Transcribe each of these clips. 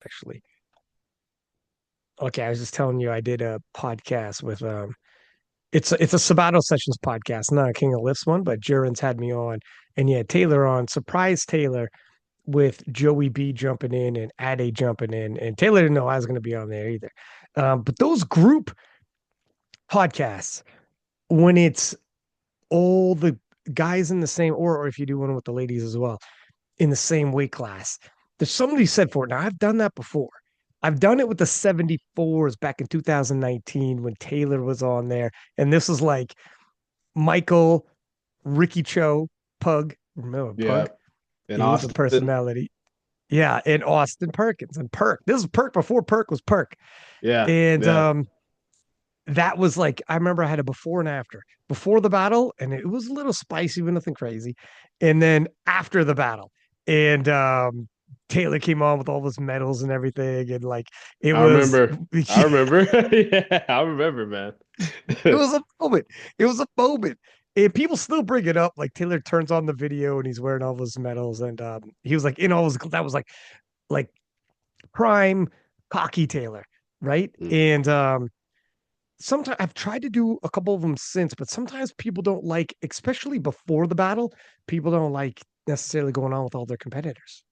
actually. Okay, I was just telling you I did a podcast with it's a Sabato Sessions podcast, not a King of Lifts one, but Jurin's had me on, and yeah, Taylor on, surprise Taylor with Joey B jumping in and Ade jumping in, and Taylor didn't know I was going to be on there either. But those group podcasts, when it's all the guys in the same, or if you do one with the ladies as well, in the same weight class, there's somebody said for it. Now I've done that before. I've done it with the 74s back in 2019 when Taylor was on there. And this was like Michael, Ricky Cho, Pug. Remember Yeah. Pug? In He was a Austin. personality. Yeah, and Austin Perkins and Perk. This is Perk before Perk was Perk. Yeah. And Yeah. that was like I remember I had a before and after. Before the battle, and it was a little spicy, but nothing crazy. And then after the battle. And Taylor came on with all those medals and everything. And like it I was remember. I remember. Yeah, I remember, man. it was a moment. It was a moment. And people still bring it up. Like Taylor turns on the video and he's wearing all those medals. And he was like in all his that was like prime cocky Taylor, right? Mm. And sometimes I've tried to do a couple of them since, but sometimes people don't like, especially before the battle, people don't like necessarily going on with all their competitors.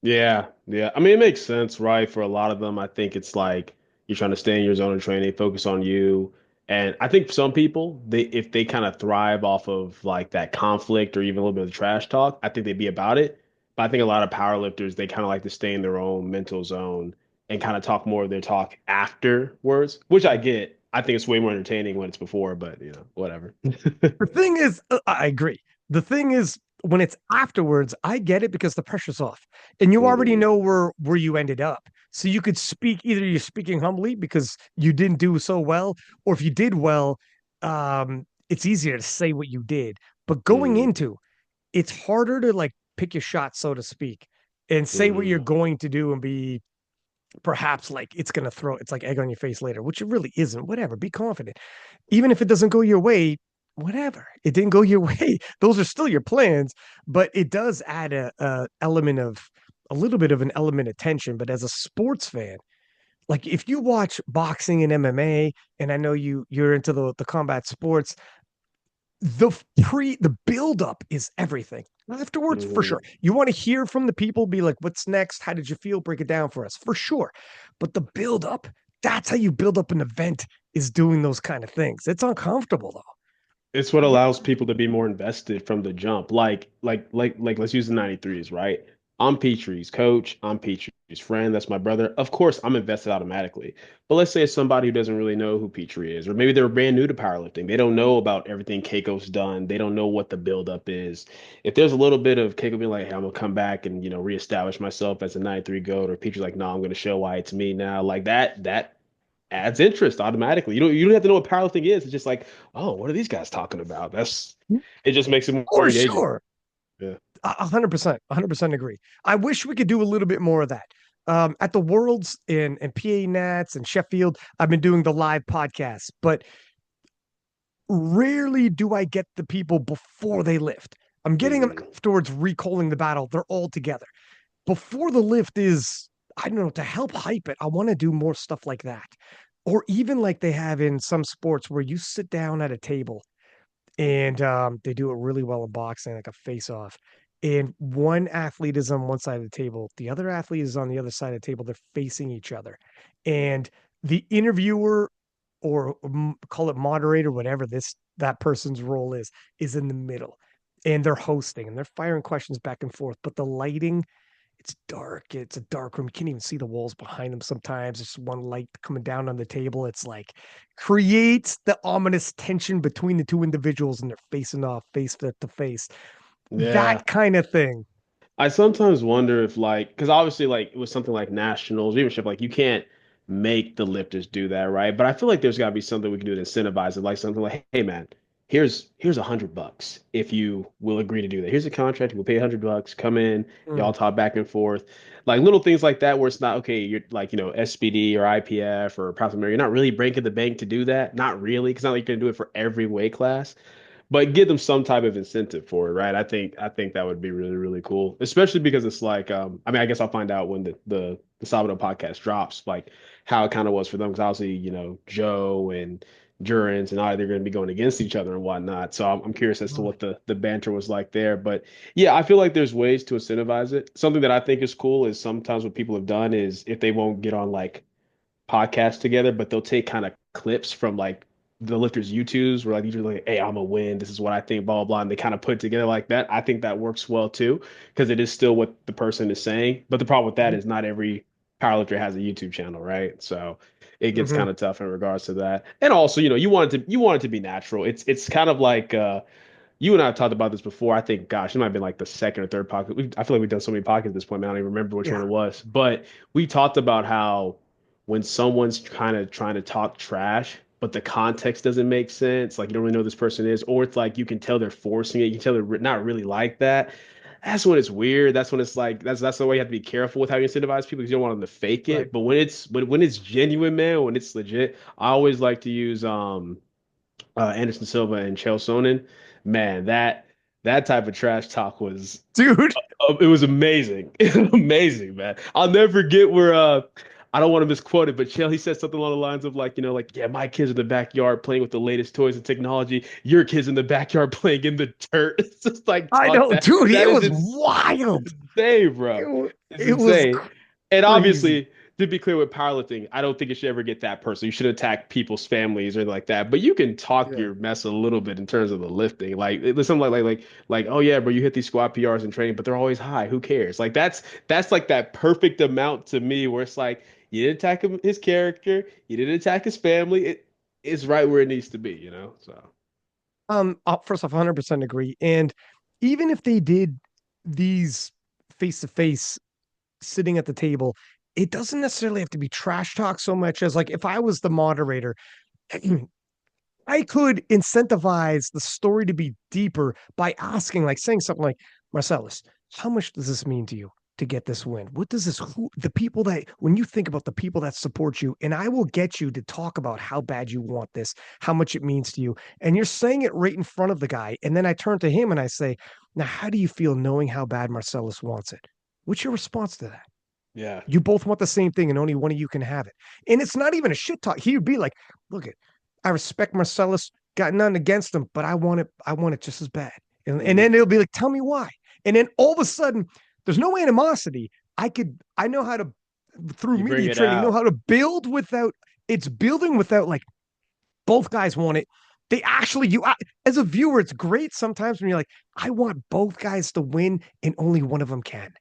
Yeah, yeah. I mean, it makes sense, right? For a lot of them, I think it's like you're trying to stay in your zone of training, focus on you. And I think some people, they if they kind of thrive off of like that conflict or even a little bit of trash talk, I think they'd be about it. But I think a lot of powerlifters, they kind of like to stay in their own mental zone and kind of talk more of their talk afterwards, which I get. I think it's way more entertaining when it's before, but whatever. The thing is, I agree. The thing is, when it's afterwards, I get it because the pressure's off, and you already Mhm. know where you ended up. So you could speak either you're speaking humbly because you didn't do so well, or if you did well, it's easier to say what you did. But going Mhm. into it's harder to like pick your shot, so to speak, and say what you're Mhm. going to do and be perhaps like it's gonna throw it's like egg on your face later, which it really isn't. Whatever, be confident. Even if it doesn't go your way, whatever. It didn't go your way. Those are still your plans, but it does add a element of a little bit of an element of tension. But as a sports fan, like if you watch boxing and MMA, and I know you're into the combat sports, the build up is everything. Afterwards, for sure. Mhm. You want to hear from the people, be like, what's next? How did you feel? Break it down for us, for sure. But the build up, that's how you build up an event, is doing those kind of things. It's uncomfortable though. It's what allows people to be more invested from the jump. Like let's use the 93s, right? I'm Petrie's coach, I'm Petrie's friend, that's my brother. Of course, I'm invested automatically. But let's say it's somebody who doesn't really know who Petrie is, or maybe they're brand new to powerlifting. They don't know about everything Keiko's done. They don't know what the buildup is. If there's a little bit of Keiko being like, hey, I'm gonna come back and reestablish myself as a 93 GOAT, or Petrie's like, no, I'm gonna show why it's me now. Like that adds interest automatically. You don't have to know what powerlifting is. It's just like, oh, what are these guys talking about? It just makes it more For engaging. sure. Yeah. 100%, 100% agree. I wish we could do a little bit more of that. At the Worlds in PA Nats and Sheffield, I've been doing the live podcasts, but rarely do I get the people before they lift. I'm getting them Mhm. afterwards, recalling the battle. They're all together. Before the lift is, I don't know, to help hype it. I want to do more stuff like that. Or even like they have in some sports where you sit down at a table and they do it really well in boxing, like a face off. And one athlete is on one side of the table, the other athlete is on the other side of the table. They're facing each other. And the interviewer or call it moderator, whatever that person's role is in the middle. And they're hosting and they're firing questions back and forth. But the lighting, it's dark. It's a dark room. You can't even see the walls behind them sometimes. There's one light coming down on the table. It's like creates the ominous tension between the two individuals and they're facing off face to face. Yeah. That kind of thing. I sometimes wonder if because obviously it was something like nationals, even shit, like you can't make the lifters do that, right? But I feel like there's got to be something we can do to incentivize it, like something like, hey man, here's $100 if you will agree to do that. Here's a contract, we'll pay $100, come in, Mm. y'all talk back and forth, like little things like that, where it's not okay. You're like SPD or IPF or Proud You're not really breaking the bank to do that, not really, because not like you're gonna do it for every weight class. but give them some type of incentive for it, right? I think that would be really, really cool, especially because it's like, I mean, I guess I'll find out when the Sabado podcast drops, like how it kind of was for them, because obviously, Joe and Jurens and I, they're going to be going against each other and whatnot. So I'm curious as to Right. what the banter was like there. But yeah, I feel like there's ways to incentivize it. Something that I think is cool is sometimes what people have done is if they won't get on like podcasts together, but they'll take kind of clips from like the lifters' YouTubes where like usually like, hey, I'm a win. This is what I think, blah, blah, blah. And they kind of put it together like that. I think that works well too, because it is still what the person is saying. But the problem with that is not every powerlifter has a YouTube channel, right? So it gets Mm-hmm. kind of tough in regards to that. And also, you want it to be natural. It's kind of like you and I have talked about this before. I think, gosh, it might have been like the second or third podcast. I feel like we've done so many podcasts at this point, man. I don't even remember which one Yeah. it was. But we talked about how when someone's kind of trying to talk trash, but the context doesn't make sense, like you don't really know who this person is, or it's like you can tell they're forcing it, you can tell they're not really like that. That's when it's weird. That's when it's like that's the way you have to be careful with how you incentivize people because you don't want them to fake Right. it. But when it's genuine, man, when it's legit, I always like to use Anderson Silva and Chael Sonnen, man, that type of trash talk was Dude. it was amazing. Amazing, man. I'll never forget where I don't want to misquote it, but Chael, he said something along the lines of like, like, yeah, my kids in the backyard playing with the latest toys and technology. Your kids in the backyard playing in the dirt. It's just like, I dog, know, that dude. that It is was wild. insane, bro. It's It was insane. And crazy. obviously, to be clear with powerlifting, I don't think it should ever get that personal. You should attack people's families or anything like that. But you can talk Yeah. your mess a little bit in terms of the lifting. Like it's something like, oh yeah, bro, you hit these squat PRs in training, but they're always high. Who cares? Like that's like that perfect amount to me where it's like you didn't attack his character, you didn't attack his family. It's right where it needs to be. So First off, 100% agree. And even if they did these face to face sitting at the table, it doesn't necessarily have to be trash talk so much as like if I was the moderator, I could incentivize the story to be deeper by asking, like saying something like, Marcellus, how much does this mean to you to get this win? What does the people that, when you think about the people that support you, and I will get you to talk about how bad you want this, how much it means to you. And you're saying it right in front of the guy. And then I turn to him and I say, now, how do you feel knowing how bad Marcellus wants it? What's your response to that? yeah, You both want the same thing, and only one of you can have it. And it's not even a shit talk. He would be like, "Look, I respect Marcellus, got nothing against him, but I want it. I want it just as bad." And mhm. then it'll be like, "Tell me why." And then all of a sudden, there's no animosity. I know how to, through You bring media it training, know out. how to build without. It's building without like both guys want it. They actually, as a viewer, it's great sometimes when you're like, I want both guys to win, and only one of them can.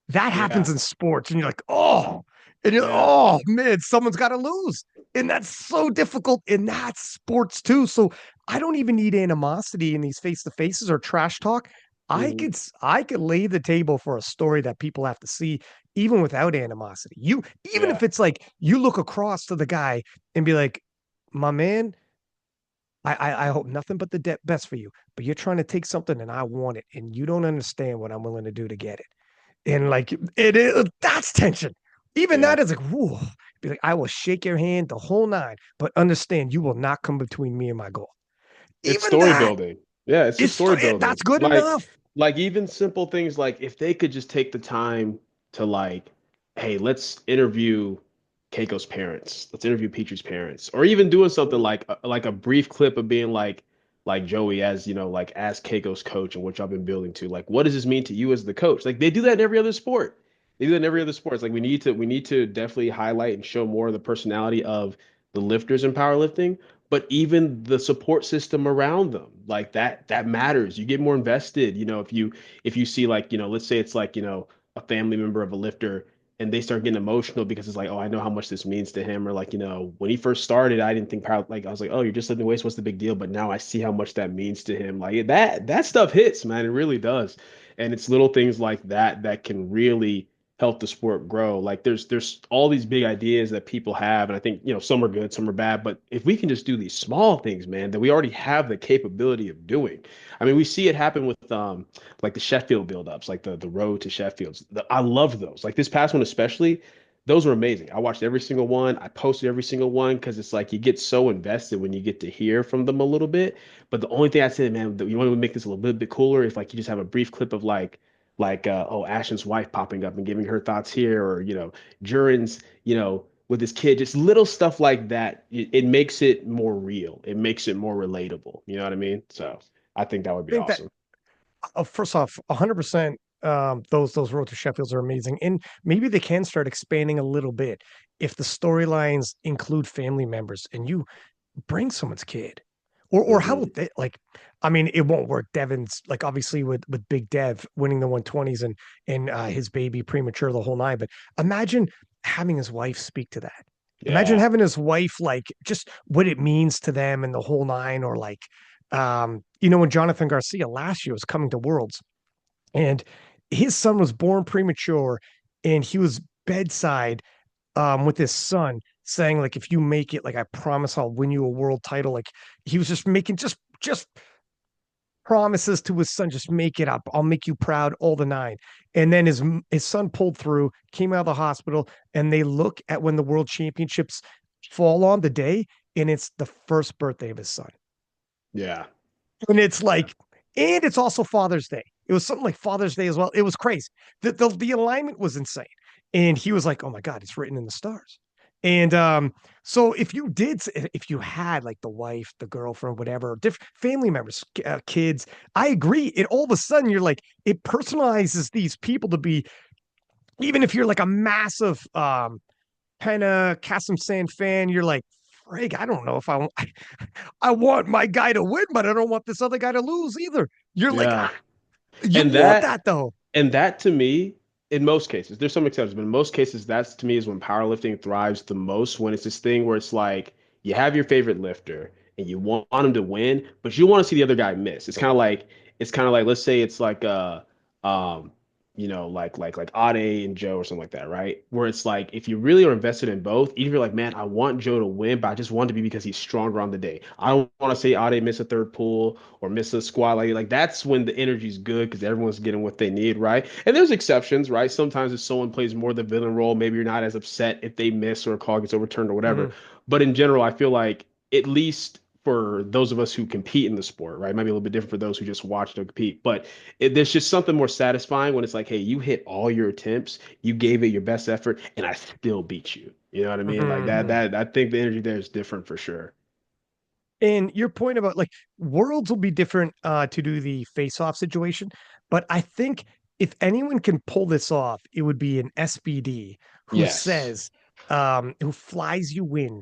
That happens Yeah, in sports, and you're like, oh, and you're like, yeah. oh man, someone's got to lose, and that's so difficult, and that's sports too. So I don't even need animosity in these face to faces or trash talk. Mhm. I could lay the table for a story that people have to see, even without animosity. Even Yeah. if it's like you look across to the guy and be like, my man, I hope nothing but the best for you, but you're trying to take something and I want it, and you don't understand what I'm willing to do to get it. And like it is that's tension. Even Yeah. that is like, whoa. Be like, I will shake your hand the whole nine, but understand you will not come between me and my goal. It's Even story that building. Yeah, it's just story building. that's good Like enough. like even simple things like if they could just take the time to like, hey, let's interview Keiko's parents. Let's interview Petrie's parents. Or even doing something like a brief clip of being like Joey as, like as Keiko's coach and what y'all been building to. Like, what does this mean to you as the coach? Like they do that in every other sport. They do that in every other sport. It's like we need to definitely highlight and show more of the personality of the lifters in powerlifting, but even the support system around them, like that matters. You get more invested, if you see like, let's say it's like, a family member of a lifter and they start getting emotional because it's like, oh, I know how much this means to him. Or like, when he first started, I didn't think power, like I was like, oh, you're just lifting weights, what's the big deal? But now I see how much that means to him. Like that stuff hits, man. It really does. And it's little things like that that can really help the sport grow. Like there's all these big ideas that people have, and I think some are good, some are bad. But if we can just do these small things, man, that we already have the capability of doing. I mean, we see it happen with like the Sheffield buildups, like the road to Sheffield's. I love those. Like this past one especially. those were amazing. I watched every single one. I posted every single one because it's like you get so invested when you get to hear from them a little bit. But the only thing I said, man, that you want to make this a little bit cooler if like you just have a brief clip of oh, Ashton's wife popping up and giving her thoughts here, or Jurin's, with his kid, just little stuff like that. It makes it more real. It makes it more relatable. You know what I mean? So I think that would I be think that awesome. first off, 100%. Those Road to Sheffields are amazing, and maybe they can start expanding a little bit if the storylines include family members and you bring someone's kid. Or how Hmm. would they like, I mean, it won't work. Devin's like obviously with Big Dev winning the 120s and his baby premature the whole nine. But imagine having his wife speak to that. Imagine Yeah. having his wife like just what it means to them and the whole nine, or like when Jonathan Garcia last year was coming to Worlds and his son was born premature and he was bedside with his son saying like if you make it, like I promise I'll win you a world title. Like he was just making just promises to his son, just make it up, I'll make you proud, all the nine. And then his son pulled through, came out of the hospital, and they look at when the world championships fall on the day, and it's the first birthday of his son. Yeah. And it's Yeah. like, and it's also Father's Day. It was something like Father's Day as well. It was crazy. The alignment was insane. And he was like, oh my God, it's written in the stars. And so if you had like the wife, the girlfriend, whatever, different family members, kids, I agree. It all of a sudden you're like, it personalizes these people to be, even if you're like a massive kind of Kasim San fan, you're like, frig, I don't know if I want my guy to win, but I don't want this other guy to lose either. You're like, Yeah. you And want that that though. And that to me, in most cases, there's some exceptions, but in most cases, that's to me is when powerlifting thrives the most. When it's this thing where it's like you have your favorite lifter and you want him to win, but you want to see the other guy miss. It's kind of like let's say it's like um like Ade and Joe or something like that, right? Where it's like if you really are invested in both, even if you're like, man, I want Joe to win, but I just want it to be because he's stronger on the day. I don't want to say Ade miss a third pull or miss a squat. Like that's when the energy's good because everyone's getting what they need, right? And there's exceptions, right? Sometimes if someone plays more the villain role, maybe you're not as upset if they miss or a call gets overturned or whatever. Mhm. But in general, I feel like at least for those of us who compete in the sport, right? It might be a little bit different for those who just watch to compete, but there's just something more satisfying when it's like, hey, you hit all your attempts, you gave it your best effort, and I still beat you. You know what I mean? Like that, Mhm. that I think the energy there is different for sure. And your point about like worlds will be different to do the face-off situation, but I think if anyone can pull this off, it would be an SBD Yes. who flies you in.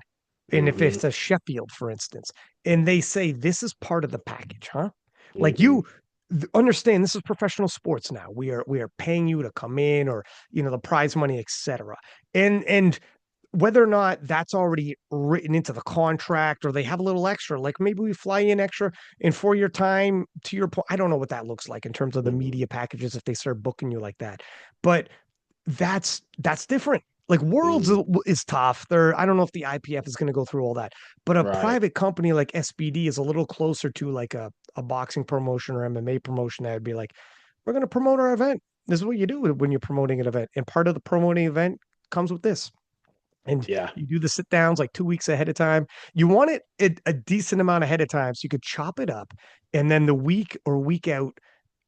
And if Hmm. it's a Sheffield, for instance, and they say this is part of the package, huh? Like Hmm. understand this is professional sports now. We are paying you to come in, or the prize money, etc. And whether or not that's already written into the contract or they have a little extra, like maybe we fly in extra in 4 year time, to your point. I don't know what that looks like in terms of the Hmm. media packages if they start booking you like that. But that's different. Like Worlds Hmm. is tough. I don't know if the IPF is going to go through all that, but a Right. private company like SBD is a little closer to like a boxing promotion or MMA promotion that would be like, we're going to promote our event. This is what you do when you're promoting an event. And part of the promoting event comes with this. And Yeah. you do the sit downs like 2 weeks ahead of time. You want it a decent amount ahead of time so you could chop it up. And then the week or week out,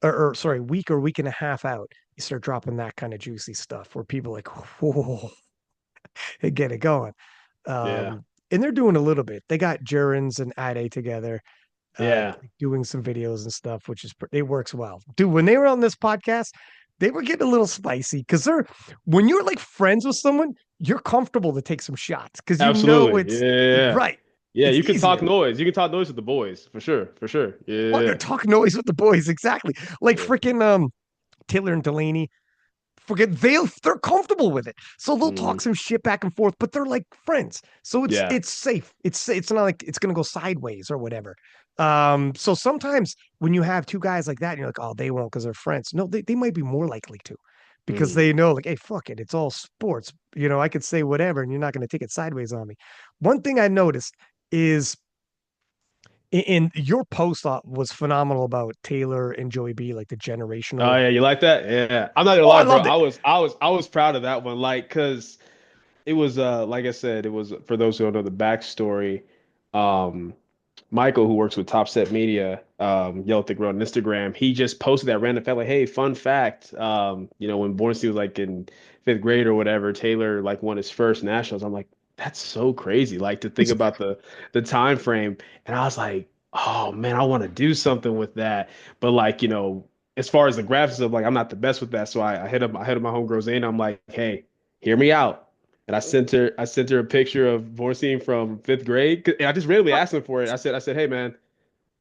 or sorry, week or week and a half out, you start dropping that kind of juicy stuff where people are like, whoa, get it going. Yeah. And they're doing a little bit. They got Jurens and Ade together, Yeah. doing some videos and stuff, which it works well. Dude, when they were on this podcast, they were getting a little spicy because when you're like friends with someone, you're comfortable to take some shots because Absolutely. it's Yeah. right. Yeah. It's You can talk easier. noise. You can talk noise with the boys for sure. For sure. What they're Yeah. talking noise with the boys, exactly. Like Yeah. freaking Taylor and Delaney. Forget they're comfortable with it. So they'll talk Hmm. some shit back and forth, but they're like friends. So it's Yeah. it's safe. It's not like it's gonna go sideways or whatever. So sometimes when you have two guys like that, and you're like, oh, they won't because they're friends. No, they might be more likely to because Hmm. they know, like, hey, fuck it, it's all sports. I could say whatever and you're not gonna take it sideways on me. One thing I noticed is in your post was phenomenal about Taylor and Joey B, like the Oh generational. yeah, you like that? Yeah. I'm not gonna Oh, I lie, bro. loved I it. was I was I was proud of that one. Like, cause. it was like I said, it was for those who don't know the backstory. Um, Michael, who works with Top Set Media, Yellow Thick Road on Instagram, he just posted that random fact, like, hey, fun fact, when Bornstein was like in fifth grade or whatever, Taylor like won his first nationals. I'm like, that's so crazy, like to think about the time frame. And I was like, oh man, I want to do something with that. But like, as far as the graphics of like, I'm not the best with that. So I hit up my homegirl Zane. I'm like, hey, hear me out. And I sent her a picture of Bornstein from fifth grade. And I just randomly asked him for it. I said, hey man,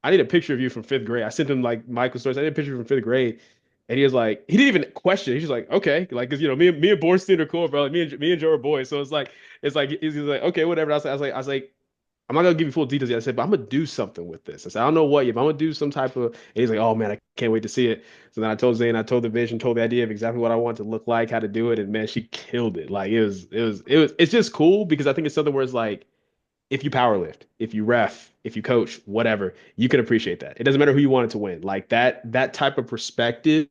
I need a picture of you from fifth grade. I sent him like Michael stories. I need a picture from fifth grade. And he was like, he didn't even question. He's just like, okay, like, cause me and Bornstein are cool, bro. Like me and Joe are boys. So it's like he's like, okay, whatever. I was like, I'm not gonna give you full details yet. I said, but I'm gonna do something with this. I said, I don't know what yet, but I'm gonna do some type of. And he's like, oh man, I can't wait to see it. So then I told Zane, I told the vision, told the idea of exactly what I want to look like, how to do it, and man, she killed it. Like it's just cool because I think it's something where it's like if you power lift, if you ref, if you coach, whatever, you can appreciate that. It doesn't matter who you want it to win. Like that type of perspective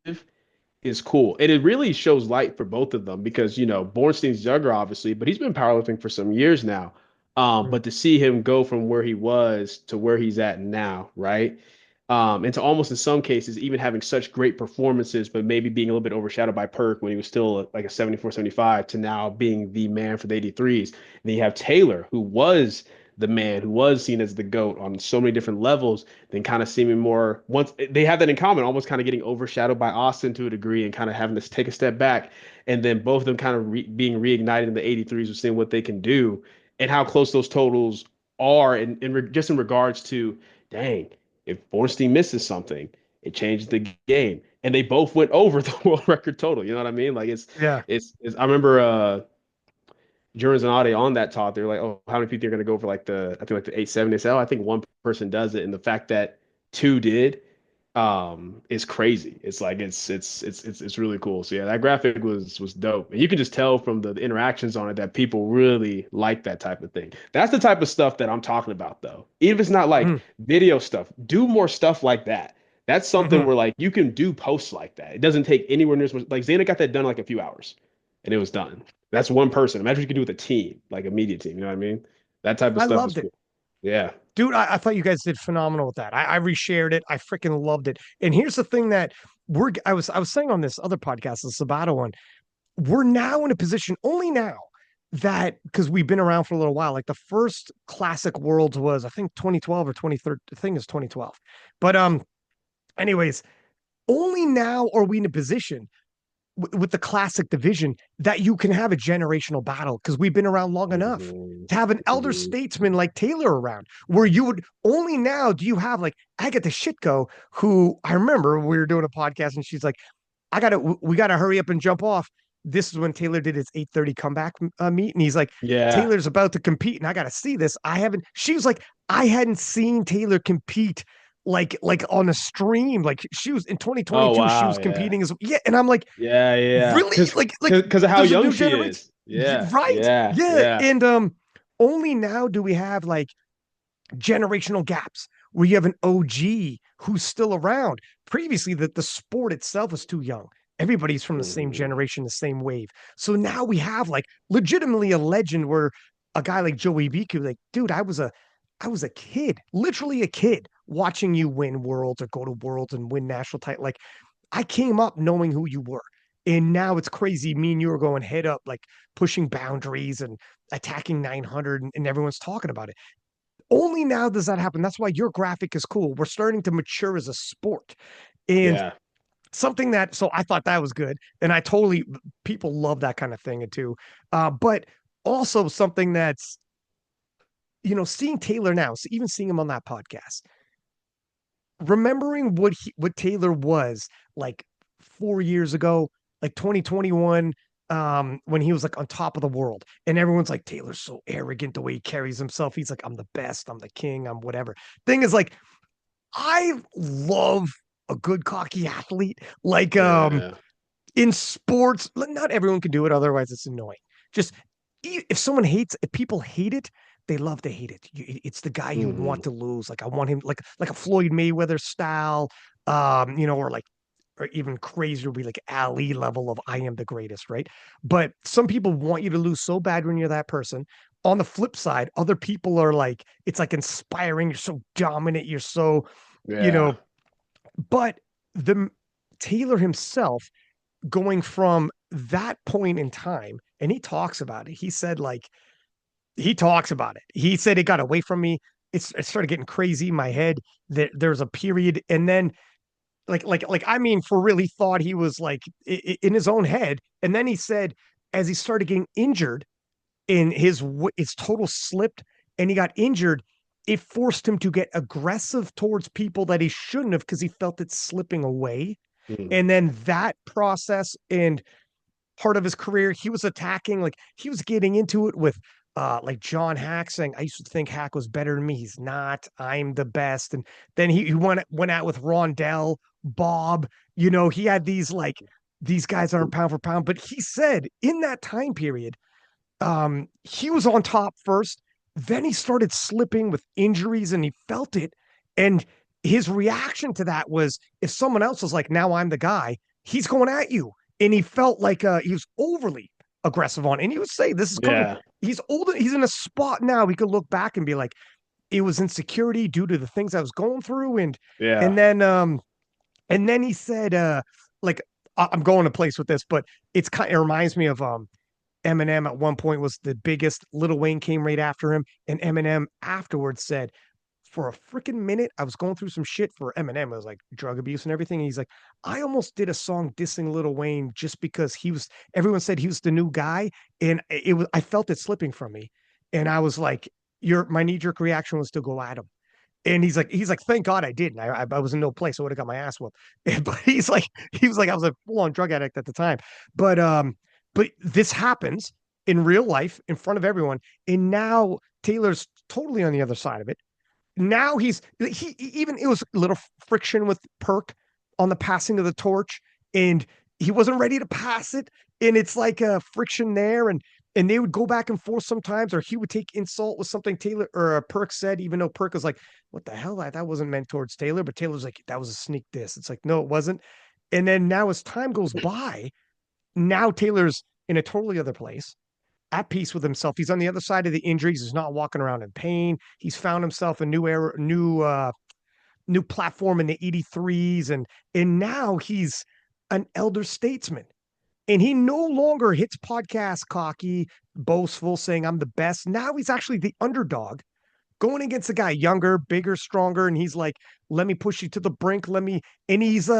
is cool. And it really shows light for both of them because, Bornstein's younger, obviously, but he's been powerlifting for some years now. But to see him go from where he was to where he's at now, right? And to almost in some cases, even having such great performances, but maybe being a little bit overshadowed by Perk when he was still like a 74, 75 to now being the man for the 83s. And then you have Taylor, who was the man, who was seen as the GOAT on so many different levels, then kind of seeming more once they have that in common, almost kind of getting overshadowed by Austin to a degree and kind of having to take a step back. And then both of them kind of being reignited in the 83s with seeing what they can do and how close those totals are. And just in regards to, dang, if Bornstein misses something, it changes the game. And they both went over the world record total. You know what I mean? Like Yeah. I remember Jurors and Ade on that talk, they're like, oh, how many people are going to go for I think like the 870 SL? I think one person does it, and the fact that two did, is crazy. It's like it's really cool. So yeah, that graphic was dope, and you can just tell from the interactions on it that people really like that type of thing. That's the type of stuff that I'm talking about, though. Even if it's not like Mm-hmm. video stuff, do more stuff like that. That's something Mm-hmm. where like you can do posts like that. It doesn't take anywhere near as much. Like Zayna got that done in like a few hours, and it was done. That's one person. Imagine what you could do with a team, like a media team. You know what I mean? That type of I stuff is loved it. cool. Yeah. Dude, I thought you guys did phenomenal with that. I reshared it. I freaking loved it. And here's the thing that I was saying on this other podcast, the Sabato one, we're now in a position only now that because we've been around for a little while. Like the first classic worlds was I think 2012 or 2013. The thing is 2012. But anyways, only now are we in a position with the classic division that you can have a generational battle because we've been around long enough Mhm. to have an elder Mhm. statesman like Taylor around, where you would only now do you have like Agatha Shitko, who I remember we were doing a podcast and she's like, we gotta hurry up and jump off. This is when Taylor did his 8:30 comeback meet, and he's like, Yeah. Taylor's about to compete, and I gotta see this. I haven't. She was like, I hadn't seen Taylor compete like on a stream. Like she was in Oh 2022, she wow. was Yeah. competing as yeah, and I'm like, Yeah. Yeah. really? Because Like because of how there's a young new she generation, is. Yeah. right? Yeah. Yeah, Yeah. and only now do we have like generational gaps where you have an OG who's still around. Previously, the sport itself was too young. Everybody's from the same Mhm. generation, the same wave. So now we have like legitimately a legend where a guy like Joey Biku, like, dude, I was a kid, literally a kid, watching you win worlds or go to worlds and win national title. Like I came up knowing who you were. And now it's crazy. Me and you are going head up, like pushing boundaries and attacking 900, and everyone's talking about it. Only now does that happen. That's why your graphic is cool. We're starting to mature as a sport. And Yeah. something that, so I thought that was good. And I totally, people love that kind of thing too. But also something that's, seeing Taylor now, so even seeing him on that podcast, remembering what Taylor was like 4 years ago, like 2021, when he was like on top of the world, and everyone's like, Taylor's so arrogant the way he carries himself. He's like, I'm the best, I'm the king, I'm whatever. Thing is, like, I love a good cocky athlete. Like, Yeah. in sports, not everyone can do it, otherwise it's annoying. Just if people hate it, they love to hate it. It's the guy you want Mhm. to lose. Like I want him like a Floyd Mayweather style, or like or even crazier would be like Ali level of I am the greatest, right? But some people want you to lose so bad when you're that person. On the flip side, other people are like, it's like inspiring. You're so dominant. You're so, you Yeah. know, but the Taylor himself going from that point in time, and he talks about it. He said, like, he talks about it. He said it got away from me. It started getting crazy in my head. There's a period, and then I mean, for real, he thought he was like in his own head, and then he said as he started getting injured, in his total slipped, and he got injured. It forced him to get aggressive towards people that he shouldn't have because he felt it slipping away. Mm. And then that process and part of his career, he was attacking, like he was getting into it with like John Hack saying, I used to think Hack was better than me. He's not. I'm the best. And then he went out with Rondell, Bob. He had these guys aren't pound for pound. But he said in that time period, he was on top first. Then he started slipping with injuries and he felt it. And his reaction to that was if someone else was like, now I'm the guy, he's going at you. And he felt like he was overly aggressive on. And he would say, this is coming. Yeah. He's older. He's in a spot now. He could look back and be like, it was insecurity due to the things I was going through. And Yeah. then he said, like, I'm going to place with this, but it reminds me of Eminem at one point was the biggest. Lil Wayne came right after him, and Eminem afterwards said, "For a freaking minute, I was going through some shit for Eminem. It was like drug abuse and everything." And he's like, "I almost did a song dissing Lil Wayne just because he was. Everyone said he was the new guy, and it was. I felt it slipping from me, and I was like, my knee jerk reaction was to go at him." And he's like, thank God I didn't. I was in no place. I would have got my ass whooped. But he was like, I was a full on drug addict at the time. But this happens in real life in front of everyone. And now Taylor's totally on the other side of it. Now he even it was a little friction with Perk on the passing of the torch, and he wasn't ready to pass it. And it's like a friction there, and they would go back and forth sometimes, or he would take insult with something Taylor or Perk said, even though Perk was like, "What the hell? That wasn't meant towards Taylor." But Taylor's like, "That was a sneak diss." It's like, no, it wasn't. And then now, as time goes by, now Taylor's in a totally other place, at peace with himself. He's on the other side of the injuries. He's not walking around in pain. He's found himself a new era, new platform in the 83s, and now he's an elder statesman. And he no longer hits podcasts cocky, boastful, saying I'm the best. Now he's actually the underdog going against a guy younger, bigger, stronger, and he's like, let me push you to the brink. And he's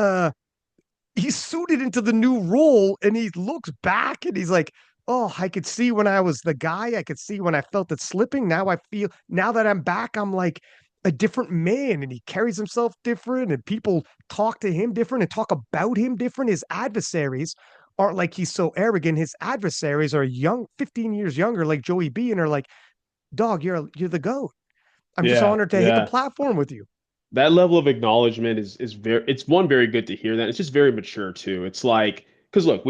suited into the new role, and he looks back and he's like, oh, I could see when I was the guy. I could see when I felt it slipping. Now that I'm back, I'm like a different man, and he carries himself different, and people talk to him different and talk about him different. His adversaries aren't like he's so arrogant. His adversaries are young, 15 years younger, like Joey B, and are like, dog, you're the GOAT. I'm just Yeah. honored to hit the Yeah. platform with you. That level of acknowledgement is very it's one very good to hear that. It's just very mature too. It's like because look,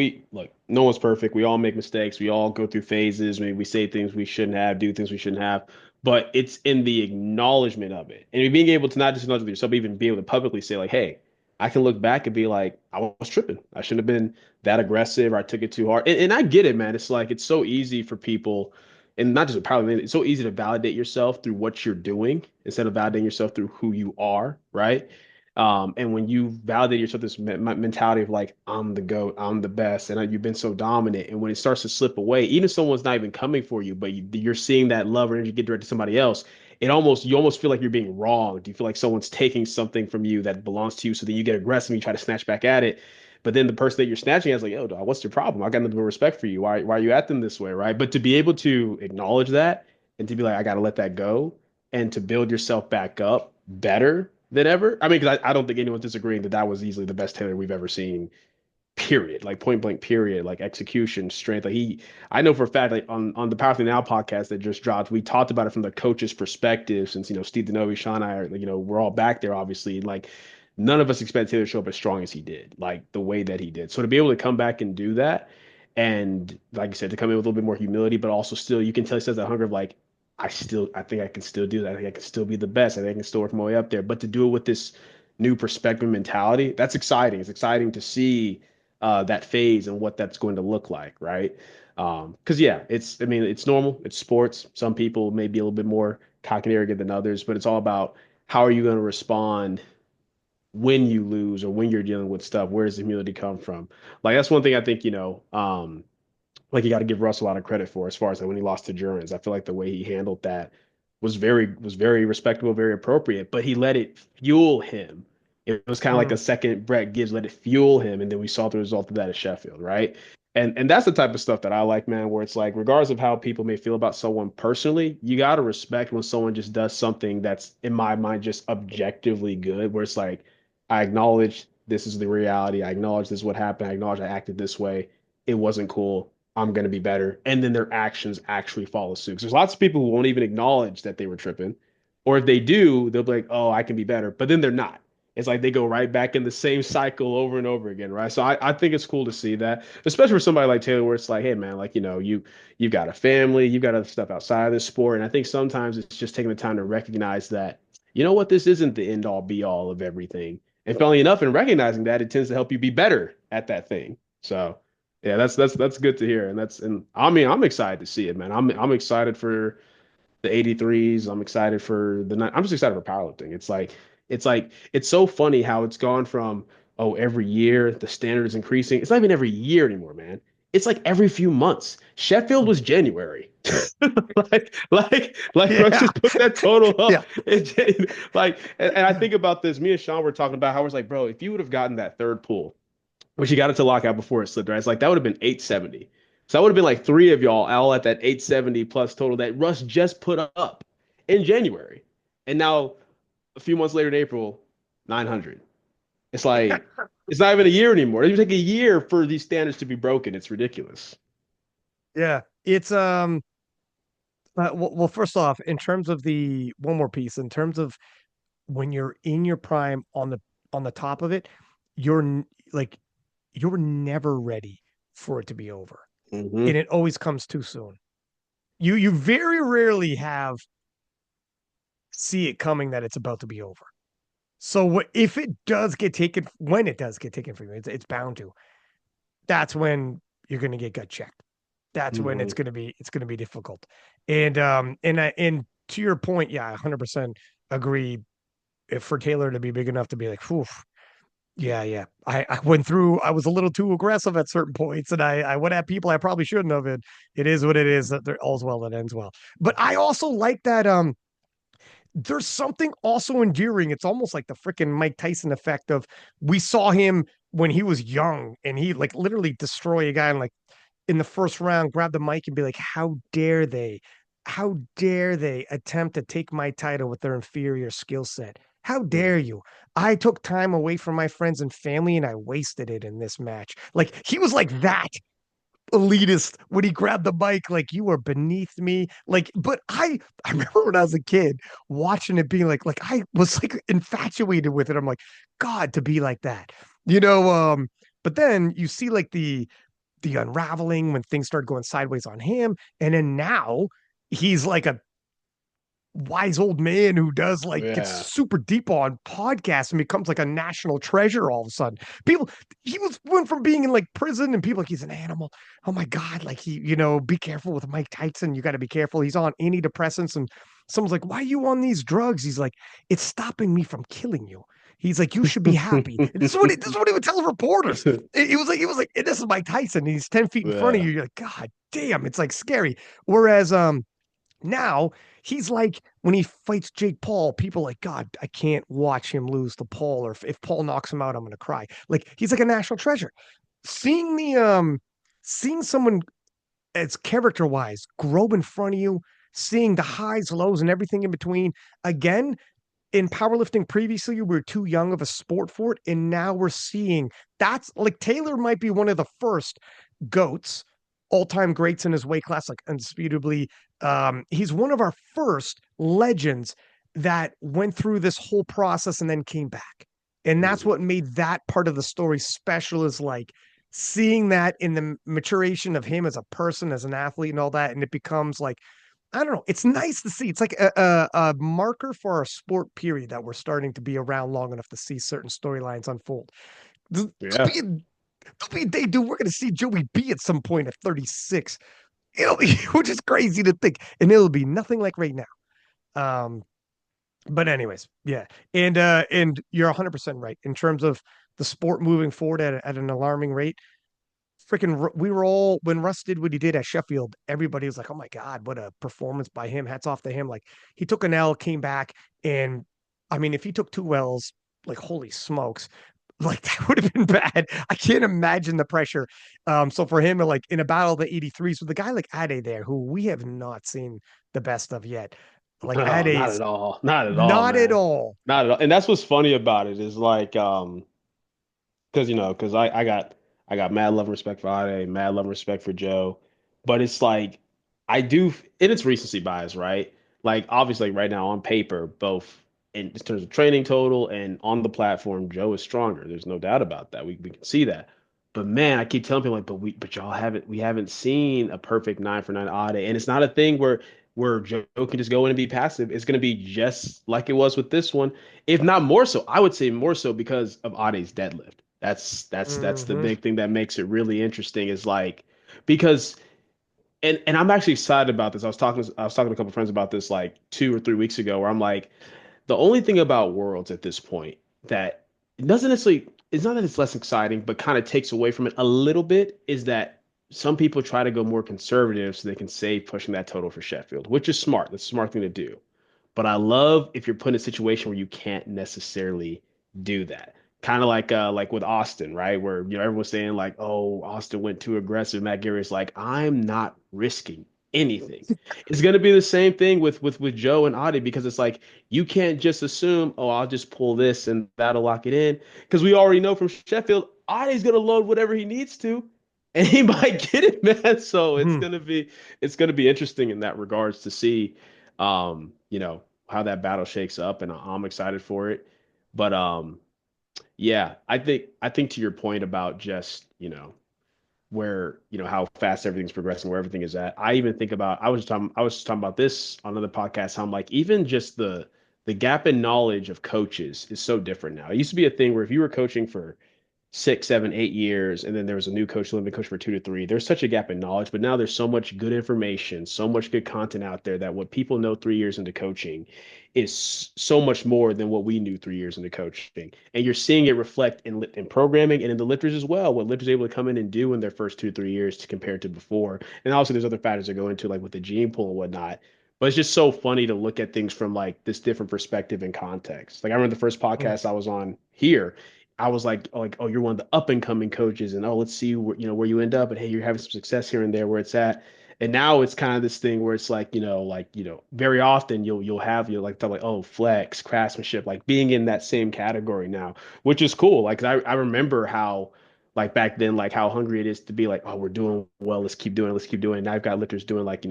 no one's perfect. We all make mistakes. We all go through phases. Maybe we say things we shouldn't have, do things we shouldn't have. But it's in the acknowledgement of it. And being able to not just acknowledge with yourself, but even be able to publicly say, like, hey, I can look back and be like, I was tripping. I shouldn't have been that aggressive or I took it too hard. And I get it, man. It's like it's so easy for people and not just a power, it's so easy to validate yourself through what you're doing instead of validating yourself through who you are, right? And when you validate yourself, this mentality of like, I'm the GOAT, I'm the best, and you've been so dominant. And when it starts to slip away, even if someone's not even coming for you, but you're seeing that love or energy get directed to somebody else, you almost feel like you're being wronged. You feel like someone's taking something from you that belongs to you. So then you get aggressive and you try to snatch back at it. But then the person that you're snatching is like, yo, dog, what's your problem? I got nothing but respect for you. Why are you acting this way, right? But to be able to acknowledge that and to be like, I got to let that go and to build yourself back up better than ever. I mean, because I don't think anyone's disagreeing that that was easily the best Taylor we've ever seen, period. Like point blank, period. Like execution, strength. I know for a fact, like on the Powerlifting Now podcast that just dropped, we talked about it from the coach's perspective since, Steve Denovi, Sean and I are, we're all back there, obviously. Like, none of us expect Taylor to show up as strong as he did, like the way that he did. So to be able to come back and do that, and like you said, to come in with a little bit more humility, but also still, you can tell he says that hunger of like, I think I can still do that. I think I can still be the best. I think I can still work my way up there. But to do it with this new perspective mentality, that's exciting. It's exciting to see that phase and what that's going to look like, right? Because yeah, I mean, it's normal. It's sports. Some people may be a little bit more cocky and arrogant than others, but it's all about how are you going to respond when you lose or when you're dealing with stuff. Where does the humility come from? Like that's one thing I think, like you got to give Russ a lot of credit for as far as like when he lost to Germans. I feel like the way he handled that was very respectable, very appropriate, but he let it fuel him. It was kind of like Mm. a second Brett Gibbs let it fuel him, and then we saw the result of that at Sheffield, right? And that's the type of stuff that I like, man, where it's like, regardless of how people may feel about someone personally, you got to respect when someone just does something that's, in my mind, just objectively good, where it's like, I acknowledge this is the reality. I acknowledge this is what happened. I acknowledge I acted this way. It wasn't cool. I'm going to be better. And then their actions actually follow suit. 'Cause there's lots of people who won't even acknowledge that they were tripping. Or if they do, they'll be like, oh, I can be better. But then they're not. It's like they go right back in the same cycle over and over again, right? So I think it's cool to see that, especially for somebody like Taylor, where it's like, hey man, like you've got a family, you've got other stuff outside of this sport. And I think sometimes it's just taking the time to recognize that, you know what, this isn't the end all be all of everything. And funnily enough, in recognizing that, it tends to help you be better at that thing. So yeah, that's good to hear. And I mean, I'm excited to see it, man. I'm excited for the 83s. I'm excited for I'm just excited for powerlifting. It's so funny how it's gone from, oh, every year the standard is increasing. It's not even every year anymore, man. It's like every few months. Sheffield was January. Like let's Yeah. just put that total Yeah. up. And I think about this. Me and Sean were talking about how it's like, bro, if you would have gotten that third pull, which he got it to lockout before it slipped, right? It's like that would have been 870. So that would have been like three of y'all all at that 870 plus total that Russ just put up in January. And now a few months later in April, 900. It's like it's not even a year anymore. It would take a year for these standards to be broken. It's ridiculous. Yeah. It's well, first off, in terms of the one more piece, in terms of when you're in your prime on the top of it, like you're never ready for it to be over. And Hmm. it always comes too soon. You very rarely have see it coming that it's about to be over. So if it does get taken, when it does get taken from you, it's bound to. That's when you're going to get gut checked. That's when Hmm. it's going to be difficult. And to your point, yeah, 100% agree. If for Taylor to be big enough to be like, whew, yeah, yeah. I went through, I was a little too aggressive at certain points and I went at people I probably shouldn't have. It is what it is. That they're all's well that ends well. But I also like that there's something also endearing. It's almost like the freaking Mike Tyson effect of we saw him when he was young and he like literally destroy a guy and like in the first round, grab the mic and be like, how dare they? How dare they attempt to take my title with their inferior skill set? How dare Hmm. you? I took time away from my friends and family and I wasted it in this match. Like he was like that elitist when he grabbed the mic, like you are beneath me. Like, but I remember when I was a kid watching it being like I was like infatuated with it. I'm like, God, to be like that. You know, but then you see like the unraveling when things start going sideways on him. And then now he's like a wise old man who does like gets Yeah. super deep on podcasts and becomes like a national treasure all of a sudden. People he was went from being in like prison and people like he's an animal. Oh my God, like he, be careful with Mike Tyson. You got to be careful. He's on antidepressants and someone's like, why are you on these drugs? He's like, it's stopping me from killing you. He's like, you should be happy. And this is what he would tell reporters. It was like, this is Mike Tyson. He's 10 feet in front of Yeah. you. You're like, God damn, it's like scary. Whereas now he's like when he fights Jake Paul, people are like, God, I can't watch him lose to Paul, or if Paul knocks him out, I'm gonna cry. Like he's like a national treasure. Seeing the seeing someone as character wise grow in front of you, seeing the highs, lows, and everything in between. Again, in powerlifting previously, we were too young of a sport for it, and now we're seeing that's like Taylor might be one of the first goats, all-time greats in his weight class, like undisputably. He's one of our first legends that went through this whole process and then came back. And that's Mhm. what made that part of the story special is like seeing that in the maturation of him as a person, as an athlete, and all that. And it becomes like I don't know. It's nice to see. It's like a marker for our sport period that we're starting to be around long enough to see certain storylines unfold. There'll Yeah. be a, there'll be a day, dude. We're gonna see Joey B at some point at 36. It'll be, which is crazy to think, and it'll be nothing like right now. Um, but anyways, yeah, and you're 100% right in terms of the sport moving forward at an alarming rate. Freaking, we were all when Russ did what he did at Sheffield. Everybody was like, "Oh my god, what a performance by him! Hats off to him!" Like he took an L, came back, and I mean, if he took two L's, like holy smokes, like that would have been bad. I can't imagine the pressure. So for him, like in a battle of the 83s with a guy like Ade there, who we have not seen the best of yet, like No, not Ade's at all. Not at all, not at man. all. Not at all. And that's what's funny about it is like because because I got mad love and respect for Ade, mad love and respect for Joe, but it's like I do, and it's recency bias, right? Like obviously right now on paper, both in terms of training total and on the platform, Joe is stronger. There's no doubt about that. We can see that. But man, I keep telling people like, but y'all haven't we haven't seen a perfect 9 for 9 Ade, and it's not a thing where Joe can just go in and be passive. It's going to be just like it was with this one, if not more so. I would say more so because of Ade's deadlift. That's the Hmm. big thing that makes it really interesting is like because and I'm actually excited about this. I was talking to a couple of friends about this like 2 or 3 weeks ago where I'm like the only thing about Worlds at this point that it doesn't necessarily it's not that it's less exciting, but kind of takes away from it a little bit is that some people try to go more conservative so they can save pushing that total for Sheffield, which is smart. That's a smart thing to do. But I love if you're put in a situation where you can't necessarily do that. Kind of like with Austin, right? Where everyone's saying like, oh, Austin went too aggressive. Matt Gary's like, I'm not risking anything. It's gonna be the same thing with Joe and Adi because it's like you can't just assume, oh, I'll just pull this and that'll lock it in. Because we already know from Sheffield, Adi's gonna load whatever he needs to. And he might get it, man. So Hmm. it's gonna be interesting in that regards to see how that battle shakes up, and I'm excited for it. But yeah, I think to your point about just where how fast everything's progressing, where everything is at. I even think about I was talking about this on another podcast. How I'm like even just the gap in knowledge of coaches is so different now. It used to be a thing where if you were coaching for 6, 7, 8 years, and then there was a new coach who had been coached for 2 to 3. There's such a gap in knowledge, but now there's so much good information, so much good content out there that what people know 3 years into coaching is so much more than what we knew 3 years into coaching. And you're seeing it reflect in programming and in the lifters as well. What lifters are able to come in and do in their first 2, 3 years to compare to before. And obviously, there's other factors that go into like with the gene pool and whatnot. But it's just so funny to look at things from like this different perspective and context. Like I remember the first Hmm. podcast I was on here, I was oh, you're one of the up and coming coaches, and oh, let's see where you end up, and hey, you're having some success here and there where it's at. And now it's kind of this thing where it's very often you'll have like talk like oh flex craftsmanship like being in that same category now, which is cool. Like I remember how like back then like how hungry it is to be like oh we're doing well, let's keep doing it, let's keep doing it. Now I've got lifters doing like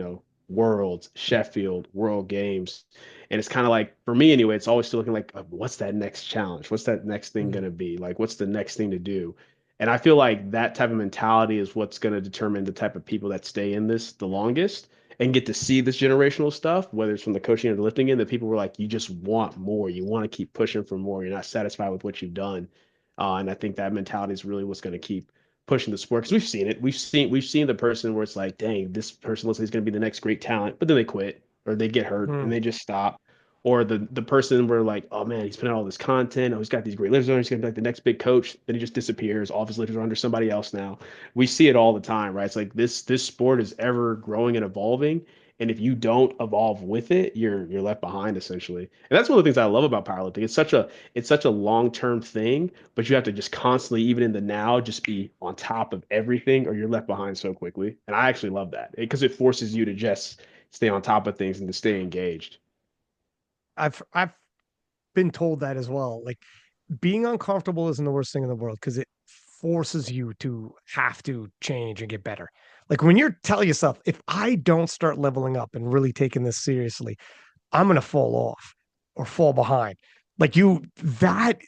Worlds, Sheffield, World Games. And it's kind of like, for me anyway, it's always still looking like, what's that next challenge? What's that next thing Hmm. going to be? Like, what's the next thing to do? And I feel like that type of mentality is what's going to determine the type of people that stay in this the longest and get to see this generational stuff, whether it's from the coaching or the lifting end, that people were like, you just want more. You want to keep pushing for more. You're not satisfied with what you've done. And I think that mentality is really what's going to keep pushing the sport because we've seen it. We've seen the person where it's like, dang, this person looks like he's going to be the next great talent, but then they quit or they get hurt Hmm. and they just stop. Or the person where like, oh man, he's putting out all this content. Oh, he's got these great lifters on. He's gonna be like the next big coach. Then he just disappears. All of his lifters are under somebody else now. We see it all the time, right? It's like this sport is ever growing and evolving. And if you don't evolve with it, you're left behind essentially. And that's one of the things I love about powerlifting. It's such a long-term thing, but you have to just constantly, even in the now, just be on top of everything, or you're left behind so quickly. And I actually love that because it forces you to just stay on top of things and to stay engaged. I've been told that as well. Like being uncomfortable isn't the worst thing in the world because it forces you to have to change and get better. Like when you're telling yourself, if I don't start leveling up and really taking this seriously, I'm gonna fall off or fall behind. Like that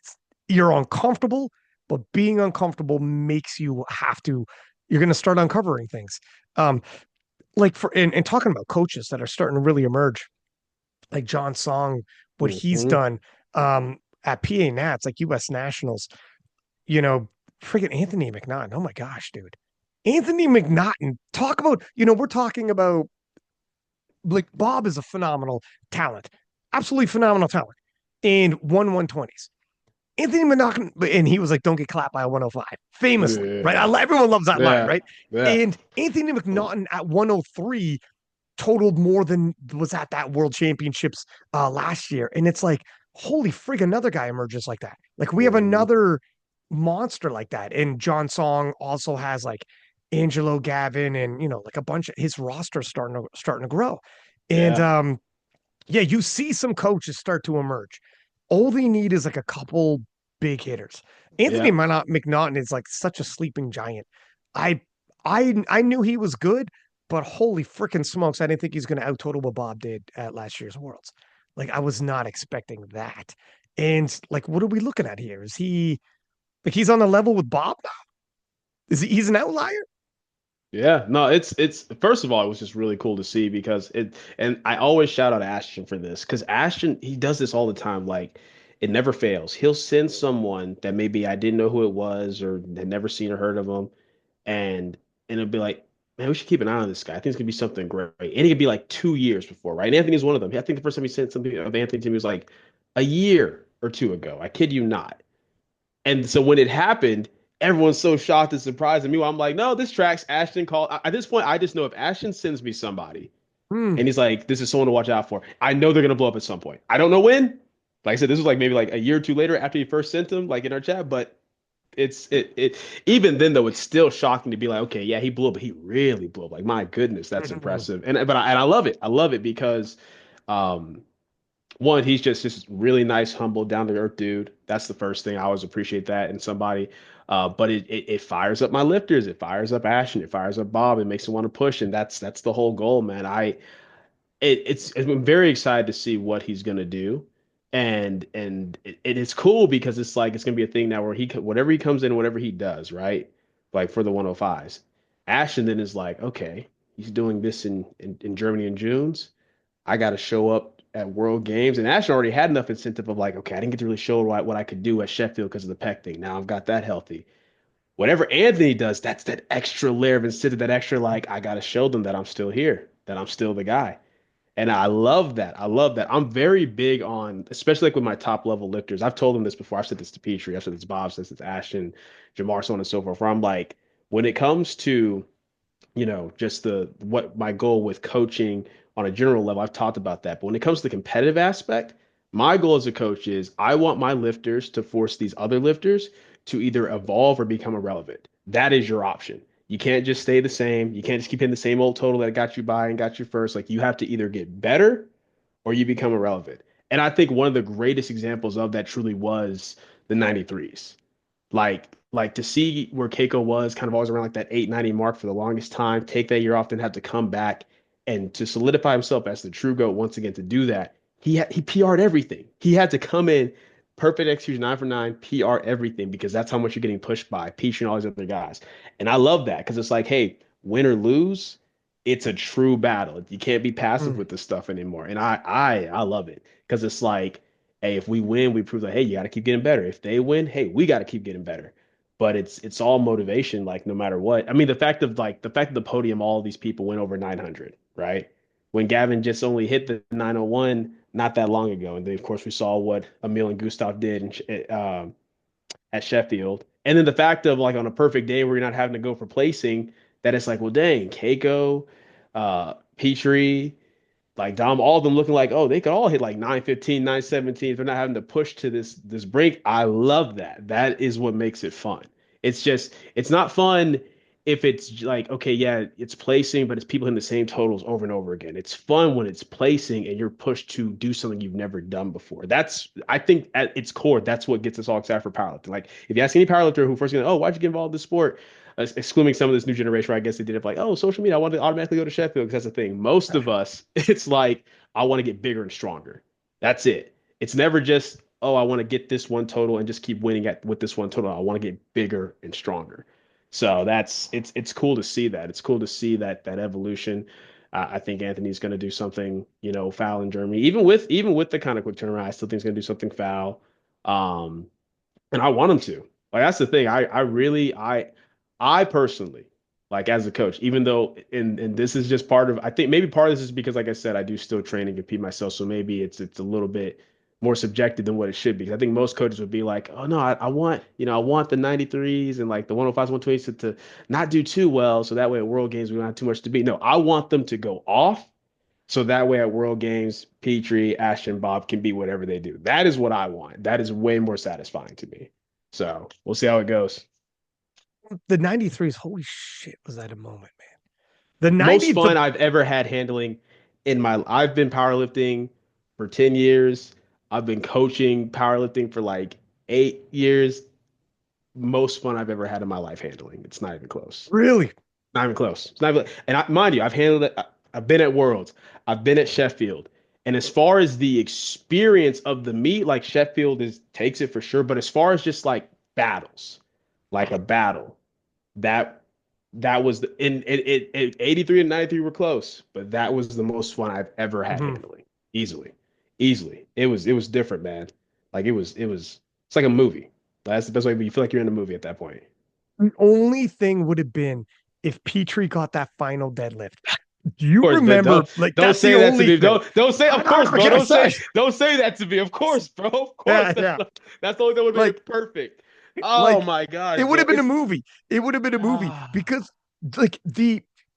you're uncomfortable, but being uncomfortable makes you have to, you're gonna start uncovering things. Um, like for and talking about coaches that are starting to really emerge, like John Song, what he's Hmm. done at PA Nats, like US Nationals, you know, freaking Anthony McNaughton. Oh my gosh, dude. Anthony McNaughton, talk about, we're talking about like Bob is a phenomenal talent, absolutely phenomenal talent, and won 120s. Anthony McNaughton, and he was like, "Don't get clapped by a 105," famously, right? Yeah. Everyone loves that line, Yeah. right? Yeah. And Anthony McNaughton at 103 totaled more than was at that World Championships last year, and it's like, holy frig, another guy emerges like that. Like we have Hmm. another monster like that, and John Song also has like Angelo Gavin, and like a bunch of his roster starting to grow, and Yeah. yeah, you see some coaches start to emerge. All they need is like a couple big hitters. Anthony Yeah. McNaughton is like such a sleeping giant. I I knew he was good, but holy freaking smokes, I didn't think he's going to out total what Bob did at last year's Worlds. Like I was not expecting that. And like, what are we looking at here? Is he like he's on the level with Bob now? He's an outlier? Yeah, no, it's first of all, it was just really cool to see because and I always shout out Ashton for this because Ashton he does this all the time. Like it never fails. He'll send someone that maybe I didn't know who it was or had never seen or heard of him, and it'll be like, man, we should keep an eye on this guy. I think it's gonna be something great. And it could be like 2 years before, right? And Anthony's one of them. I think the first time he sent something of Anthony to me was like a year or two ago. I kid you not. And so when it happened, everyone's so shocked and surprised. And meanwhile, I'm like, no, this tracks. Ashton called. At this point, I just know if Ashton sends me somebody Hmm. and he's like, this is someone to watch out for, I know they're going to blow up at some point. I don't know when. Like I said, this was like maybe like a year or two later after he first sent them, like in our chat. But even then though, it's still shocking to be like, okay, yeah, he blew up, but he really blew up. Like, my goodness, that's impressive. And I love it. I love it because um one, he's just really nice, humble, down to earth dude. That's the first thing. I always appreciate that in somebody. But it fires up my lifters. It fires up Ashton. It fires up Bob. It makes them want to push, and that's the whole goal, man. I'm very excited to see what he's gonna do, and it is cool because it's like it's gonna be a thing now where whatever he comes in, whatever he does, right? Like for the 105s, Ashton then is like, okay, he's doing this in Germany in June's. I got to show up at World Games. And Ashton already had enough incentive of like, okay, I didn't get to really show what I could do at Sheffield because of the pec thing. Now I've got that healthy. Whatever Anthony does, that's that extra layer of incentive, that extra like, I got to show them that I'm still here, that I'm still the guy. And I love that. I love that. I'm very big on, especially like with my top level lifters. I've told them this before. I've said this to Petrie. I've said this to Bob, I've said this to Ashton, Jamar, so on and so forth. Where I'm like, when it comes to just the what my goal with coaching on a general level, I've talked about that. But when it comes to the competitive aspect, my goal as a coach is I want my lifters to force these other lifters to either evolve or become irrelevant. That is your option. You can't just stay the same. You can't just keep hitting the same old total that got you by and got you first. Like you have to either get better or you become irrelevant. And I think one of the greatest examples of that truly was the 93s. Like to see where Keiko was kind of always around like that 890 mark for the longest time, take that year off, then have to come back and to solidify himself as the true GOAT once again to do that. He PR'd everything. He had to come in perfect execution, 9 for 9, PR everything because that's how much you're getting pushed by Peach and all these other guys. And I love that because it's like, hey, win or lose, it's a true battle. You can't be passive Hmm. with this stuff anymore. And I love it because it's like, hey, if we win, we prove that hey, you got to keep getting better. If they win, hey, we got to keep getting better. But it's all motivation, like no matter what. I mean, the fact of the podium, all of these people went over 900, right? When Gavin just only hit the 901 not that long ago, and then of course we saw what Emil and Gustav did at Sheffield, and then the fact of like on a perfect day where you're not having to go for placing, that it's like, well, dang, Keiko, Petrie, like Dom, all of them looking like, oh, they could all hit like 915, 917 if they're not having to push to this break. I love that. That is what makes it fun. It's not fun if it's like, okay, yeah, it's placing, but it's people hitting the same totals over and over again. It's fun when it's placing and you're pushed to do something you've never done before. I think at its core, that's what gets us all excited for powerlifting. Like if you ask any powerlifter who first, oh, why'd you get involved in this sport? Excluding some of this new generation where I guess they did it like, oh, social media, I want to automatically go to Sheffield because that's the thing. Most of us, it's like, I want to get bigger and stronger. That's it. It's never just, oh, I want to get this one total and just keep winning with this one total. I want to get bigger and stronger. So it's cool to see that. It's cool to see that evolution. I think Anthony's going to do something, foul in Germany. Even with the kind of quick turnaround, I still think he's going to do something foul. Um, and I want him to. Like that's the thing. I personally, like as a coach, even though and this is just part of I think maybe part of this is because like I said, I do still train and compete myself. So maybe it's a little bit more subjective than what it should be. 'Cause I think most coaches would be like, oh no, I want the 93s and like the 105s, 120s to not do too well. So that way at World Games we don't have too much to beat. No, I want them to go off. So that way at World Games, Petrie, Ashton, Bob can be whatever they do. That is what I want. That is way more satisfying to me. So we'll see how it goes. The 93s, holy shit, was that a moment, man. The Most 90s, fun I've ever had handling I've been powerlifting for 10 years. I've been coaching powerlifting for like 8 years. Most fun I've ever had in my life handling. It's not even close. really. Not even close. It's not even, and mind you, I've handled it. I've been at Worlds. I've been at Sheffield. And as far as the experience of the meet, like Sheffield is takes it for sure. But as far as just like battles, like a battle, that that was the in 83 and 93 were close, but that was the most fun I've ever had Mhm. handling. Easily. Easily. It was different, man. Like it's like a movie. That's the best way, but you feel like you're in a movie at that point. The only thing would have been if Petrie got that final deadlift. Do you Course, but remember? don't Like, don't that's the say that to only me. thing. Don't say, of course, I bro. guess I, Don't say that to me. Of course, bro. Of course. yeah, That's yeah. that's the only thing that would have made Like, it perfect. Oh like my it gosh, would bro. have been a movie. It would have been a movie Ah, because, like,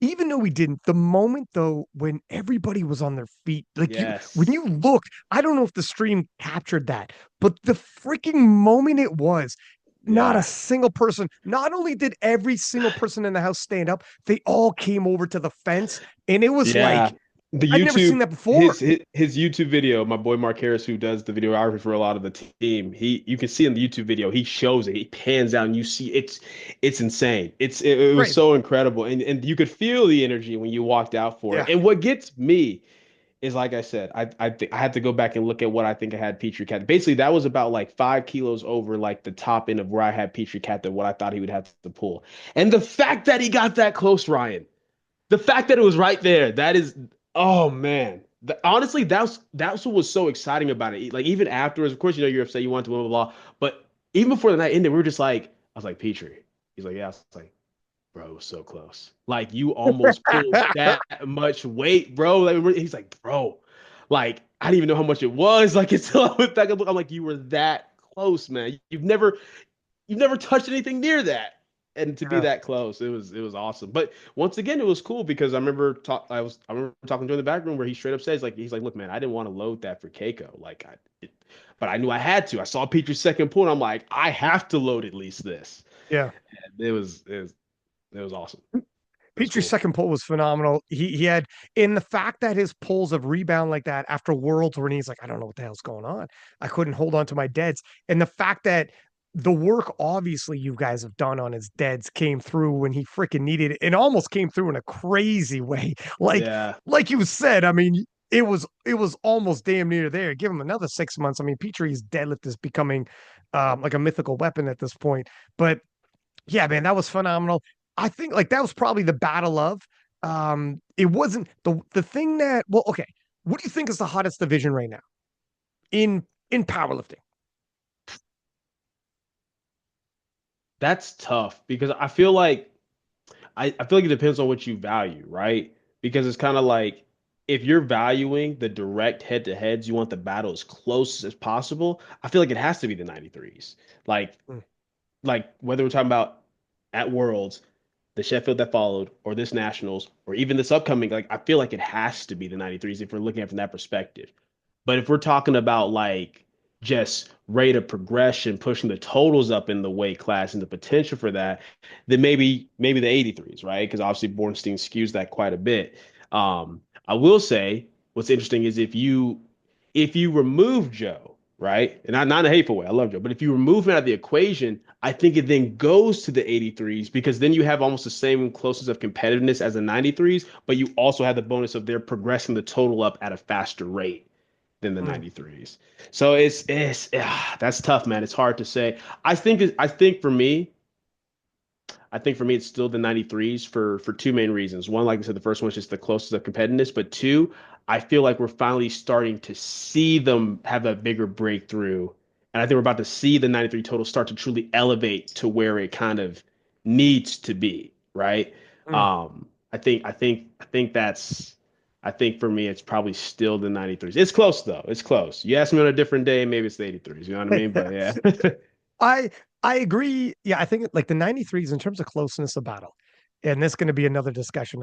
even though we didn't, the moment though when everybody was on their feet, like when yes. you looked, I don't know if the stream captured that, but the freaking moment it was, not a Yeah. single person, not only did every single person in the house stand up, they all came over to the fence, and it was Yeah. like The I'd never seen YouTube that before. his YouTube video, my boy Mark Harris, who does the videography for a lot of the team, you can see in the YouTube video, he shows it, he pans out and you see it's insane. It was Crazy. so incredible. And you could feel the energy when you walked out for it. Yeah. And what gets me is like I said, I had to go back and look at what I think I had Petrie Cat. Basically, that was about like 5 kilos over like the top end of where I had Petrie Cat than what I thought he would have to pull. And the fact that he got that close, Ryan, the fact that it was right there, that is, oh man. Honestly, that's what was so exciting about it. Like even afterwards, of course, you're upset, you want to blah blah blah. But even before the night ended, we were just like, I was like, Petrie. He's like, yeah. I was like, bro, it was so close. Like you almost pulled that much weight, bro. Like he's like, bro, like I didn't even know how much it was. Like until I went back and look, I'm like, you were that close, man. You've never touched anything near that. And to be Yeah. that close, it was awesome. But once again, it was cool because I remember talking to him in the back room where he straight up says like he's like, look, man, I didn't want to load that for Keiko. But I knew I had to. I saw Peter's second pull, and I'm like, I have to load at least this. Yeah. And it was awesome. It was Petrie's cool. second pull was phenomenal. He had in the fact that his pulls of rebound like that after Worlds when he's like, I don't know what the hell's going on. I couldn't hold on to my deads. And the fact that the work obviously you guys have done on his deads came through when he freaking needed it. It almost came through in a crazy way. Yeah. Like you said, I mean, it was almost damn near there. Give him another 6 months. I mean, Petrie's deadlift is becoming like a mythical weapon at this point. But yeah, man, that was phenomenal. I think like that was probably the battle of it wasn't the thing that well, okay. What do you think is the hottest division right now in powerlifting? That's tough because I feel like it depends on what you value, right? Because it's kind of like if you're valuing the direct head-to-heads, you want the battle as close as possible. I feel like it has to be the 93s. Like Mm, like whether we're talking about at Worlds, the Sheffield that followed, or this Nationals, or even this upcoming, like I feel like it has to be the 93s if we're looking at it from that perspective. But if we're talking about like just rate of progression, pushing the totals up in the weight class and the potential for that, then maybe the 83s, right? Because obviously Bornstein skews that quite a bit. I will say what's interesting is if you remove Joe, right? And not in a hateful way, I love Joe, but if you remove him out of the equation, I think it then goes to the 83s because then you have almost the same closeness of competitiveness as the 93s, but you also have the bonus of they're progressing the total up at a faster rate than the mm. 93s. So that's tough, man. It's hard to say. I think for me, I think for me, it's still the 93s for two main reasons. One, like I said, the first one is just the closest of competitiveness, but two, I feel like we're finally starting to see them have a bigger breakthrough. And I think we're about to see the 93 total start to truly elevate to where it kind of needs to be, right? Mm. I think for me, it's probably still the 93s. It's close though. It's close. You ask me on a different day, maybe it's the 83s. You know what I mean? But yeah. I I agree. Yeah, I think like the 93s in terms of closeness of battle. And this is going to be another discussion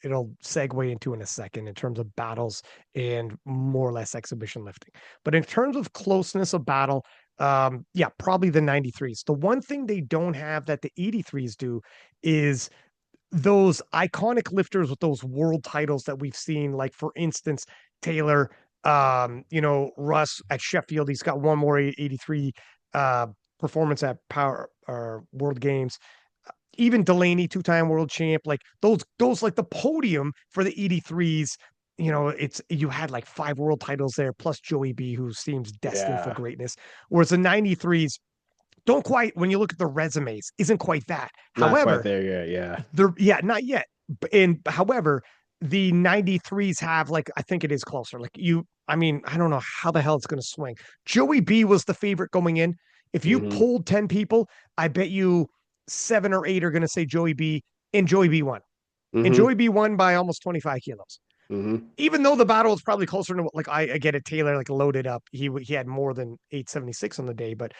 it'll segue into in a second in terms of battles and more or less exhibition lifting. But in terms of closeness of battle, yeah, probably the 93s. The one thing they don't have that the 83s do is those iconic lifters with those world titles that we've seen, like for instance, Taylor, Russ at Sheffield, he's got one more 83 performance at Power or World Games. Even Delaney, two-time world champ, like those like the podium for the 83s. It's you had like five world titles there, plus Joey B, who seems destined for Yeah. greatness. Whereas the 93s don't quite, when you look at the resumes, isn't quite that. Not quite However, there yet. Yeah. yeah, not yet. And however, the 93s have like I think it is closer. I mean, I don't know how the hell it's going to swing. Joey B was the favorite going in. If you Hmm. pulled 10 people, I bet you 7 or 8 are going to say Joey B, and Joey B won. And Hmm. Joey B won by almost 25 kilos. Hmm. Even though the battle was probably closer to like I get it, Taylor like loaded up. He had more than 876 on the day, but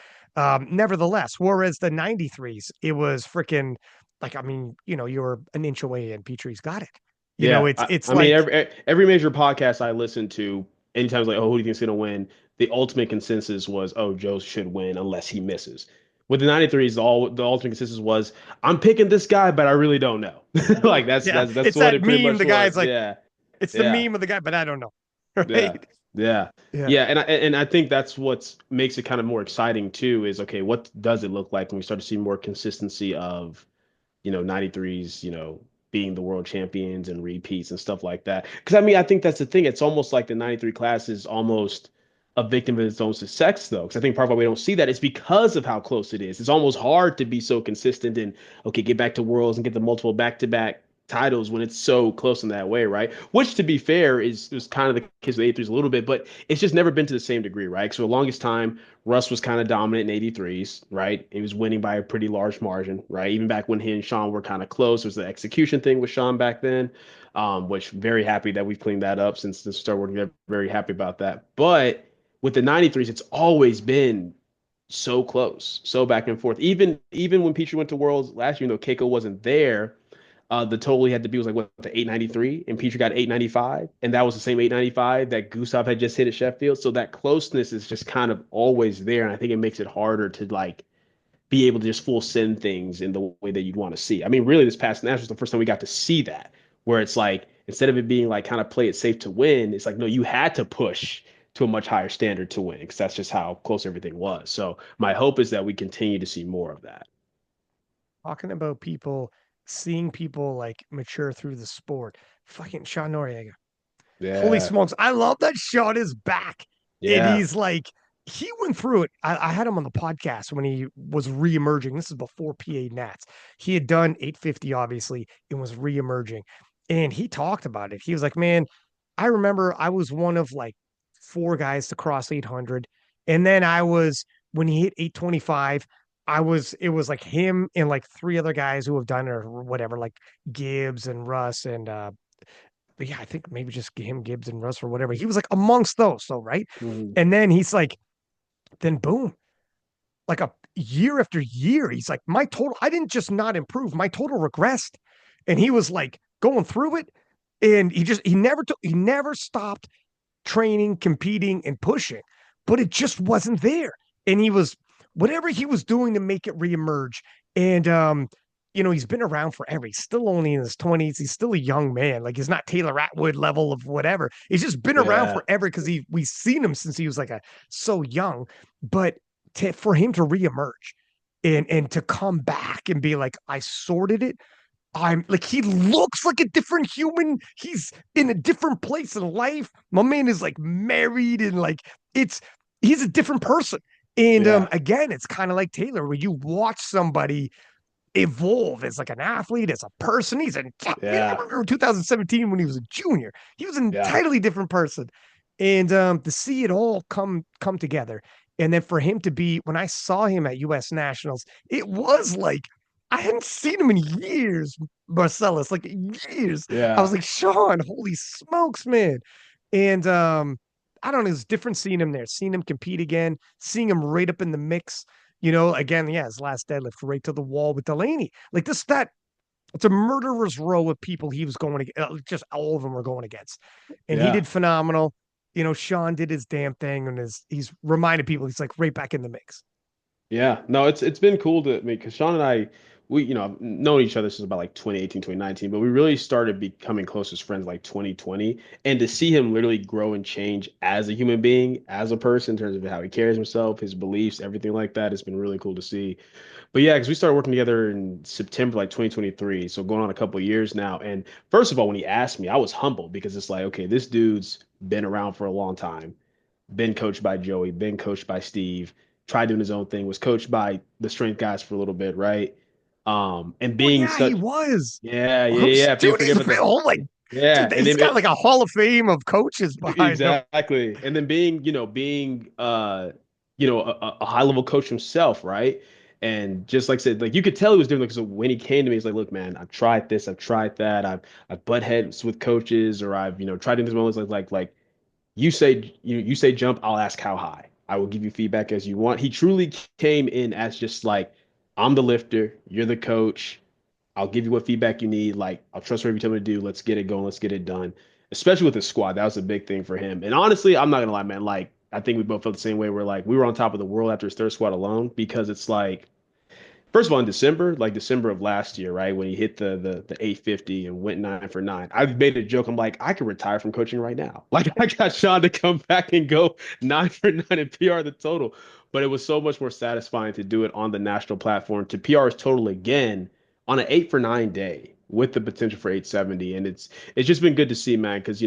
nevertheless, whereas the 93s, it was freaking like I mean, you were an inch away and Petrie's got it. Yeah. It's I mean, like every major podcast I listen to, anytime it's like, oh, who do you think's gonna win? The ultimate consensus was, oh, Joe should win unless he misses. With the 93s, the ultimate consensus was, I'm picking this guy, but I really don't know. Like yeah, that's it's what that it pretty meme. much The guy's was. like, Yeah. it's the Yeah. meme of the guy, but I don't know. Yeah. Right? Yeah. Yeah. Yeah, and I think that's what makes it kind of more exciting too, is okay, what does it look like when we start to see more consistency of 93s, being the world champions and repeats and stuff like that. Because I mean, I think that's the thing. It's almost like the 93 class is almost a victim of its own success, though. Because I think part of why we don't see that is because of how close it is. It's almost hard to be so consistent and, okay, get back to worlds and get the multiple back-to-back titles when it's so close in that way, right? Which, to be fair, is kind of the case with 83s a little bit, but it's just never been to the same degree, right? So the longest time, Russ was kind of dominant in 83s, right? He was winning by a pretty large margin, right? Even back when he and Sean were kind of close, it was the execution thing with Sean back then, which very happy that we've cleaned that up since the start working there. Very happy about that. But with the 93s, it's always been so close, so back and forth. Even when Petrie went to Worlds last year, Keiko wasn't there. The total he had to be was like what the 893, and Petrie got 895, and that was the same 895 that Gustav had just hit at Sheffield. So that closeness is just kind of always there, and I think it makes it harder to like be able to just full send things in the way that you'd want to see. I mean, really, this past Nationals was the first time we got to see that, where it's like instead of it being like kind of play it safe to win, it's like no, you had to push to a much higher standard to win because that's just how close everything was. So my hope is that we continue to see more of that. Talking about people seeing people like mature through the sport. Fucking Sean Noriega. Holy Yeah, smokes. I love that Sean is back. And yeah. he's like, he went through it. I had him on the podcast when he was re-emerging. This is before PA Nats. He had done 850, obviously, and was re-emerging. And he talked about it. He was like, man, I remember I was one of like four guys to cross 800. And then when he hit 825, it was like him and like three other guys who have done it or whatever, like Gibbs and Russ and but yeah, I think maybe just him, Gibbs, and Russ or whatever. He was like amongst those, so right. Mhm. And then he's like, then boom, like a year after year, he's like, my total, I didn't just not improve, my total regressed. And he was like going through it. And he never stopped training, competing, and pushing, but it just wasn't there. And he was whatever he was doing to make it reemerge. And he's been around forever. He's still only in his 20s. He's still a young man. Like he's not Taylor Atwood level of whatever. He's just been around Yeah, forever because we've seen him since he was like so young. But for him to reemerge and to come back and be like, I sorted it. I'm like, he looks like a different human. He's in a different place in life. My man is like married and like he's a different person. And yeah. again, it's kind of like Taylor, where you watch somebody evolve as like an athlete, as a person. He's in, I mean, I Yeah. remember 2017 when he was a junior. He was an Yeah. entirely different person. And to see it all come together. And then for him to be, when I saw him at US Nationals, it was like I hadn't seen him in years, Marcellus, like years. I was Yeah. like, Sean, holy smokes, man. And I don't know, it's different seeing him there, seeing him compete again, seeing him right up in the mix. Again, yeah, his last deadlift right to the wall with Delaney. Like this, that it's a murderer's row of people he was going to just all of them were going against. And he Yeah. did phenomenal. Sean did his damn thing and he's reminded people he's like right back in the mix. Yeah, no, it's been cool to me because Sean and I, we, have known each other since about like 2018, 2019, but we really started becoming close as friends like 2020. And to see him literally grow and change as a human being, as a person, in terms of how he carries himself, his beliefs, everything like that, it's been really cool to see. But yeah, because we started working together in September like 2023, so going on a couple of years now. And first of all, when he asked me, I was humbled because it's like, okay, this dude's been around for a long time, been coached by Joey, been coached by Steve, tried doing his own thing, was coached by the strength guys for a little bit, right? And Oh being yeah, he such, was. yeah, yeah, Oh, yeah. People dude, forget he's about that. oh like Yeah, dude, and he's then got like a Hall of Fame of coaches behind him. exactly, and then being a high level coach himself, right? And just like I said, like you could tell he was doing, like, so when he came to me, he's like, look, man, I've tried this, I've tried that, I've butt heads with coaches, or I've tried doing this moments like you say jump, I'll ask how high. I will give you feedback as you want. He truly came in as just like, I'm the lifter, you're the coach. I'll give you what feedback you need. Like, I'll trust whatever you tell me to do. Let's get it going. Let's get it done. Especially with the squad. That was a big thing for him. And honestly, I'm not gonna lie, man. Like, I think we both felt the same way. We're like, we were on top of the world after his third squad alone because it's like first of all, in December, like December of last year, right, when he hit the 850 and went 9 for 9, I made a joke. I'm like, I could retire from coaching right now. Like, I got Sean to come back and go 9 for 9 and PR the total. But it was so much more satisfying to do it on the national platform to PR his total again on an 8 for 9 day with the potential for 870. And it's just been good to see, man, because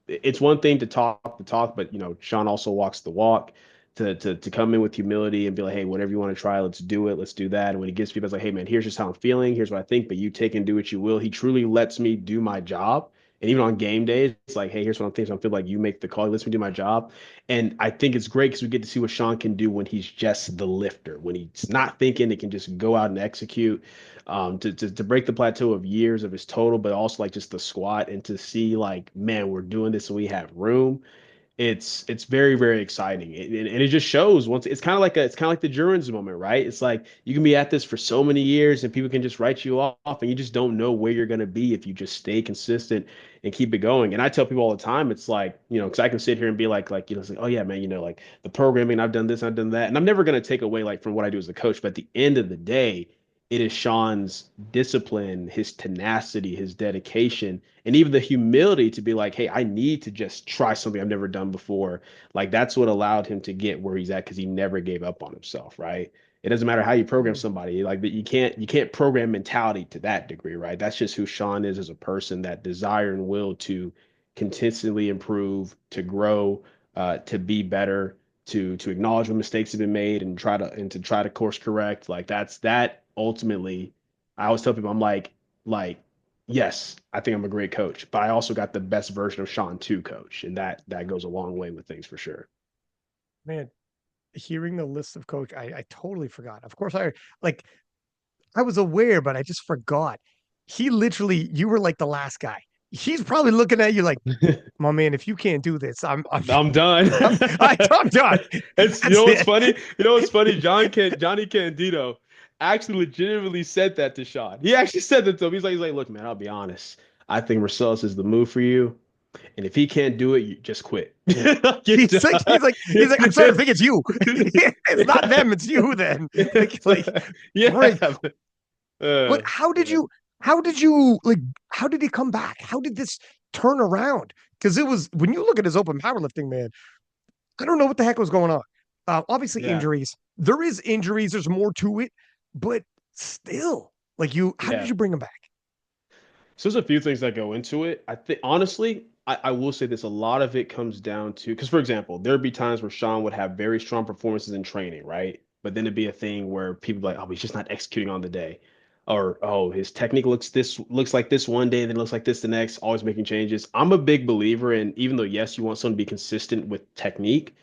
it's one thing to talk the talk, but Sean also walks the walk to come in with humility and be like, hey, whatever you want to try, let's do it, let's do that. And when he gives feedback, it's like, hey man, here's just how I'm feeling, here's what I think, but you take and do what you will. He truly lets me do my job. And even on game days, it's like, hey, here's what I'm thinking. So I feel like you make the call, he lets me do my job. And I think it's great because we get to see what Sean can do when he's just the lifter, when he's not thinking, he can just go out and execute. To break the plateau of years of his total, but also like just the squat and to see like, man, we're doing this and we have room. It's very very exciting and it just shows once it's kind of like the Jurgens moment, right? It's like you can be at this for so many years and people can just write you off and you just don't know where you're going to be if you just stay consistent and keep it going. And I tell people all the time, it's like because I can sit here and be like it's like, oh yeah man, like the programming, I've done this, I've done that, and I'm never going to take away like from what I do as a coach, but at the end of the day it is Sean's discipline, his tenacity, his dedication, and even the humility to be like, hey, I need to just try something I've never done before. Like that's what allowed him to get where he's at because he never gave up on himself, right? It doesn't matter how you program somebody, like that you can't program mentality to that degree, right? That's just who Sean is as a person, that desire and will to consistently improve, to grow, to be better, to acknowledge when mistakes have been made and try to course correct. Like that ultimately, I always tell people, I'm like yes, I think I'm a great coach, but I also got the best version of Sean to coach, and that goes a long way with things for sure. Man, hearing the list of coach, I totally forgot. Of course, like I was aware, but I just forgot. He literally, you were like the last guy. He's probably looking at you like, my man, if you can't do this, I'm I'm done. I'm done. It's That's what's it. funny. Johnny Candito actually legitimately said that to Sean. He actually said that to him. He's like, look, man, I'll be honest. I think Marcellus is the move for you. And if he can't do it, you just quit. Get He's like, done. I'm starting to think it's you. It's not them, it's you then. Like, Yeah. Rick, but Yeah. how did you like how did he come back? How did this turn around? Because it was when you look at his open powerlifting, man, I don't know what the heck was going on. Obviously Yeah. injuries. There is injuries, there's more to it, but still, like how did Yeah. you bring him back? So there's a few things that go into it. I think honestly, I will say this. A lot of it comes down to because, for example, there'd be times where Sean would have very strong performances in training, right? But then it'd be a thing where people be like, oh, he's just not executing on the day. or oh, his technique looks like this one day, then looks like this the next, always making changes. I'm a big believer in, even though yes, you want someone to be consistent with technique,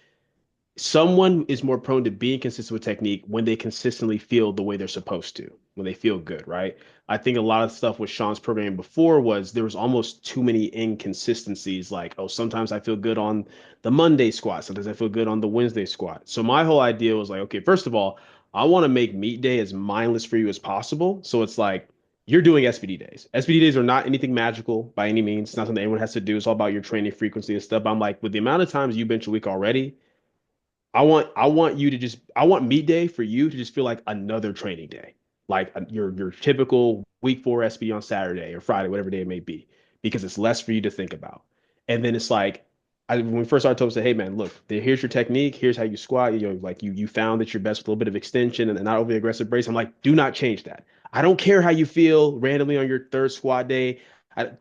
someone is more prone to being consistent with technique when they consistently feel the way they're supposed to, when they feel good, right? I think a lot of stuff with Sean's programming before was there was almost too many inconsistencies. Like, oh, sometimes I feel good on the Monday squat, sometimes I feel good on the Wednesday squat. So my whole idea was like, okay, first of all, I want to make meet day as mindless for you as possible. So it's like you're doing SBD days. SBD days are not anything magical by any means. It's not something anyone has to do. It's all about your training frequency and stuff. But I'm like, with the amount of times you bench a week already, I want you to just I want meet day for you to just feel like another training day, like your typical week 4 SB on Saturday or Friday, whatever day it may be, because it's less for you to think about. And then it's like when we first started, I told him, say, hey man, look, here's your technique, here's how you squat. You know, like you found that you're best with a little bit of extension and not overly aggressive brace. I'm like, do not change that. I don't care how you feel randomly on your third squat day.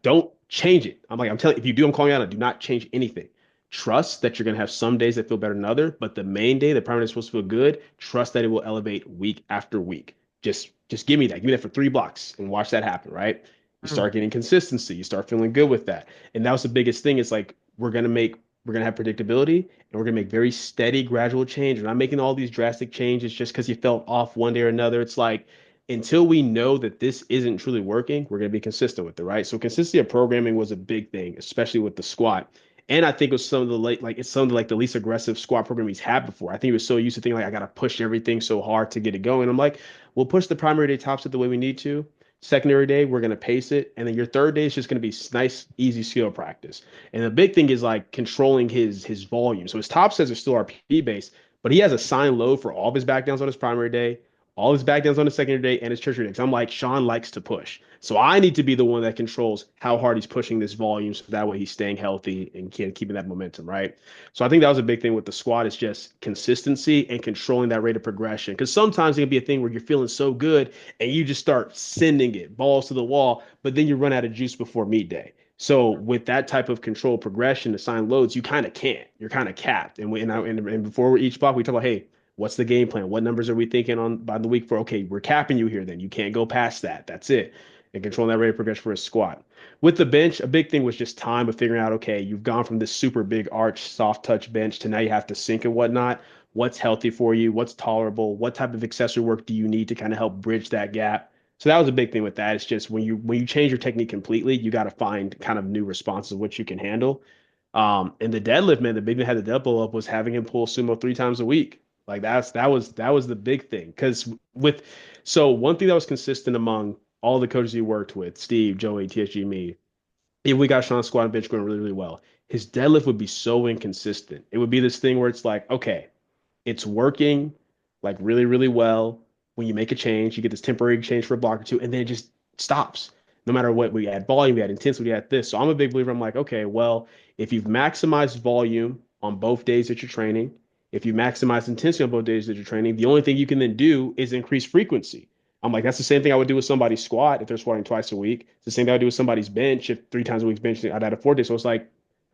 Don't change it. I'm like, I'm telling you, if you do, I'm calling you out. Do not change anything. Trust that you're going to have some days that feel better than other, but the main day, the primary is supposed to feel good. Trust that it will elevate week after week. Just give me that. Give me that for 3 blocks and watch that happen, right? You Mm. start getting consistency. You start feeling good with that. And that was the biggest thing. It's like we're gonna have predictability and we're gonna make very steady, gradual change. We're not making all these drastic changes just because you felt off one day or another. It's like until we know that this isn't truly working, we're gonna be consistent with it, right? So consistency of programming was a big thing, especially with the squat. And I think it was some of the late, like it's some of the, like the least aggressive squat program he's had before. I think he was so used to thinking like I gotta push everything so hard to get it going. I'm like, we'll push the primary day top set the way we need to. Secondary day, we're gonna pace it, and then your third day is just gonna be nice, easy skill practice. And the big thing is like controlling his volume. So his top sets are still RPE based, but he has a sign low for all of his back downs on his primary day, all his back downs on his secondary day, and his tertiary day. 'Cause I'm like, Sean likes to push. So I need to be the one that controls how hard he's pushing this volume so that way he's staying healthy and keeping that momentum, right? So I think that was a big thing with the squat is just consistency and controlling that rate of progression. Because sometimes it can be a thing where you're feeling so good and you just start sending it balls to the wall, but then you run out of juice before meet day. So with that type of control progression, assigned loads, you kind of can't. You're kind of capped. And before each block, we talk about, hey, what's the game plan? What numbers are we thinking on by the week for? Okay, we're capping you here. Then you can't go past that. That's it. And controlling that rate of progression for a squat. With the bench, a big thing was just time of figuring out, okay, you've gone from this super big arch, soft touch bench to now you have to sink and whatnot. What's healthy for you? What's tolerable? What type of accessory work do you need to kind of help bridge that gap? So that was a big thing with that. It's just when you change your technique completely, you got to find kind of new responses which you can handle. And the deadlift, man, the big thing had the double up was having him pull sumo 3 times a week. Like that was the big thing. Because with so one thing that was consistent among all the coaches he worked with, Steve, Joey, TSG, me, if we got Sean squat and bench going really, really well, his deadlift would be so inconsistent. It would be this thing where it's like, okay, it's working like really, really well. When you make a change, you get this temporary change for a block or two, and then it just stops. No matter what, we add volume, we add intensity, we add this. So I'm a big believer. I'm like, okay, well, if you've maximized volume on both days that you're training, if you maximize intensity on both days that you're training, the only thing you can then do is increase frequency. I'm like, that's the same thing I would do with somebody's squat if they're squatting twice a week. It's the same thing I would do with somebody's bench if 3 times a week's bench, I'd add a 4 day. So it's like,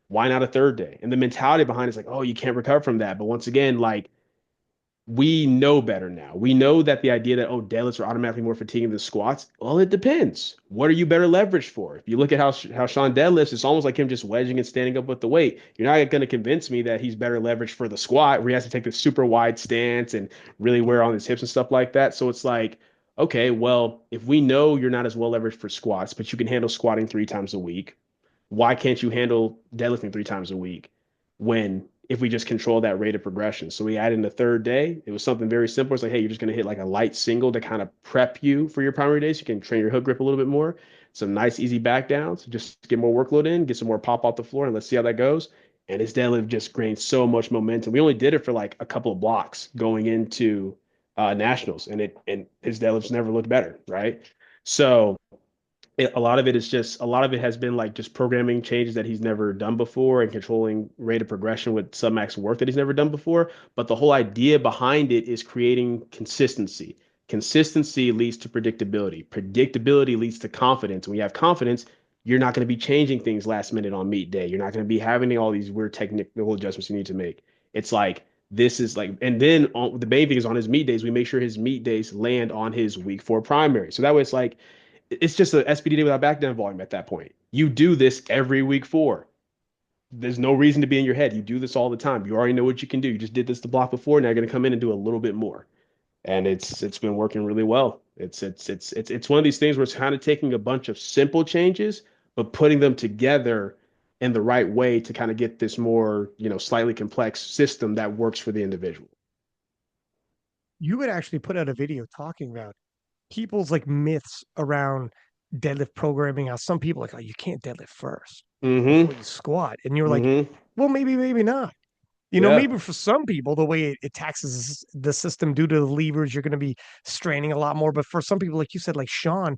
why not a third day? And the mentality behind it's like, oh, you can't recover from that. But once again, like we know better now. We know that the idea that, oh, deadlifts are automatically more fatiguing than squats, well, it depends. What are you better leveraged for? If you look at how Sean deadlifts, it's almost like him just wedging and standing up with the weight. You're not going to convince me that he's better leveraged for the squat where he has to take this super wide stance and really wear on his hips and stuff like that. So it's like, okay, well, if we know you're not as well leveraged for squats, but you can handle squatting 3 times a week, why can't you handle deadlifting 3 times a week when if we just control that rate of progression? So we added in the third day. It was something very simple. It's like, hey, you're just going to hit like a light single to kind of prep you for your primary day so you can train your hook grip a little bit more. Some nice, easy back downs, just get more workload in, get some more pop off the floor, and let's see how that goes. And his deadlift just gained so much momentum. We only did it for like a couple of blocks going into nationals, and his deadlifts never looked better, right? So a lot of it is just a lot of it has been like just programming changes that he's never done before and controlling rate of progression with submax work that he's never done before. But the whole idea behind it is creating consistency. Consistency leads to predictability. Predictability leads to confidence. When you have confidence, you're not going to be changing things last minute on meet day. You're not going to be having all these weird technical adjustments you need to make. It's like this is like, and then on the main thing is on his meet days, we make sure his meet days land on his week 4 primary. So that way it's like, it's just a SPD day without back down volume at that point. You do this every week 4. There's no reason to be in your head. You do this all the time. You already know what you can do. You just did this the block before. Now you're going to come in and do a little bit more. And it's been working really well. It's one of these things where it's kind of taking a bunch of simple changes, but putting them together in the right way to kind of get this more, slightly complex system that works for the individual. You would actually put out a video talking about people's like myths around deadlift programming. How some people like, oh, you can't deadlift first before Mm-hmm. you squat, and you're like, Mm-hmm. well, maybe not. Yeah. Maybe for some people, the way it taxes the system due to the levers, you're going to be straining a lot more. But for some people, like you said, like Sean,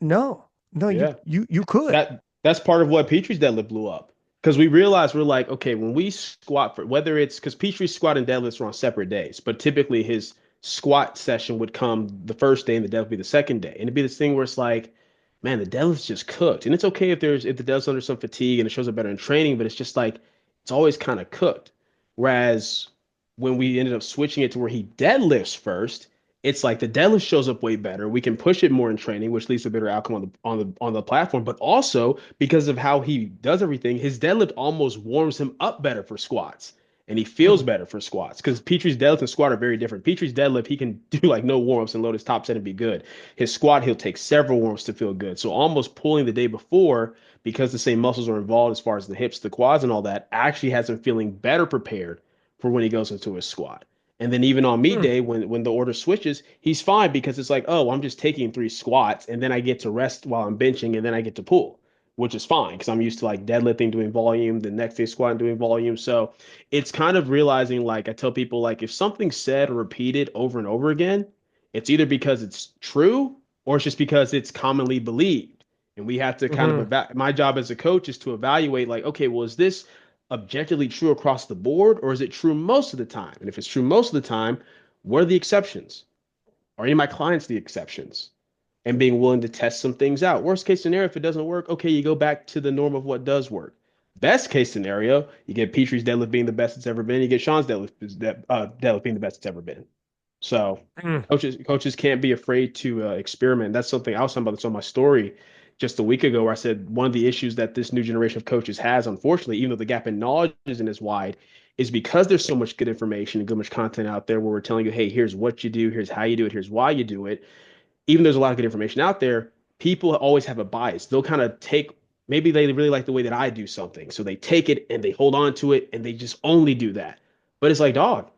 no, you Yeah. you you could. That's part of what Petrie's deadlift blew up. Because we realized we're like, okay, when we squat for whether it's because Petrie's squat and deadlifts are on separate days, but typically his squat session would come the first day and the deadlift would be the second day. And it'd be this thing where it's like, man, the deadlift's just cooked. And it's okay if the deadlift's under some fatigue and it shows up better in training, but it's just like it's always kind of cooked. Whereas when we ended up switching it to where he deadlifts first, it's like the deadlift shows up way better. We can push it more in training, which leads to a better outcome on the platform. But also because of how he does everything, his deadlift almost warms him up better for squats, and he feels Mm, better for squats. Because Petrie's deadlift and squat are very different. Petrie's deadlift, he can do like no warm ups and load his top set and be good. His squat, he'll take several warm ups to feel good. So almost pulling the day before, because the same muscles are involved as far as the hips, the quads, and all that, actually has him feeling better prepared for when he goes into his squat. And then even on meet mm, day, when the order switches, he's fine because it's like, oh, I'm just taking 3 squats and then I get to rest while I'm benching and then I get to pull, which is fine because I'm used to like deadlifting doing volume, the next day squatting doing volume. So it's kind of realizing like I tell people like if something's said or repeated over and over again, it's either because it's true or it's just because it's commonly believed. And we have to kind of mhm, my job as a coach is to evaluate like, okay, well, is this objectively true across the board, or is it true most of the time? And if it's true most of the time, what are the exceptions? Are any of my clients the exceptions? And being willing to test some things out. Worst case scenario, if it doesn't work, okay, you go back to the norm of what does work. Best case scenario, you get Petrie's deadlift being the best it's ever been. You get Sean's deadlift being the best it's ever been. So mm. coaches can't be afraid to experiment. That's something I was talking about this on my story just a week ago, where I said one of the issues that this new generation of coaches has, unfortunately, even though the gap in knowledge isn't as wide, is because there's so much good information and good much content out there where we're telling you, hey, here's what you do, here's how you do it, here's why you do it. Even though there's a lot of good information out there, people always have a bias. They'll kind of take maybe they really like the way that I do something, so they take it and they hold on to it and they just only do that. But it's like, dog,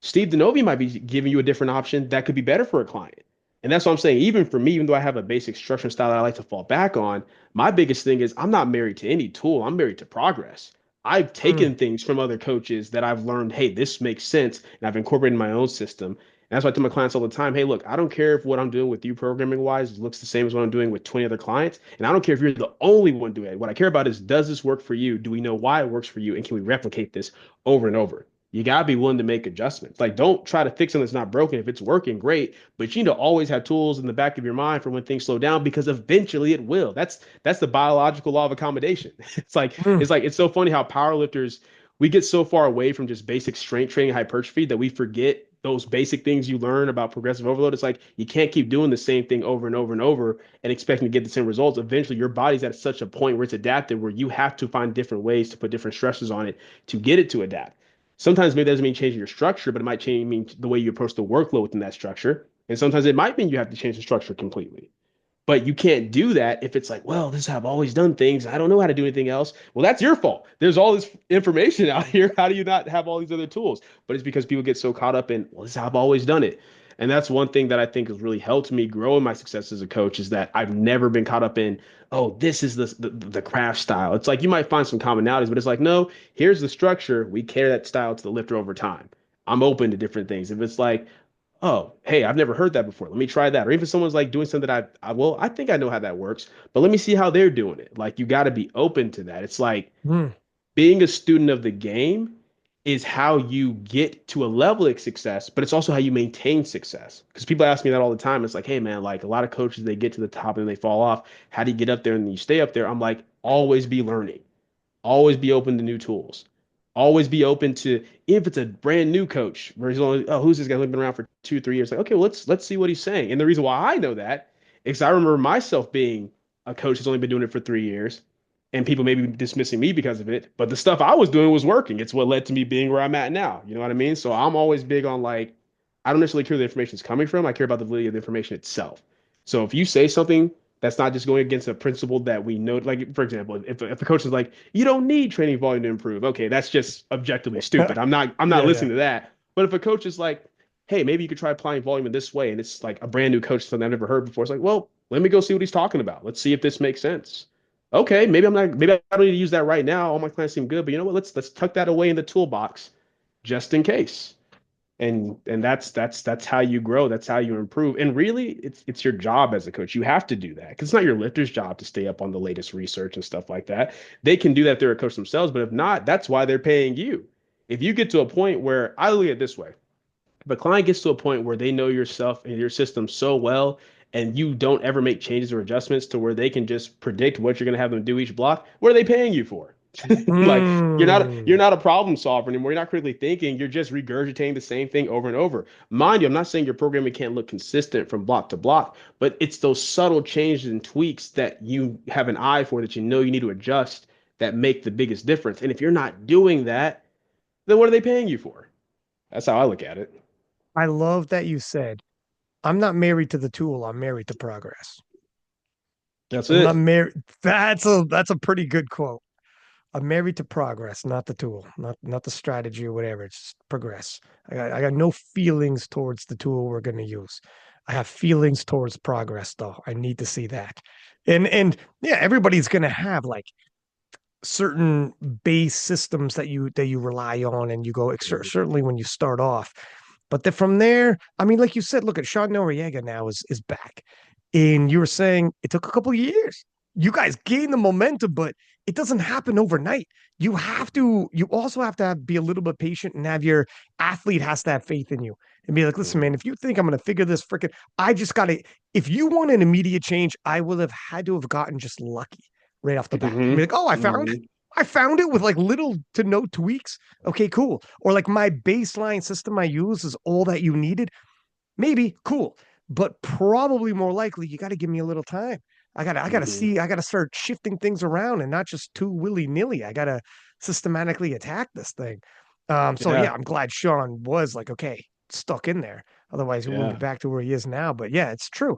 Steve Denovi might be giving you a different option that could be better for a client. And that's what I'm saying. Even for me, even though I have a basic structure and style that I like to fall back on, my biggest thing is I'm not married to any tool. I'm married to progress. I've Mm. taken things from other coaches that I've learned, hey, this makes sense, and I've incorporated in my own system. And that's why I tell my clients all the time, hey, look, I don't care if what I'm doing with you programming wise looks the same as what I'm doing with 20 other clients. And I don't care if you're the only one doing it. What I care about is, does this work for you? Do we know why it works for you? And can we replicate this over and over? You gotta be willing to make adjustments. Like, don't try to fix something that's not broken. If it's working, great. But you need to always have tools in the back of your mind for when things slow down, because eventually it will. That's the biological law of accommodation. It's like Mm. it's like it's so funny how powerlifters we get so far away from just basic strength training, hypertrophy, that we forget those basic things you learn about progressive overload. It's like you can't keep doing the same thing over and over and over and expecting to get the same results. Eventually, your body's at such a point where it's adapted, where you have to find different ways to put different stresses on it to get it to adapt. Sometimes maybe that doesn't mean changing your structure, but it might change mean the way you approach the workload within that structure. And sometimes it might mean you have to change the structure completely. But you can't do that if it's like, well, this is how I've always done things. I don't know how to do anything else. Well, that's your fault. There's all this information out here. How do you not have all these other tools? But it's because people get so caught up in, well, this is how I've always done it. And that's one thing that I think has really helped me grow in my success as a coach, is that I've never been caught up in, oh, this is the craft style. It's like you might find some commonalities, but it's like, no, here's the structure. We carry that style to the lifter over time. I'm open to different things. If it's like, oh, hey, I've never heard that before. Let me try that. Or even someone's like doing something that well, I think I know how that works, but let me see how they're doing it. Like, you got to be open to that. It's like Mm. being a student of the game is how you get to a level of success, but it's also how you maintain success. Because people ask me that all the time. It's like, hey, man, like a lot of coaches, they get to the top and they fall off. How do you get up there and you stay up there? I'm like, always be learning, always be open to new tools, Always be open to if it's a brand new coach where he's only, oh, who's this guy who's been around for 2, 3 years? Like, okay, well, let's see what he's saying. And the reason why I know that is I remember myself being a coach that's only been doing it for 3 years, and people maybe dismissing me because of it. But the stuff I was doing was working. It's what led to me being where I'm at now. You know what I mean? So I'm always big on like, I don't necessarily care where the information is coming from. I care about the validity of the information itself. So if you say something that's not just going against a principle that we know, like for example, if the coach is like, you don't need training volume to improve, okay, that's just objectively stupid. I'm not Yeah, yeah. listening to that. But if a coach is like, hey, maybe you could try applying volume in this way, and it's like a brand new coach, something I've never heard before, it's like, well, let me go see what he's talking about. Let's see if this makes sense. Okay, maybe I don't need to use that right now. All my clients seem good, but you know what? Let's tuck that away in the toolbox just in case. And that's how you grow. That's how you improve. And really, it's your job as a coach. You have to do that because it's not your lifter's job to stay up on the latest research and stuff like that. They can do that if they're a coach themselves, but if not, that's why they're paying you. If you get to a point where I look at it this way, if a client gets to a point where they know yourself and your system so well, and you don't ever make changes or adjustments to where they can just predict what you're going to have them do each block, what are they paying you for? Like you're Mm. not a problem solver anymore. You're not critically thinking. You're just regurgitating the same thing over and over. Mind you, I'm not saying your programming can't look consistent from block to block, but it's those subtle changes and tweaks that you have an eye for that you know you need to adjust that make the biggest difference. And if you're not doing that, then what are they paying you for? That's how I look at it. I love that you said, I'm not married to the tool, I'm married to progress. That's I'm not it. married. That's a pretty good quote. I'm married to progress, not the tool, not the strategy or whatever. It's just progress. I got no feelings towards the tool we're going to use. I have feelings towards progress, though. I need to see that. And yeah, everybody's going to have like certain base systems that you rely on, and you go Mhm. certainly when you start off. But then from there, I mean, like you said, look at Sean Noriega now is back, and you were saying it took a couple of years. You guys gain the momentum, but it doesn't happen overnight. You have to. You also have to be a little bit patient, and have your athlete has to have faith in you and be like, listen, man, Mhm. if you think I'm going to figure this freaking, I just got to. If you want an immediate change, I will have had to have gotten just lucky right off the bat. And be Mhm. like, oh, Mhm. I found it with like little to no tweaks. Okay, cool. Or like my baseline system I use is all that you needed. Maybe cool, but probably more likely you got to give me a little time. I gotta Mhm. see, I gotta start shifting things around and not just too willy-nilly. I gotta systematically attack this thing. So Yeah. yeah, I'm glad Sean was like, okay, stuck in there. Otherwise, he wouldn't be Yeah. back to where he is now. But yeah, it's true.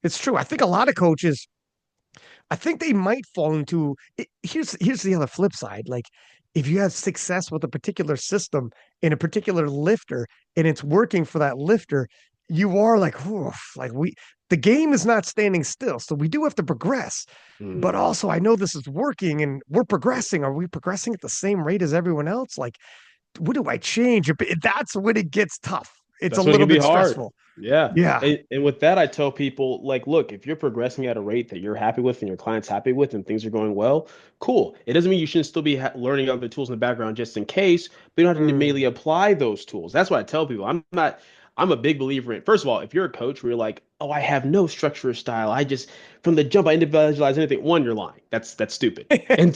It's true. I think a lot of coaches, I think they might fall into it. Here's the other flip side. Like if you have success with a particular system in a particular lifter and it's working for that lifter, you are like, oof, like the game is not standing still. So we do have to progress. But Mhm. also I know this is working and we're progressing. Are we progressing at the same rate as everyone else? Like, what do I change? That's when it gets tough. It's a That's when it little can be bit hard. stressful. Yeah. Yeah. And with that, I tell people, like, look, if you're progressing at a rate that you're happy with and your client's happy with and things are going well, cool. It doesn't mean you shouldn't still be learning other tools in the background just in case, but you don't have to Mm. immediately apply those tools. That's what I tell people. I'm a big believer in, first of all, if you're a coach where you're like, oh, I have no structure or style, I just, from the jump, I individualize anything. One, you're lying. That's stupid. And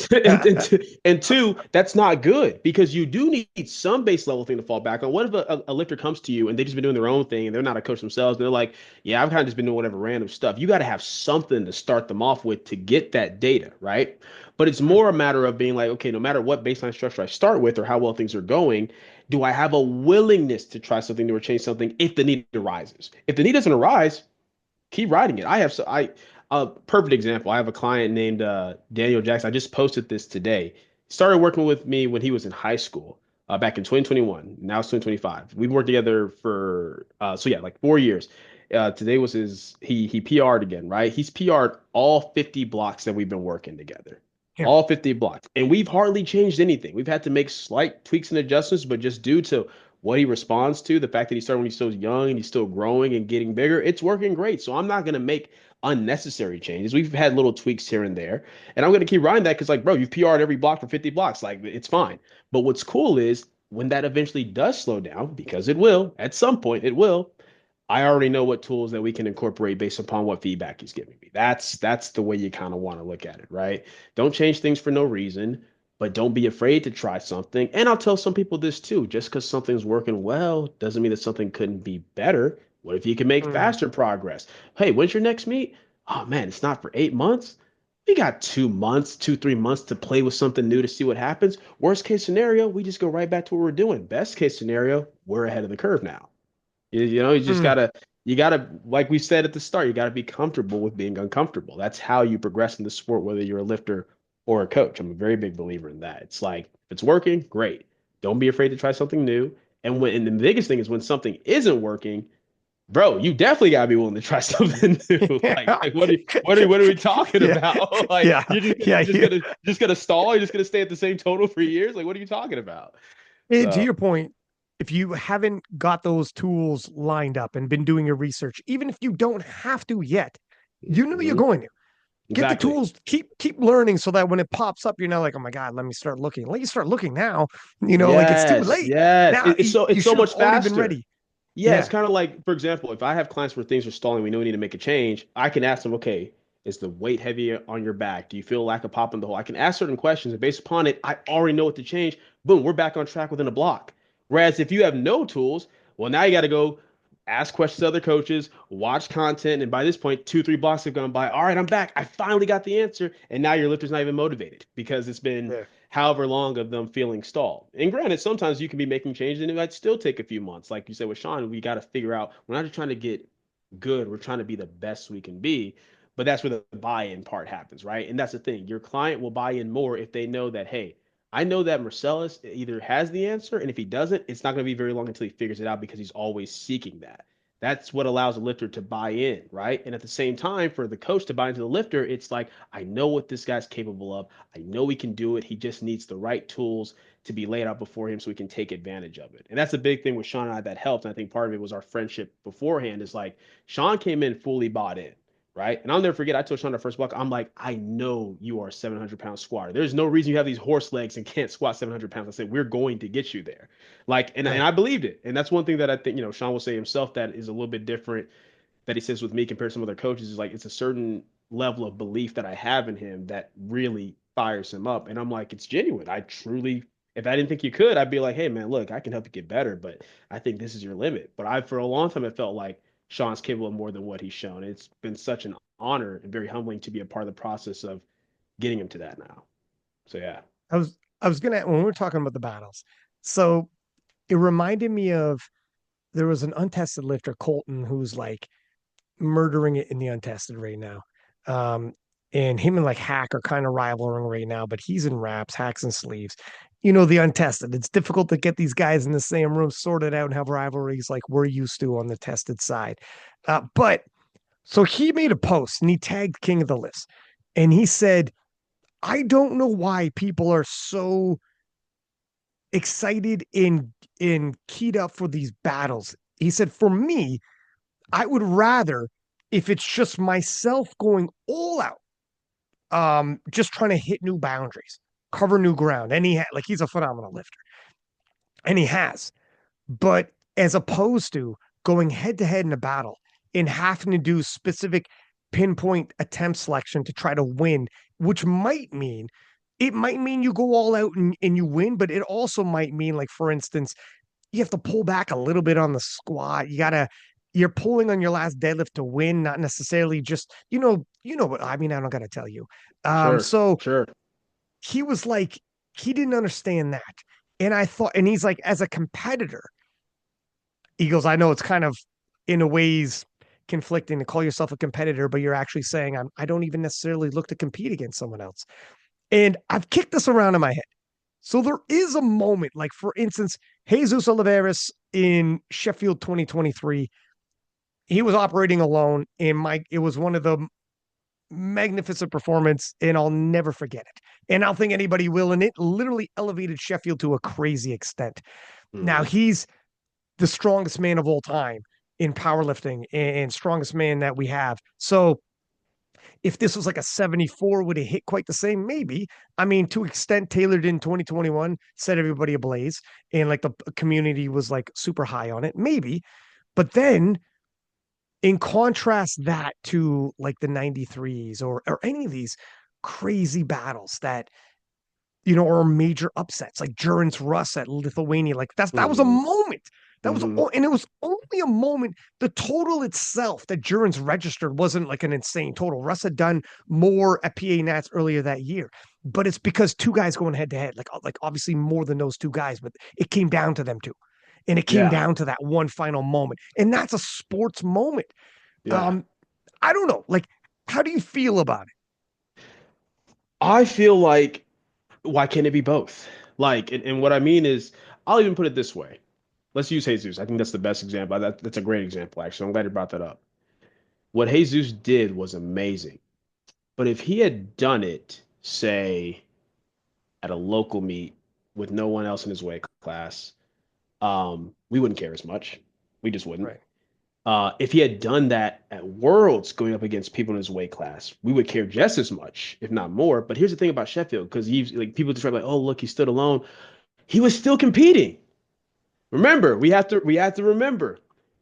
two, that's not good because you do need some base level thing to fall back on. What if a lifter comes to you and they've just been doing their own thing and they're not a coach themselves and they're like, yeah, I've kind of just been doing whatever random stuff. You got to have something to start them off with to get that data, right? But it's more a matter of being like, okay, no matter what baseline structure I start with or how well things are going, do I have a willingness to try something new or change something if the need arises? If the need doesn't arise, keep writing it. I a perfect example. I have a client named Daniel Jackson. I just posted this today. He started working with me when he was in high school, back in 2021. Now it's 2025. We've worked together for so yeah, like 4 years. Today was he PR'd again, right? He's PR'd all 50 blocks that we've been working together. Yeah. All 50 blocks. And we've hardly changed anything. We've had to make slight tweaks and adjustments, but just due to what he responds to, the fact that he started when he's so young and he's still growing and getting bigger, it's working great. So I'm not going to make unnecessary changes. We've had little tweaks here and there, and I'm going to keep riding that because, like, bro, you've PR'd every block for 50 blocks. Like, it's fine. But what's cool is when that eventually does slow down, because it will, at some point, it will. I already know what tools that we can incorporate based upon what feedback he's giving me. That's the way you kind of want to look at it, right? Don't change things for no reason. but don't be afraid to try something. And I'll tell some people this too, just because something's working well doesn't mean that something couldn't be better. What if you can make Mm. faster progress? Hey, when's your next meet? Oh man, it's not for 8 months. We got 2 months, 3 months to play with something new to see what happens. Worst case scenario, we just go right back to what we're doing. Best case scenario, we're ahead of the curve now. You just Mm. gotta, like we said at the start, you gotta be comfortable with being uncomfortable. That's how you progress in the sport, whether you're a lifter or a coach. I'm a very big believer in that. It's like, if it's working, great. Don't be afraid to try something new. And the biggest thing is when something isn't working, bro, you definitely gotta be willing to try something new. Yeah. What are we talking Yeah. about? Like, Yeah. you're Yeah. just gonna stall? You're just gonna stay at the same total for years? Like, what are you talking about? And to So, your point, if you haven't got those tools lined up and been doing your research, even if you don't have to yet, you know you're mhm, going to get the exactly. tools, keep learning so that when it pops up, you're not like, oh my God, let me start looking. Let you start looking now, like it's too Yes, late. yes. Now you It's so should have much already been faster. ready. Yeah, it's Yeah. kind of like, for example, if I have clients where things are stalling, we know we need to make a change, I can ask them, okay, is the weight heavy on your back? Do you feel lack of pop in the hole? I can ask certain questions, and based upon it, I already know what to change. Boom, we're back on track within a block. Whereas if you have no tools, well, now you got to go ask questions to other coaches, watch content, and by this point, 2, 3 blocks have gone by. All right, I'm back. I finally got the answer, and now your lifter's not even motivated because it's been Yeah. however long of them feeling stalled. And granted, sometimes you can be making changes and it might still take a few months. Like you said with Sean, we got to figure out, we're not just trying to get good, we're trying to be the best we can be. But that's where the buy-in part happens, right? And that's the thing. Your client will buy in more if they know that, hey, I know that Marcellus either has the answer, and if he doesn't, it's not going to be very long until he figures it out because he's always seeking that. That's what allows a lifter to buy in, right? And at the same time, for the coach to buy into the lifter, it's like, I know what this guy's capable of. I know he can do it. He just needs the right tools to be laid out before him so we can take advantage of it. And that's a big thing with Sean and I that helped. And I think part of it was our friendship beforehand is like Sean came in fully bought in, right? And I'll never forget, I told Sean the first block, I'm like, I know you are a 700-pound squatter. There's no reason you have these horse legs and can't squat 700 pounds. I said, we're going to get you there. Like, and Yeah. I believed it. And that's one thing that I think, Sean will say himself that is a little bit different that he says with me compared to some other coaches is like it's a certain level of belief that I have in him that really fires him up. And I'm like, it's genuine. I truly, if I didn't think you could, I'd be like, hey man, look, I can help you get better, but I think this is your limit. But I, for a long time, it felt like Sean's capable of more than what he's shown. It's been such an honor and very humbling to be a part of the process of getting him to that now. So yeah. I was gonna when we were talking about the battles. So it reminded me of there was an untested lifter, Colton, who's like murdering it in the untested right now. Um, and him and like Hack are kind of rivaling right now, but he's in wraps, Hacks and sleeves. The untested. It's difficult to get these guys in the same room sorted out and have rivalries like we're used to on the tested side. But so he made a post and he tagged King of the List. And he said, I don't know why people are so excited in keyed up for these battles. He said, for me, I would rather if it's just myself going all out, just trying to hit new boundaries, cover new ground. And he's a phenomenal lifter, and he has. But as opposed to going head to head in a battle and having to do specific pinpoint attempt selection to try to win, which it might mean you go all out and you win, but it also might mean, like, for instance, you have to pull back a little bit on the squat. You're pulling on your last deadlift to win, not necessarily just, what I mean, I don't gotta tell you. Sure. So Sure. he was like, he didn't understand that. And I thought, and he's like, as a competitor, he goes, I know it's kind of in a ways conflicting to call yourself a competitor, but you're actually saying I don't even necessarily look to compete against someone else. And I've kicked this around in my head. So there is a moment, like for instance, Jesus Oliveras in Sheffield 2023, he was operating alone, and it was one of the magnificent performance, and I'll never forget it. And I don't think anybody will. And it literally elevated Sheffield to a crazy extent. Now Mhm. he's the strongest man of all time in powerlifting and strongest man that we have. So if this was like a 74, would it hit quite the same? Maybe. I mean, to extent tailored in 2021, set everybody ablaze, and like the community was like super high on it. Maybe. But then in contrast that to like the 93s or any of these crazy battles that or major upsets like Durance Russ at Lithuania. Like that was a Hmm. moment. That was, Hmm. and it was only a moment. The total itself that Durance registered wasn't like an insane total. Russ had done more at PA Nats earlier that year, but it's because two guys going head to head, like obviously more than those two guys, but it came down to them two, and it came Yeah. down to that one final moment, and that's a sports moment. Yeah. Um, I don't know, like, how do you feel about it? I feel like why can't it be both? Like, and what I mean is, I'll even put it this way. Let's use Jesus. I think that's the best example. That's a great example, actually. I'm glad you brought that up. What Jesus did was amazing. But if he had done it, say, at a local meet with no one else in his weight class, we wouldn't care as much. We just wouldn't. Right. If he had done that at Worlds going up against people in his weight class, we would care just as much, if not more. But here's the thing about Sheffield, because he's like people describe like, oh, look, he stood alone. He was still competing. Remember, we have to remember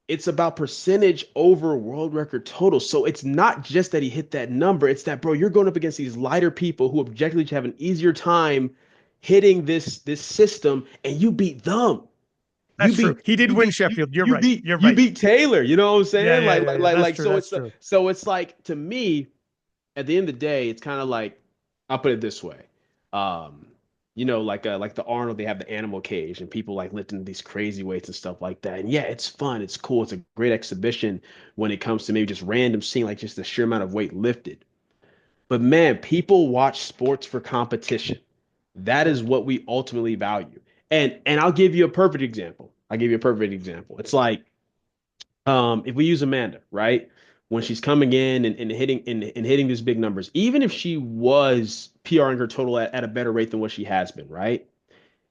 it's about percentage over world record total. So it's not just that he hit that number, it's that bro, you're going up against these lighter people who objectively have an easier time hitting this system and you beat them. You That's true. beat He did you win beat you Sheffield. You're you right. beat You're you right. beat Taylor. You know what I'm Yeah, saying? yeah, yeah, yeah. That's true. So That's it's true. so it's like to me at the end of the day, it's kind of like I'll put it this way. Um, like the Arnold, they have the animal cage and people like lifting these crazy weights and stuff like that. And yeah, it's fun, it's cool, it's a great exhibition when it comes to maybe just random seeing like just the sheer amount of weight lifted. But man, people watch sports for competition. That is Mm, what we ultimately value. And I'll give you a perfect example. I'll give you a perfect example. It's like if we use Amanda, right? When she's coming in and hitting these big numbers, even if she was PRing her total at a better rate than what she has been, right?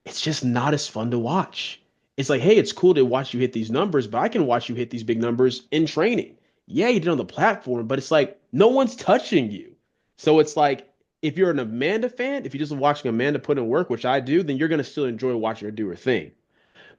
It's just not as fun to watch. It's like, hey, it's cool to watch you hit these numbers, but I can watch you hit these big numbers in training. Yeah, you did on the platform, but it's like no one's touching you. So it's like if you're an Amanda fan, if you're just watching Amanda put in work, which I do, then you're gonna still enjoy watching her do her thing.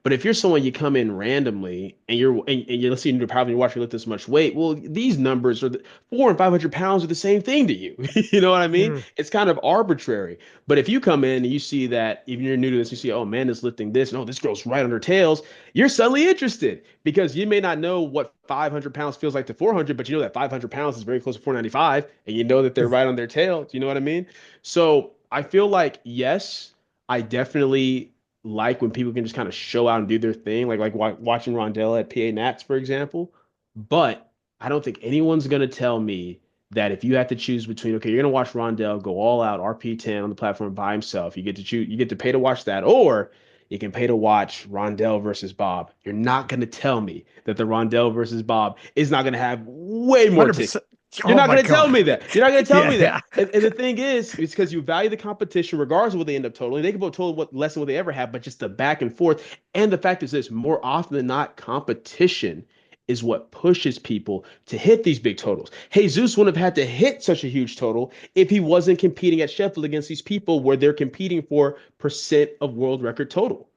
But if you're someone you come in randomly and you're listening to power and you're watching lift this much weight, well, these numbers are 400 and 500 pounds are the same thing to you. You know what I mean? mm, It's kind of arbitrary. But if you come in and you see that, even you're new to this, you see, oh man, is lifting this, and oh, this girl's right on her tails, you're suddenly interested because you may not know what 500 pounds feels like to 400, but you know that 500 pounds is very close to 495, and you know that they're right on their tail. Do you know what I mean? So I feel like yes, I definitely like when people can just kind of show out and do their thing, like watching Rondell at PA Nats, for example. But I don't think anyone's gonna tell me that if you have to choose between, okay, you're gonna watch Rondell go all out RP10 on the platform by himself, you get to choose, you get to pay to watch that, or you can pay to watch Rondell versus Bob. You're not gonna tell me that the Rondell versus Bob is not gonna have way more tickets. 100%. You're Oh not my going to tell God. me that. You're not going to tell Yeah, me that. yeah. And the thing is, it's because you value the competition, regardless of what they end up totaling. They can both total what less than what they ever have, but just the back and forth. And the fact is this: more often than not, competition is what pushes people to hit these big totals. Jesus wouldn't have had to hit such a huge total if he wasn't competing at Sheffield against these people where they're competing for percent of world record total.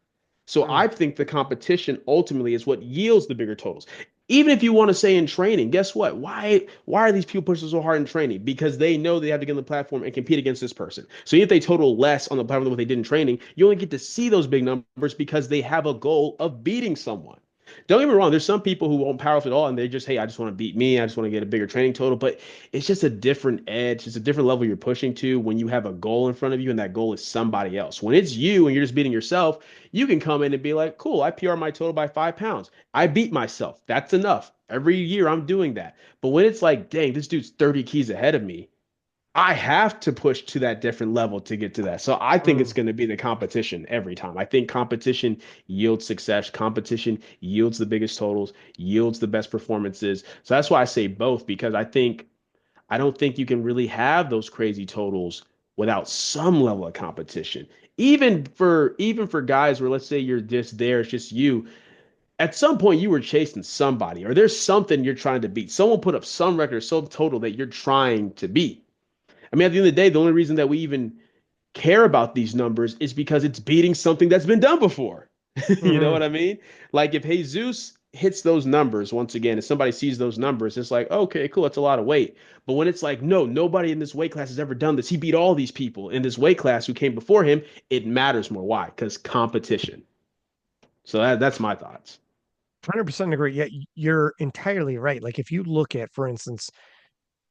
So Mm, I think the competition ultimately is what yields the bigger totals. Even if you want to say in training, guess what? Why are these people pushing so hard in training? Because they know they have to get on the platform and compete against this person. So if they total less on the platform than what they did in training, you only get to see those big numbers because they have a goal of beating someone. Don't get me wrong, there's some people who won't power at all and they just, hey, I just want to beat me. I just want to get a bigger training total. But it's just a different edge. It's a different level you're pushing to when you have a goal in front of you and that goal is somebody else. When it's you and you're just beating yourself, you can come in and be like, cool, I PR my total by 5 pounds. I beat myself. That's enough. Every year I'm doing that. But when it's like, dang, this dude's 30 keys ahead of me, I have to push to that different level to get to that. So I think it's mm, going to be the competition every time. I think competition yields success. Competition yields the biggest totals, yields the best performances. So that's why I say both because I don't think you can really have those crazy totals without some level of competition. Even for guys where let's say you're just there, it's just you. At some point you were chasing somebody, or there's something you're trying to beat. Someone put up some record, some total that you're trying to beat. I mean, at the end of the day, the only reason that we even care about these numbers is because it's beating something that's been done before. You know mm-hmm. what I mean? Like if Jesus hits those numbers once again, and somebody sees those numbers, it's like, okay, cool, that's a lot of weight. But when it's like, no, nobody in this weight class has ever done this. He beat all these people in this weight class who came before him. It matters more. Why? Because competition. So that's my thoughts. 100% agree. Yeah, you're entirely right. Like if you look at, for instance,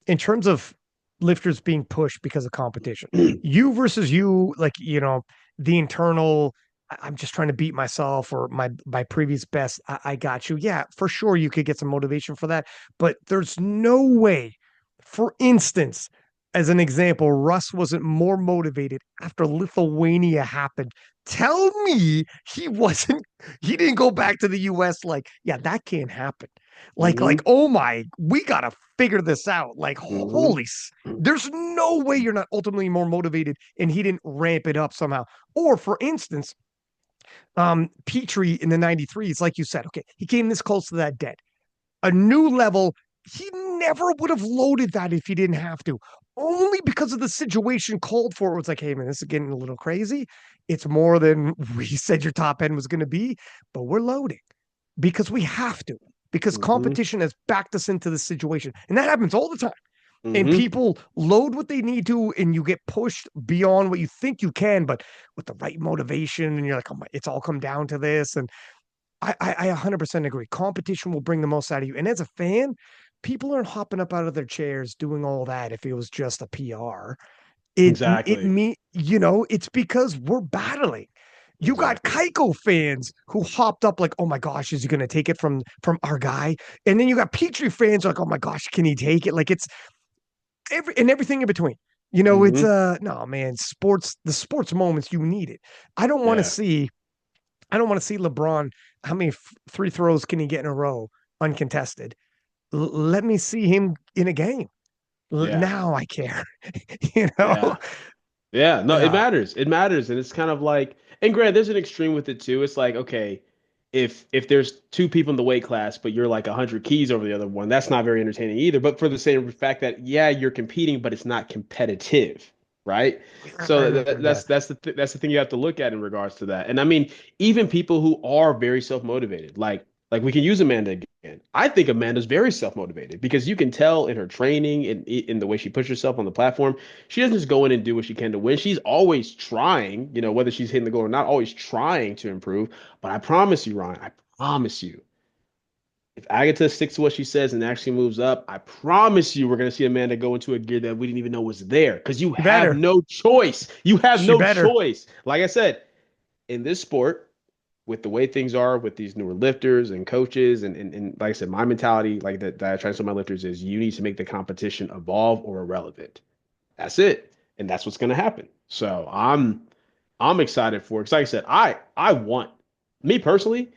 in terms of lifters being pushed because of competition, you versus you, like, the internal, I'm just trying to beat myself or my previous best. I got you. Yeah, for sure you could get some motivation for that, but there's no way, for instance, as an example, Russ wasn't more motivated after Lithuania happened. Tell me he didn't go back to the US like, yeah, that can't happen. Like, Hmm. oh my, we gotta figure this out. Like, Hmm. there's no way you're not ultimately more motivated and he didn't ramp it up somehow. Or for instance, Petrie in the 93s, like you said, okay, he came this close to that dead. A new level, he never would have loaded that if he didn't have to. Only because of the situation called for it was like, hey man, this is getting a little crazy. It's more than we said your top end was going to be, but we're loading because we have to, because Hmm. competition has backed us into this situation. And that happens all the time. And Hmm. people load what they need to, and you get pushed beyond what you think you can, but with the right motivation, and you're like, oh my, it's all come down to this. And I 100% agree. Competition will bring the most out of you. And as a fan, people aren't hopping up out of their chairs doing all that if it was just a PR. It Exactly. me, it's because we're battling. You got Exactly. Keiko fans who hopped up like, oh my gosh, is he gonna take it from our guy? And then you got Petrie fans like, oh my gosh, can he take it? Like it's everything in between. It's Hmm. no man, the sports moments you need it. I don't want to Yeah. see I don't want to see LeBron. How many free throws can he get in a row uncontested? Let me see him in a game. Yeah. Now I care. you know? Yeah. Yeah, no, it Yeah. matters. It matters, and it's kind of like, and Grant, there's an extreme with it too. It's like, okay, if there's two people in the weight class, but you're like 100 keys over the other one, that's not very entertaining either. But for the same fact that, yeah, you're competing, but it's not competitive, right? So Yeah. that's the thing you have to look at in regards to that. And I mean, even people who are very self-motivated, like we can use Amanda again. I think Amanda's very self-motivated because you can tell in her training and in the way she pushes herself on the platform. She doesn't just go in and do what she can to win. She's always trying, whether she's hitting the goal or not, always trying to improve. But I promise you, Ryan, I promise you, if Agatha sticks to what she says and actually moves up, I promise you we're going to see Amanda go into a gear that we didn't even know was there because you She have better. no choice. You have She no better. choice. Like I said, in this sport, with the way things are with these newer lifters and coaches, and like I said, my mentality, like that I try to tell my lifters is you need to make the competition evolve or irrelevant. That's it. And that's what's going to happen. So I'm excited for it. Because like I said, I want me personally,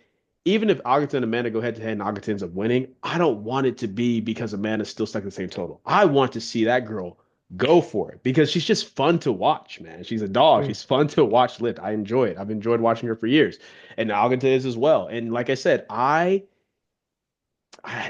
even if Ogden and Amanda go head to head and Ogden ends up winning, I don't want it to be because Amanda's still stuck in the same total. I want to see that girl go for it because she's just fun to watch, man. She's a dog. Mm. She's fun to watch lift. I enjoy it. I've enjoyed watching her for years. And Ogden is as well. And like I said,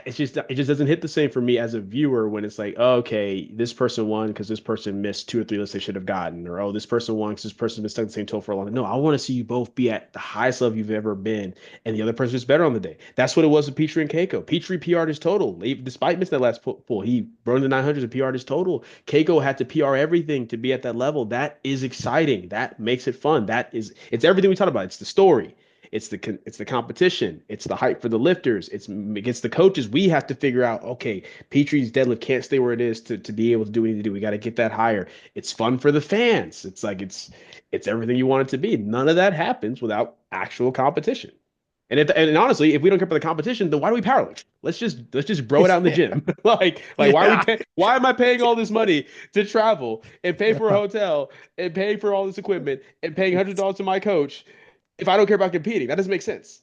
it just doesn't hit the same for me as a viewer when it's like, oh, okay, this person won because this person missed two or three lists they should have gotten, or oh, this person won because this person been stuck in the same total for a long time. No, I want to see you both be at the highest level you've ever been, and the other person is better on the day. That's what it was with Petrie and Keiko. Petrie PR'd his total, despite missing that last pull. He burned the 900s and PR'd his total. Keiko had to PR everything to be at that level. That is exciting. That makes it fun. It's everything we talked about. It's the story. It's the competition. It's the hype for the lifters. It's against the coaches. We have to figure out, okay, Petrie's deadlift can't stay where it is to be able to do what we need to do. We got to get that higher. It's fun for the fans. It's like it's everything you want it to be. None of that happens without actual competition. And honestly, if we don't care for the competition, then why do we powerlift? Let's just bro it out in the gym. Like Yeah. why am I paying all this money to travel and pay for a Yeah. hotel and paying for all this equipment and paying $100 to my coach if I don't care about competing? That doesn't make sense.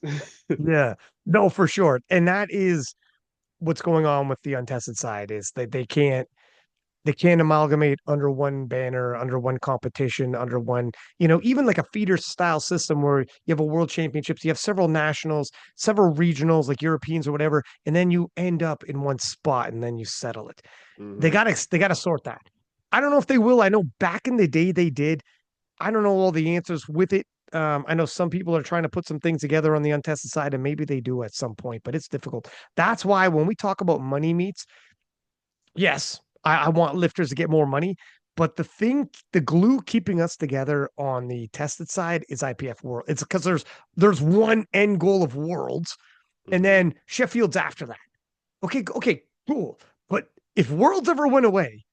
Yeah. No, for sure. And that is what's going on with the untested side is that they can't amalgamate under one banner, under one competition, under one, even like a feeder style system where you have a world championships, you have several nationals, several regionals, like Europeans or whatever, and then you end up in one spot and then you settle it. They Hmm. gotta they gotta sort that. I don't know if they will. I know back in the day they did. I don't know all the answers with it. I know some people are trying to put some things together on the untested side, and maybe they do at some point, but it's difficult. That's why when we talk about money meets, yes, I want lifters to get more money, but the glue keeping us together on the tested side is IPF World. It's because there's one end goal of worlds, and Mhm. then Sheffield's after that. Okay, cool. But if worlds ever went away,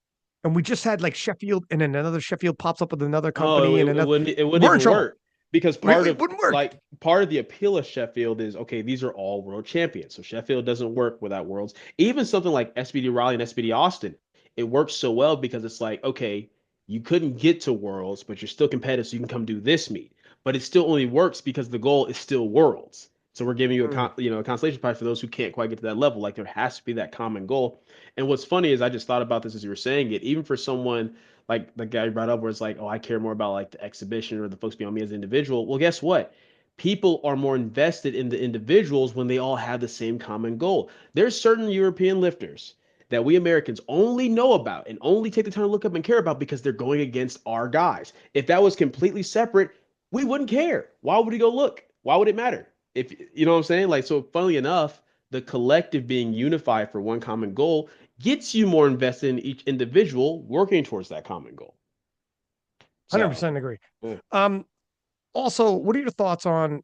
and we just had like Sheffield, and then another Sheffield pops up with another Oh, company, and another, it wouldn't we're in even trouble. work because It wouldn't work. part of the appeal of Sheffield is okay, these are all world champions. So Sheffield doesn't work without worlds. Even something like SBD Raleigh and SBD Austin, it works so well because it's like, okay, you couldn't get to worlds, but you're still competitive, so you can come do this meet. But it still only works because the goal is still worlds. So we're giving you Mm. a consolation prize for those who can't quite get to that level. Like there has to be that common goal. And what's funny is I just thought about this as you were saying it, even for someone like the guy you brought up where it's like, oh, I care more about like the exhibition or the folks beyond me as an individual. Well, guess what? People are more invested in the individuals when they all have the same common goal. There's certain European lifters that we Americans only know about and only take the time to look up and care about because they're going against our guys. If that was completely separate, we wouldn't care. Why would we go look? Why would it matter? If you know what I'm saying? Like, so funnily enough, the collective being unified for one common goal gets you more invested in each individual working towards that common goal. So, 100% agree. yeah. Um, Also, what are your thoughts on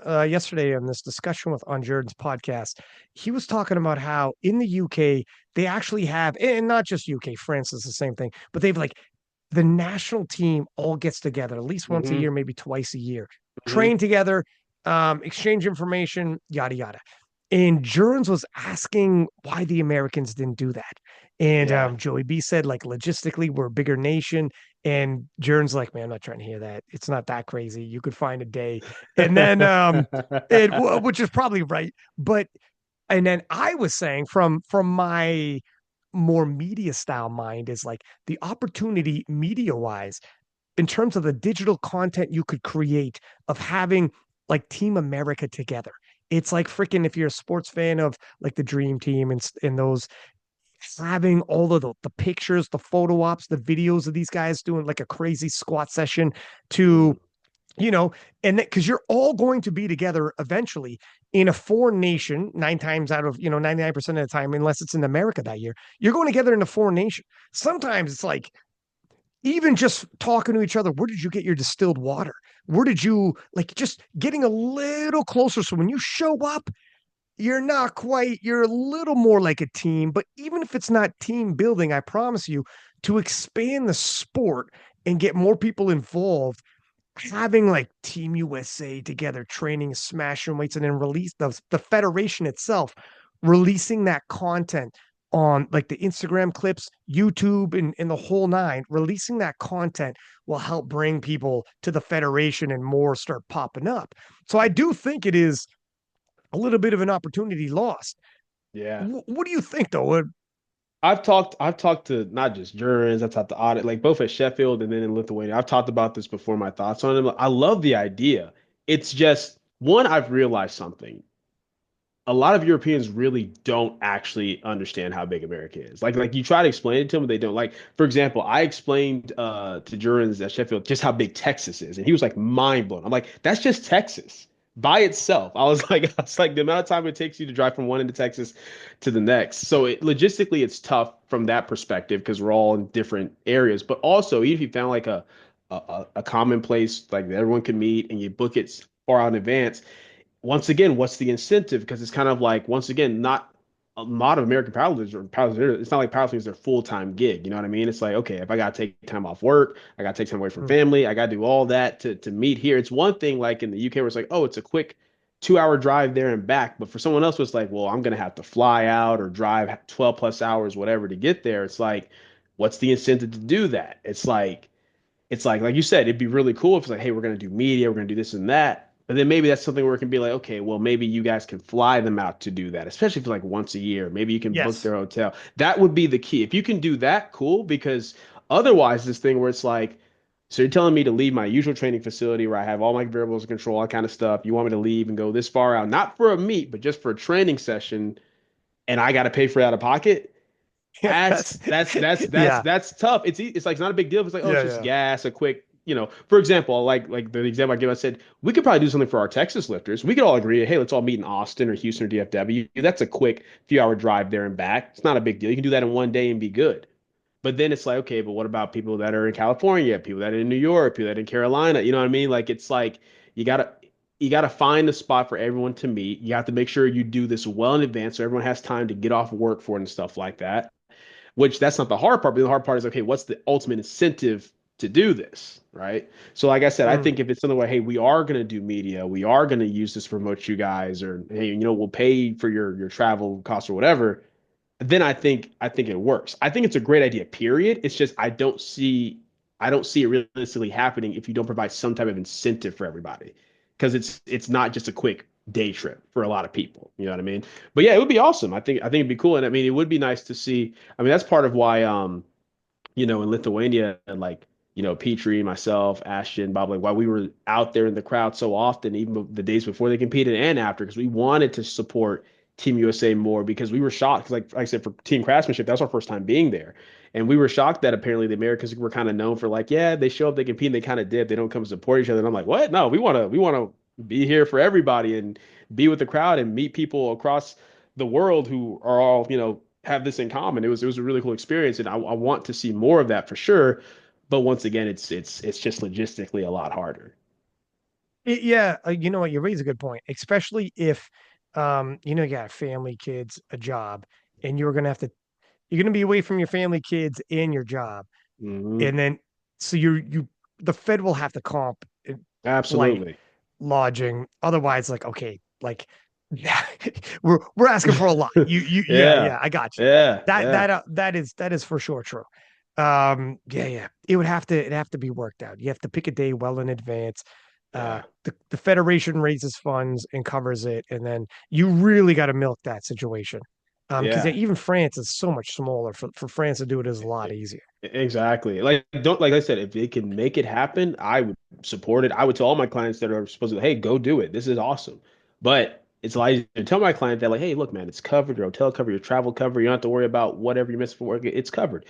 yesterday in this discussion with on Jordan's podcast? He was talking about how in the UK they actually have, and not just UK, France is the same thing, but they've like the national team all gets together at least once a Hmm. year, maybe twice a year, Hmm. train together, exchange information, yada yada. And Jones was asking why the Americans didn't do that. And Yeah. Joey B said, like, logistically, we're a bigger nation. And Jern's like, man, I'm not trying to hear that. It's not that crazy. You could find a day. And then, which is probably right. But, and then I was saying from my more media style mind is like the opportunity media wise in terms of the digital content you could create of having like Team America together. It's like freaking if you're a sports fan of like the Dream Team and those having all of the pictures, the photo ops, the videos of these guys doing like a crazy squat session to, Mm. you know, and because you're all going to be together eventually in a foreign nation, nine times out of, 99% of the time, unless it's in America that year, you're going together in a foreign nation. Sometimes it's like, even just talking to each other, where did you get your distilled water? Where did you like just getting a little closer? So when you show up, you're not quite, you're a little more like a team, but even if it's not team building, I promise you to expand the sport and get more people involved, having like Team USA together, training, smashing weights, and then release the federation itself, releasing that content on like the Instagram clips, YouTube, and the whole nine, releasing that content will help bring people to the federation and more start popping up. So I do think it is a little bit of an opportunity lost. Yeah. What do you think though? I've talked to not just jurors, I've talked to audit, like both at Sheffield and then in Lithuania. I've talked about this before, my thoughts on it. I love the idea. It's just one, I've realized something. A lot of Europeans really don't actually understand how big America is. Like you try to explain it to them, they don't. Like for example, I explained to Jurens at Sheffield just how big Texas is, and he was like mind blown. I'm like, that's just Texas by itself. I was like the amount of time it takes you to drive from one end of Texas to the next. So logistically, it's tough from that perspective because we're all in different areas. But also, even if you found like a common place like that everyone can meet and you book it far out in advance, once again, what's the incentive? Because it's kind of like, once again, not a lot of American powerlifters or powerlifters, it's not like powerlifting is their full-time gig. You know what I mean? It's like, okay, if I gotta take time off work, I gotta take time away from Mm, family, I gotta do all that to meet here. It's one thing like in the UK where it's like, oh, it's a quick 2 hour drive there and back. But for someone else, it's like, well, I'm gonna have to fly out or drive 12 plus hours, whatever, to get there. It's like, what's the incentive to do that? Like you said, it'd be really cool if it's like, hey, we're gonna do media, we're gonna do this and that. But then maybe that's something where it can be like, okay, well, maybe you guys can fly them out to do that, especially for like once a year. Maybe you can book yes. their hotel. That would be the key. If you can do that, cool. Because otherwise, this thing where it's like, so you're telling me to leave my usual training facility where I have all my variables in control, all that kind of stuff. You want me to leave and go this far out, not for a meet, but just for a training session, and I got to pay for it out of pocket? Yeah, That's yeah, that's tough. It's like it's not a big deal. If it's like, oh, it's just yeah. gas, a quick. for example, like the example I give, I said we could probably do something for our Texas lifters. We could all agree, hey, let's all meet in Austin or Houston or DFW. That's a quick few hour drive there and back. It's not a big deal. You can do that in one day and be good. But then it's like, okay, but what about people that are in California, people that are in New York, people that are in Carolina? You know what I mean? Like it's like you gotta you gotta find the spot for everyone to meet. You have to make sure you do this well in advance so everyone has time to get off work for it and stuff like that. Which that's not the hard part, but the hard part is okay, what's the ultimate incentive to do this, right? So, like I said, I Mm. think if it's something where, hey, we are going to do media, we are going to use this to promote you guys, or hey, we'll pay for your travel costs or whatever, then I think it works. I think it's a great idea, period. It's just I don't see it realistically happening if you don't provide some type of incentive for everybody. Because it's not just a quick day trip for a lot of people. You know what I mean? But yeah, it would be awesome. I think it'd be cool. And I mean it would be nice to see. I mean, that's part of why in Lithuania, and like, Petrie, myself, Ashton, Bob, like why we were out there in the crowd so often, even the days before they competed and after, because we wanted to support Team USA more because we were shocked. Because like I said, for Team Craftsmanship, that's our first time being there. And we were shocked that apparently the Americans were kind of known for like, yeah, they show up, they compete, and they kind of did. They don't come support each other. And I'm like, what? No, we want to be here for everybody and be with the crowd and meet people across the world who are all, have this in common. It was a really cool experience, and I want to see more of that for sure. But once again, it's just logistically a lot harder. Yeah, you know what? You raise a good point, especially if, you got family, kids, a job, and you're gonna be away from your family, kids, and your job, Hmm. and then so the Fed will have to comp flight, Absolutely. lodging. Otherwise, like, okay, like, we're asking for a lot. Yeah, Yeah. yeah, I got you. Yeah. That Yeah. that uh, that is for sure true. Yeah, yeah. It'd have to be worked out. You have to pick a day well in advance. Yeah. The federation raises funds and covers it, and then you really got to milk that situation. Because yeah, Yeah. even France is so much smaller. For France to do it is a lot easier. Exactly. Like I said, if they can make it happen, I would support it. I would tell all my clients that are supposed to, hey, go do it. This is awesome. But it's a lot easier to tell my client that, like, hey, look, man, it's covered, your hotel covered, your travel covered. You don't have to worry about whatever you miss for work. It's covered.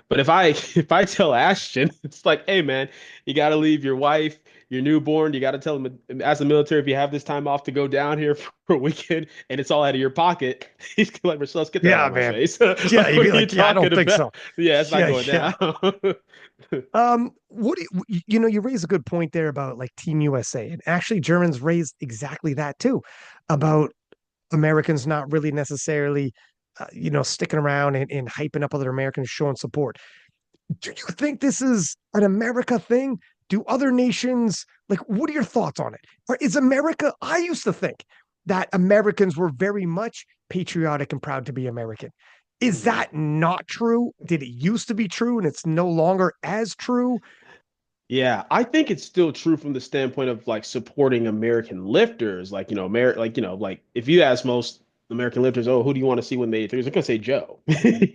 But if I if I tell Ashton, it's like, hey man, you got to leave your wife, your newborn. You got to tell him as a military, if you have this time off to go down here for a weekend, and it's all out of your pocket, he's gonna like, Marcellus, get that out Yeah, of my man. face. Yeah, Like, you'd what be are you like, yeah, I don't talking think about? so. Yeah, it's not Yeah, going yeah. down. What do you raise a good point there about like Team USA, and actually Germans raised exactly that too, Mhm. about Americans not really necessarily, sticking around and hyping up other Americans showing support. Do you think this is an America thing? Do other nations like? What are your thoughts on it? Or is America? I used to think that Americans were very much patriotic and proud to be American. Is Mhm. that not true? Did it used to be true and it's no longer as true? Yeah, I think it's still true from the standpoint of like supporting American lifters. Like, like if you ask most American lifters, oh, who do you want to see when they they're gonna say Joe.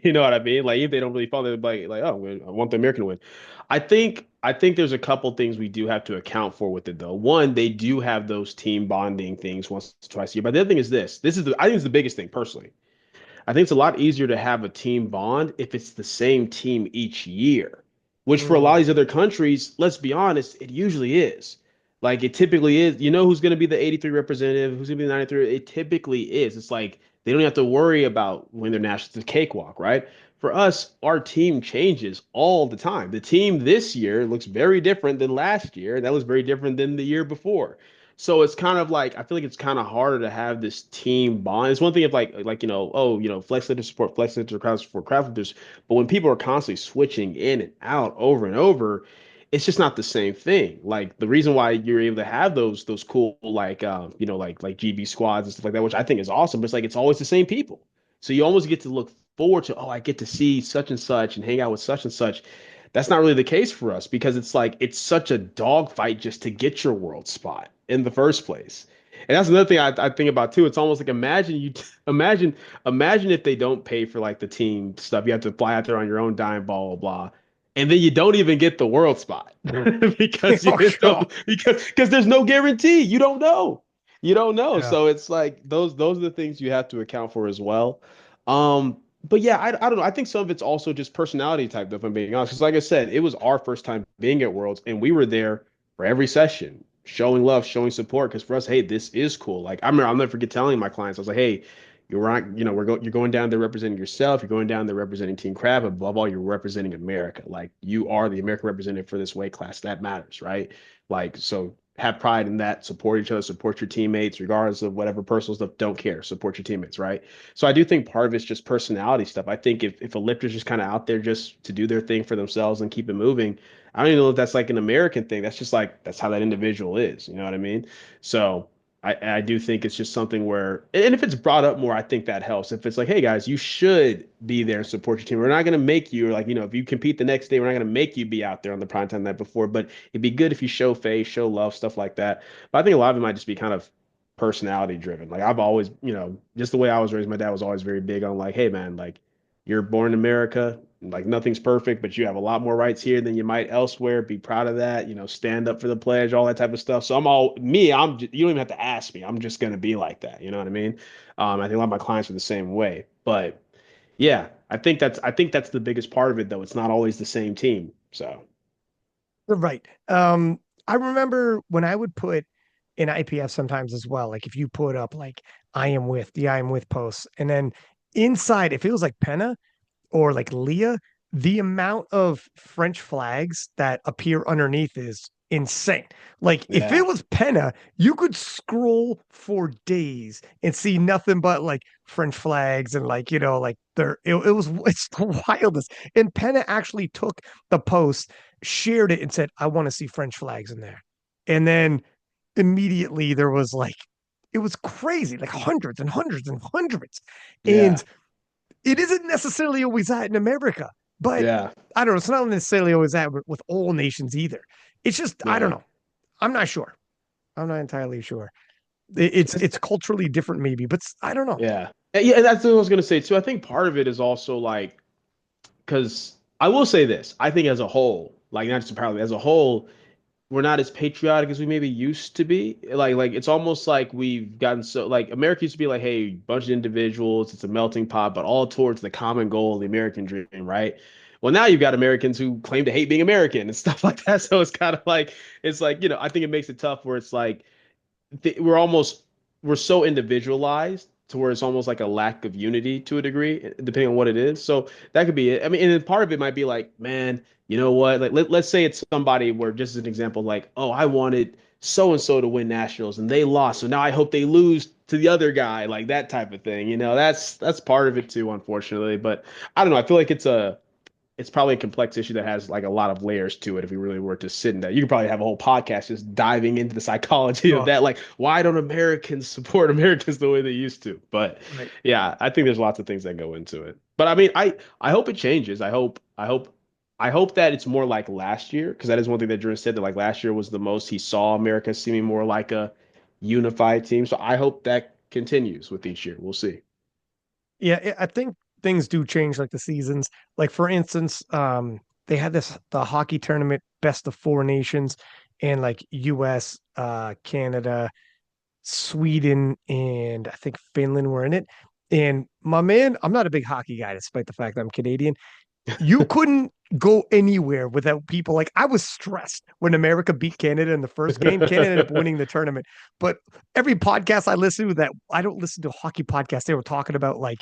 You know what I mean? Like if they don't really follow, they're like, oh, I want the American to win. I think there's a couple things we do have to account for with it though. One, they do have those team bonding things once or twice a year. But the other thing is this. I think it's the biggest thing personally. I think it's a lot easier to have a team bond if it's the same team each year, which for a lot of Mm, these other countries, let's be honest, it usually is. Like it typically is. You know who's going to be the 83 representative, who's going to be the 93? It typically is. It's like they don't have to worry about when they're national. It's a cakewalk, right? For us, our team changes all the time. The team this year looks very different than last year, and that was very different than the year before. So it's kind of like I feel like it's kind of harder to have this team bond. It's one thing if like oh flex lifters support flex lifters, crowds for craft lifters, but when people are constantly switching in and out over and over, it's just not the same thing. Like the reason why you're able to have those cool like like GB squads and stuff like that, which I think is awesome, but it's like it's always the same people. So you almost get to look forward to, oh, I get to see such and such and hang out with such and such. That's not really the case for us because it's like it's such a dogfight just to get your world spot in the first place. And that's another thing I think about too. It's almost like imagine if they don't pay for like the team stuff. You have to fly out there on your own dime, blah blah blah, and then you don't even get the world spot because you oh, end sure. up because there's no guarantee. You don't know. You don't know. Yeah. So it's like those are the things you have to account for as well. but yeah, I don't know. I think some of it's also just personality type, if I'm being honest. Because like I said, it was our first time being at Worlds, and we were there for every session, showing love, showing support. Because for us, hey, this is cool. Like I remember, I'll never forget telling my clients, I was like, hey, you're right. You're going down there representing yourself. You're going down there representing Team Crab. Above all, you're representing America. Like you are the American representative for this weight class. That matters, right? Like so. Have pride in that. Support each other. Support your teammates, regardless of whatever personal stuff. Don't care. Support your teammates, right? So I do think part of it's just personality stuff. I think if a lifter's just kind of out there just to do their thing for themselves and keep it moving, I don't even know if that's like an American thing. That's just like that's how that individual is. You know what I mean? So I do think it's just something where, and if it's brought up more, I think that helps. If it's like, hey guys, you should be there and support your team. We're not going to make you like, if you compete the next day, we're not going to make you be out there on the prime time night before, but it'd be good if you show face, show love, stuff like that. But I think a lot of it might just be kind of personality driven. Like I've always, just the way I was raised, my dad was always very big on like, hey man, like you're born in America, like nothing's perfect, but you have a lot more rights here than you might elsewhere. Be proud of that, stand up for the pledge, all that type of stuff. So you don't even have to ask me. I'm just gonna be like that. You know what I mean? I think a lot of my clients are the same way. But yeah, I think that's the biggest part of it though. It's not always the same team. So Right. I remember when I would put in IPF sometimes as well, like if you put up like I am with posts, and then inside if it was like Penna or like Leah, the amount of French flags that appear underneath is insane. Like if it yeah, was Penna, you could scroll for days and see nothing but like French flags and like, like it was it's the wildest. And Penna actually took the post, shared it, and said, I want to see French flags in there. And then immediately there was like it was crazy, like hundreds and hundreds and hundreds. yeah, And it isn't necessarily always that in America, but yeah, I don't know. It's not necessarily always that with all nations either. It's just I don't yeah. know. I'm not sure. I'm not entirely sure. It's culturally different maybe, but I don't know. Yeah. Yeah, and that's what I was gonna say too. I think part of it is also like because I will say this. I think as a whole, like not just apparently as a whole, we're not as patriotic as we maybe used to be. Like it's almost like we've gotten so like America used to be like, hey, bunch of individuals, it's a melting pot, but all towards the common goal, the American dream, right? Well, now you've got Americans who claim to hate being American and stuff like that. So it's kind of like it's like, I think it makes it tough where it's like we're almost we're so individualized to where it's almost like a lack of unity to a degree, depending on what it is. So that could be it. I mean, and then part of it might be like, man, you know what? Like let's say it's somebody where just as an example, like, oh, I wanted so and so to win nationals and they lost, so now I hope they lose to the other guy, like that type of thing. That's part of it too, unfortunately. But I don't know. I feel like it's probably a complex issue that has like a lot of layers to it if we really were to sit in that. You could probably have a whole podcast just diving into the psychology of Oh, that. Like, why don't Americans support Americans the way they used to? But right. yeah, I think there's lots of things that go into it. But I mean, I hope it changes. I hope that it's more like last year, because that is one thing that Jordan said that like last year was the most he saw America seeming more like a unified team. So I hope that continues with each year. We'll see. Yeah, I think things do change like the seasons. Like for instance, they had the hockey tournament best of four nations, and like US, Canada, Sweden, and I think Finland were in it. And my man, I'm not a big hockey guy, despite the fact that I'm Canadian. You couldn't go anywhere without people. Like I was stressed when America beat Canada in the first game. Canada ended up winning the tournament. But every podcast I listen to that I don't listen to hockey podcasts, they were talking about like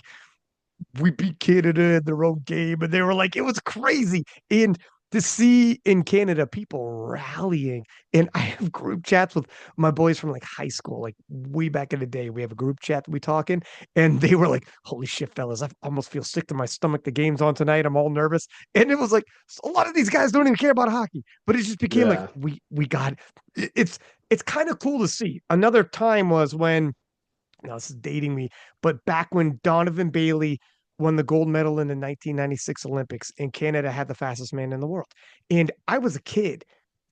we beat Canada in their own game, and they were like, it was crazy. And to see in Canada people rallying, and I have group chats with my boys from like high school, like way back in the day. We have a group chat that we talk in, and they were like, "Holy shit, fellas! I almost feel sick to my stomach. The game's on tonight. I'm all nervous." And it was like a lot of these guys don't even care about hockey, but it just became like Yeah. we got it's kind of cool to see. Another time was when now this is dating me, but back when Donovan Bailey won the gold medal in the 1996 Olympics and Canada had the fastest man in the world. And I was a kid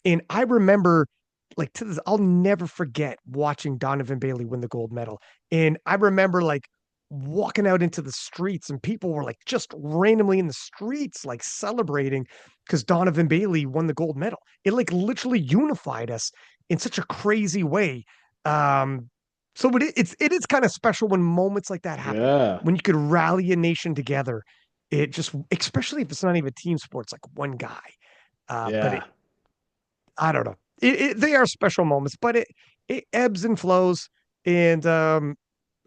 and I remember like to this, I'll never forget watching Donovan Bailey win the gold medal. And I remember like walking out into the streets and people were like just randomly in the streets, like celebrating because Donovan Bailey won the gold medal. It like literally unified us in such a crazy way. Um, So it is kind of special when moments like that happen, Yeah. when you could rally a nation together. It just, especially if it's not even team sports, like one guy. But Yeah. I don't know. They are special moments, but it ebbs and flows, and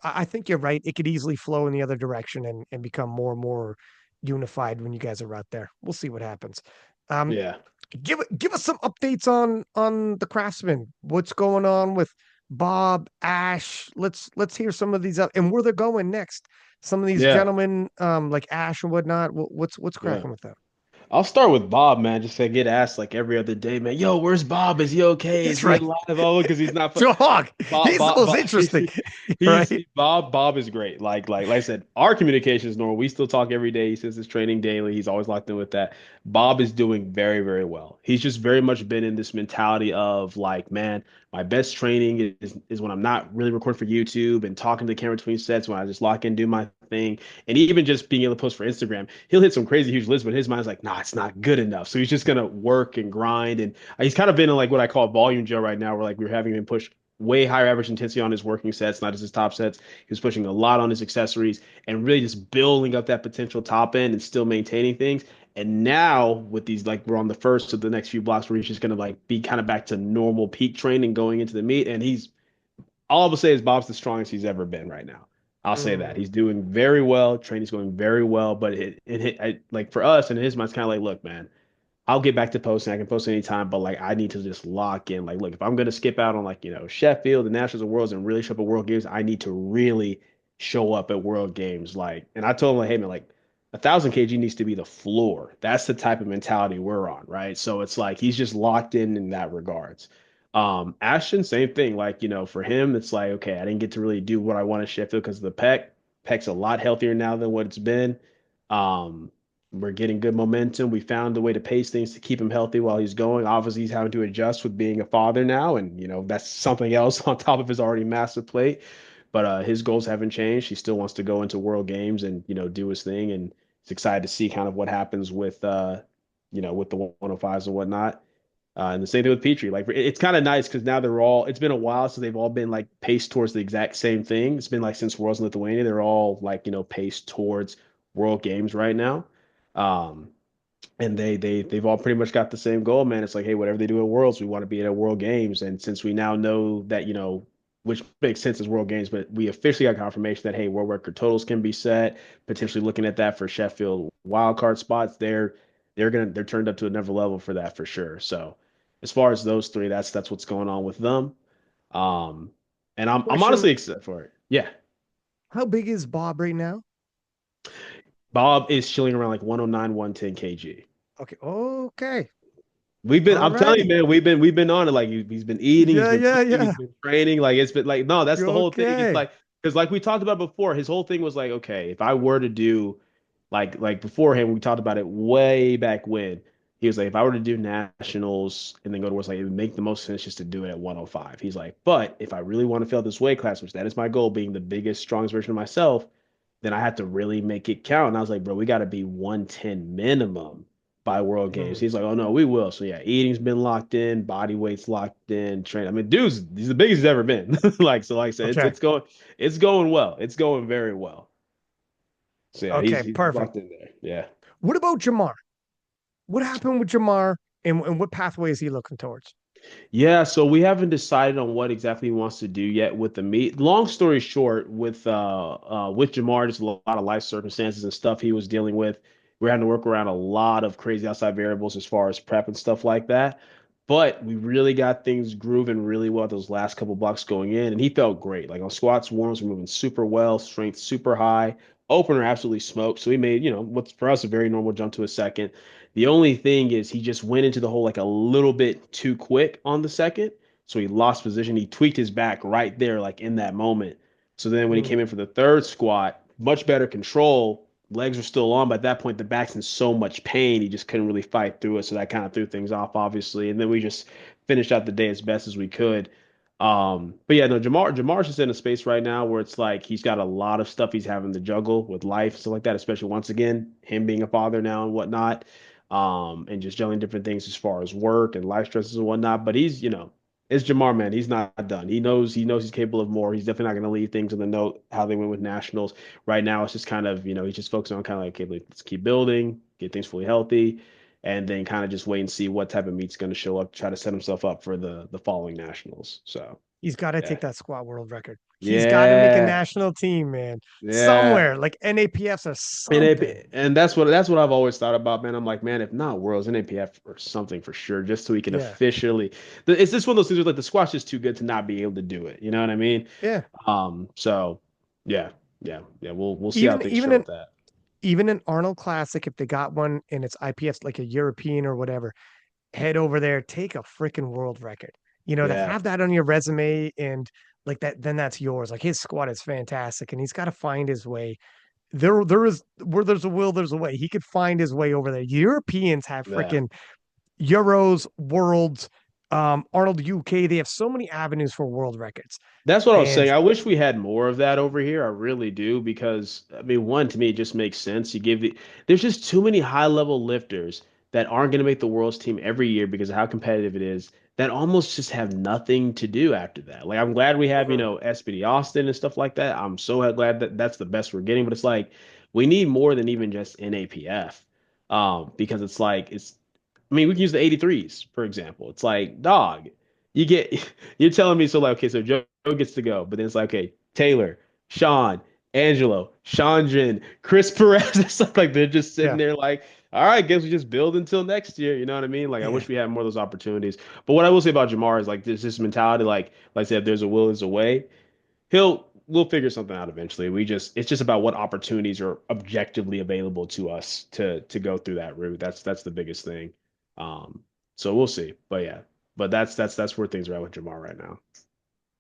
I think you're right. It could easily flow in the other direction and become more and more unified when you guys are out there. We'll see what happens. Um, Yeah. give us some updates on the Craftsmen. What's going on with Bob, Ash? Let's hear some of these up and where they're going next. Some of these Yeah. gentlemen, like Ash and whatnot. What's Yeah. cracking with them? I'll start with Bob, man. Just to get asked like every other day, man. Yo, where's Bob? Is he okay? Is That's he right. alive? Oh, because he's not. Dog. Bob, He's the Bob, most Bob. interesting, He's right? Bob. Bob is great. Like I said, our communication is normal. We still talk every day. He says his training daily. He's always locked in with that. Bob is doing very, very well. He's just very much been in this mentality of like, man, my best training is when I'm not really recording for YouTube and talking to the camera between sets. When I just lock in, do my thing, and even just being able to post for Instagram, he'll hit some crazy huge lists, but his mind's like, nah, it's not good enough. So he's just gonna work and grind, and he's kind of been in like what I call volume jail right now, where like we're having him push way higher average intensity on his working sets, not just his top sets. He was pushing a lot on his accessories and really just building up that potential top end and still maintaining things. And now with these, like we're on the first of the next few blocks where he's just gonna like be kind of back to normal peak training going into the meet. And he's all I will say is Bob's the strongest he's ever been right now. I'll say that Mm, he's doing very well. Training's going very well, but like for us and in his mind, it's kind of like, look, man, I'll get back to posting. I can post anytime, but like I need to just lock in. Like, look, if I'm gonna skip out on like, Sheffield, the Nationals and Worlds and really show up at World Games, I need to really show up at World Games. Like, and I told him like, hey man, like 1,000 kg needs to be the floor. That's the type of mentality we're on, right? So it's like he's just locked in that regards. Ashton, same thing. Like, for him, it's like, okay, I didn't get to really do what I want at Sheffield because of the pec. Pec's a lot healthier now than what it's been. Um, we're getting good momentum. We found a way to pace things to keep him healthy while he's going. Obviously, he's having to adjust with being a father now, and that's something else on top of his already massive plate. But his goals haven't changed. He still wants to go into World Games and do his thing, and he's excited to see kind of what happens with the 105s and whatnot. And the same thing with Petrie. Like it's kind of nice because now they're all. It's been a while since they've all been like paced towards the exact same thing. It's been like since Worlds in Lithuania, they're all like paced towards World Games right now. Um, and they've all pretty much got the same goal, man. It's like, hey, whatever they do at Worlds, we want to be at World Games. And since we now know that, which makes sense as World Games, but we officially got confirmation that hey, world record totals can be set. Potentially looking at that for Sheffield wildcard spots. They're turned up to another level for that for sure. So as far as those three, that's what's going on with them. Um, and I'm question: honestly excited for it. Yeah, how big is Bob right now? Bob is chilling around like 109, 110 kg. Okay, okay, I'm telling you, alrighty. man, we've been on it. Like he's been eating, he's Yeah, been yeah, pushing, yeah. he's been training. Like it's been like, no, that's the You're whole thing. It's okay. like, because like we talked about before, his whole thing was like, okay, if I were to do like beforehand, we talked about it way back when. He was like, if I were to do nationals and then go to work, like it would make the most sense just to do it at 105. He's like, but if I really want to fill this weight class, which that is my goal, being the biggest, strongest version of myself, then I have to really make it count. And I was like, bro, we got to be 110 minimum by World Games. Mm, He's like, oh no, we will. So yeah, eating's been locked in, body weight's locked in, train. I mean, dude's he's the biggest he's ever been. Like I said, it's okay, it's going it's going well. It's going very well. So yeah, he's okay, he's perfect. locked in there. Yeah. What about Jamar? What happened with Jamar, and what pathway is he looking towards? Yeah, so we haven't decided on what exactly he wants to do yet with the meet. Long story short, with Jamar, just a lot of life circumstances and stuff he was dealing with. We're having to work around a lot of crazy outside variables as far as prep and stuff like that. But we really got things grooving really well those last couple blocks going in, and he felt great. Like on squats, warms, we're moving super well, strength super high. Opener absolutely smoked. So he made, what's for us a very normal jump to a second. The only thing is he just went into the hole like a little bit too quick on the second. So he lost position. He tweaked his back right there, like in that moment. So then when he came Mm, in for the third squat, much better control. Legs were still on, but at that point, the back's in so much pain, he just couldn't really fight through it. So that kind of threw things off, obviously. And then we just finished out the day as best as we could. But yeah, no, Jamar's just in a space right now where it's like he's got a lot of stuff he's having to juggle with life, stuff like that, especially once again, him being a father now and whatnot, and just juggling different things as far as work and life stresses and whatnot. But It's Jamar, man. He's not done. He knows he's capable of more. He's definitely not going to leave things on the note how they went with nationals. Right now, it's just kind of, he's just focusing on kind of like, okay, let's keep building, get things fully healthy, and then kind of just wait and see what type of meat's going to show up, try to set himself up for the following nationals. So, He's got to yeah. take that squat world record. He's got to make a Yeah. national team, man. Yeah. Somewhere, like NAPFs or And something. that's what I've always thought about, man. I'm like, man, if not Worlds, NAPF or something for sure, just so we can Yeah. officially. It's just one of those things where like the squash is too good to not be able to do it. You know what I mean? Yeah. So yeah, yeah. We'll see how Even things even show an with that. even an Arnold Classic, if they got one and it's IPFs like a European or whatever, head over there, take a freaking world record. To Yeah, have that on your resume and like that, then that's yours. Like his squat is fantastic, and he's got to find his way. There is where there's a will, there's a way. He could find his way over there. Europeans have yeah. freaking Euros, worlds, Arnold UK. They have so many avenues for world records, That's what I was and saying. I wish we had more of that over here. I really do because I mean, one to me it just makes sense. There's just too many high level lifters that aren't going to make the world's team every year because of how competitive it is. That almost just have nothing to do after that. Like I'm glad we have Mhm. SPD Austin and stuff like that. I'm so glad that that's the best we're getting. But it's like we need more than even just NAPF, because it's like it's I mean, we can use the 83s, for example. It's like, dog, you get you're telling me so like, okay, so Joe gets to go, but then it's like, okay, Taylor, Sean, Angelo, Chandran, Chris Perez. It's like they're just sitting Yeah, there like, all right, guess we just build until next year. You know what I mean? Like I yeah. wish we had more of those opportunities. But what I will say about Jamar is like there's this mentality, like I said, if there's a will, there's a way. We'll figure something out eventually. It's just about what opportunities are objectively available to us to go through that route. That's the biggest thing. So we'll see. But yeah, but that's where things are at with Jamar right now.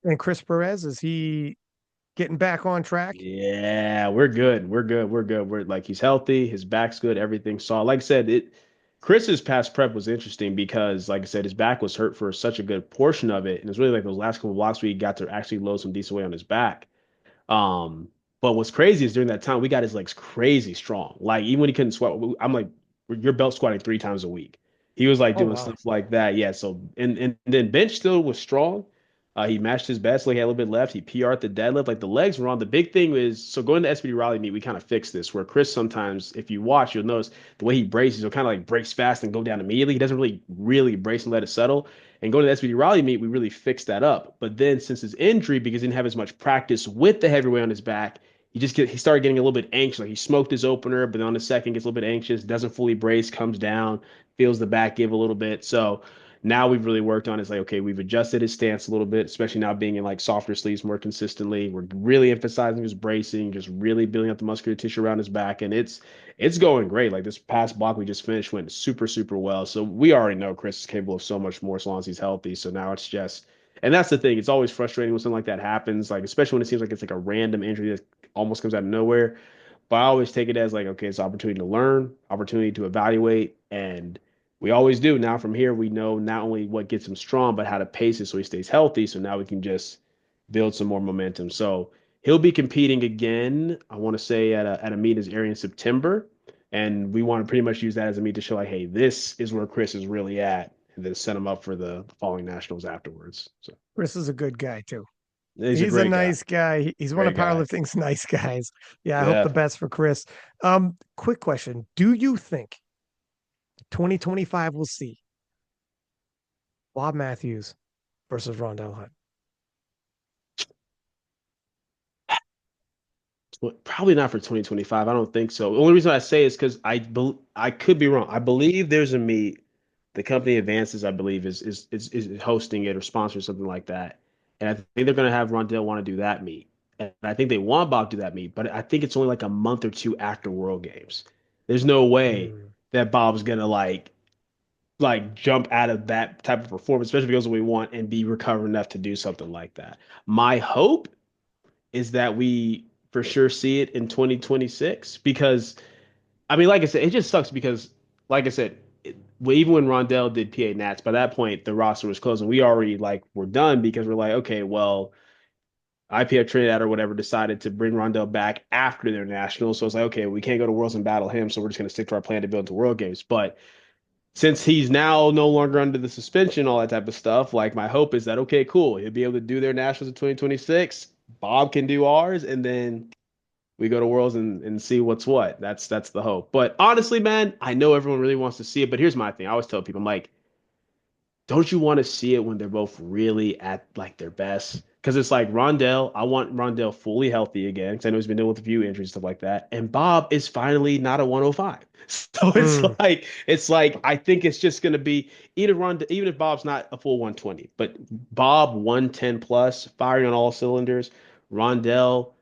And Chris Perez, is he getting back on track? Yeah, we're good. We're good. We're good. We're like he's healthy, his back's good, everything's solid. Like I said, it Chris's past prep was interesting because, like I said, his back was hurt for such a good portion of it. And it's really like those last couple of blocks where he got to actually load some decent weight on his back. Um, but what's crazy is during that time we got his legs crazy strong. Like even when he couldn't squat, I'm like, you're belt squatting 3 times a week. He was like Oh doing wow. stuff like that. Yeah. So and then bench still was strong. He matched his best, like he had a little bit left. He PR'd the deadlift. Like the legs were on. The big thing is so going to SPD Raleigh meet, we kind of fixed this where Chris sometimes, if you watch, you'll notice the way he braces, he'll kind of like breaks fast and go down immediately. He doesn't really brace and let it settle. And going to the SBD Raleigh meet, we really fixed that up. But then since his injury, because he didn't have as much practice with the heavyweight on his back, he started getting a little bit anxious. Like he smoked his opener, but on the second gets a little bit anxious, doesn't fully brace, comes down, feels the back give a little bit. So now we've really worked on it's like, okay, we've adjusted his stance a little bit, especially now being in like softer sleeves more consistently. We're really emphasizing his bracing, just really building up the muscular tissue around his back. And it's going great. Like this past block we just finished went super, super well. So we already know Chris is capable of so much more as long as he's healthy. So now it's just, and that's the thing. It's always frustrating when something like that happens, like especially when it seems like it's like a random injury that almost comes out of nowhere. But I always take it as like, okay, it's an opportunity to learn, opportunity to evaluate, and we always do. Now from here, we know not only what gets him strong, but how to pace it so he stays healthy. So now we can just build some more momentum. So he'll be competing again. I want to say at a meet in his area in September, and we want to pretty much use that as a meet to show like, hey, this is where Chris is really at, and then set him up for the following nationals afterwards. So Chris is a good guy too. he's a He's a great guy, nice guy. He's one of great guy. powerlifting's nice guys. Yeah, I hope the Yeah. best for Chris. Quick question. Do you think 2025 will see Bob Matthews versus Rondell Hunt? Well, probably not for 2025. I don't think so. The only reason I say is because I could be wrong. I believe there's a meet. The company Advances, I believe, is hosting it or sponsoring something like that. And I think they're going to have Rondell want to do that meet. And I think they want Bob to do that meet, but I think it's only like a month or two after World Games. There's no way Hmm. that Bob's gonna like jump out of that type of performance, especially if he goes what we want and be recovered enough to do something like that. My hope is that we for sure see it in 2026 because I mean, like I said, it just sucks because, like I said, well, even when Rondell did PA Nats, by that point the roster was closed and we already like were done because we're like, okay, well, IPF Trinidad or whatever decided to bring Rondell back after their nationals, so it's like, okay, we can't go to Worlds and battle him, so we're just gonna stick to our plan to build into World Games. But since he's now no longer under the suspension, all that type of stuff, like my hope is that okay, cool, he'll be able to do their nationals in 2026. Bob can do ours, and then we go to Worlds and see what's what. That's the hope. But honestly, man, I know everyone really wants to see it. But here's my thing: I always tell people, I'm like, don't you want to see it when they're both really at like their best? Because it's like Rondell, I want Rondell fully healthy again because I know he's been dealing with a few injuries and stuff like that. And Bob is finally not a 105. So Mm. it's like I think it's just gonna be even if Bob's not a full 120, but Bob 110 plus, firing on all cylinders, Rondell,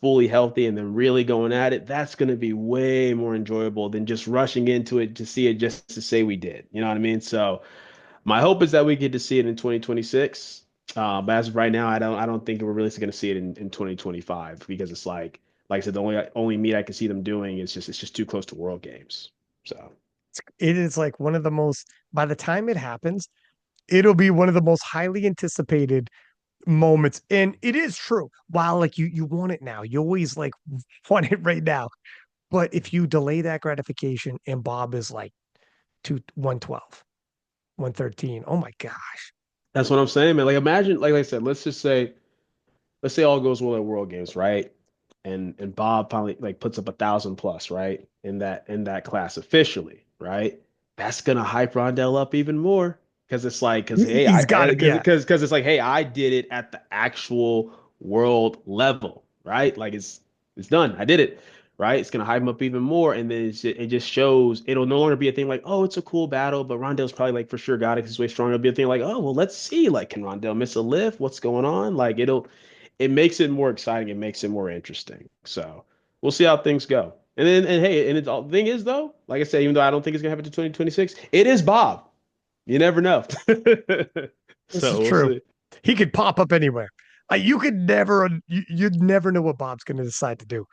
fully healthy and then really going at it. That's gonna be way more enjoyable than just rushing into it to see it just to say we did. You know what I mean? So. My hope is that we get to see it in 2026. But as of right now, I don't think we're really going to see it in 2025 because it's like I said, the only meet I can see them doing is just it's just too close to World Games. So It is like one of the most, by the time it happens, it'll be one of the most highly anticipated moments. And it is true. While like you want it now, you always like want it right now. But if you delay that gratification and Bob is like 112, 113, oh my gosh. that's what I'm saying, man. Like imagine, like I said, let's say all goes well at World Games, right? And Bob finally like puts up 1,000 plus, right? In that class officially, right? That's gonna hype Rondell up even more because it's like because hey He's I got it. Yeah. because it's like hey I did it at the actual world level, right? Like it's done. I did it. Right, it's gonna hype him up even more, and then it just shows it'll no longer be a thing like, oh, it's a cool battle, but Rondell's probably like for sure got it. He's way stronger. It'll be a thing like, oh, well, let's see, like, can Rondell miss a lift? What's going on? Like, it makes it more exciting. It makes it more interesting. So we'll see how things go. And hey, and the thing is though, like I said, even though I don't think it's gonna happen to 2026, it is Bob. You never know. This is So we'll true. see. He could pop up anywhere. You could never, you'd never know what Bob's going to decide to do.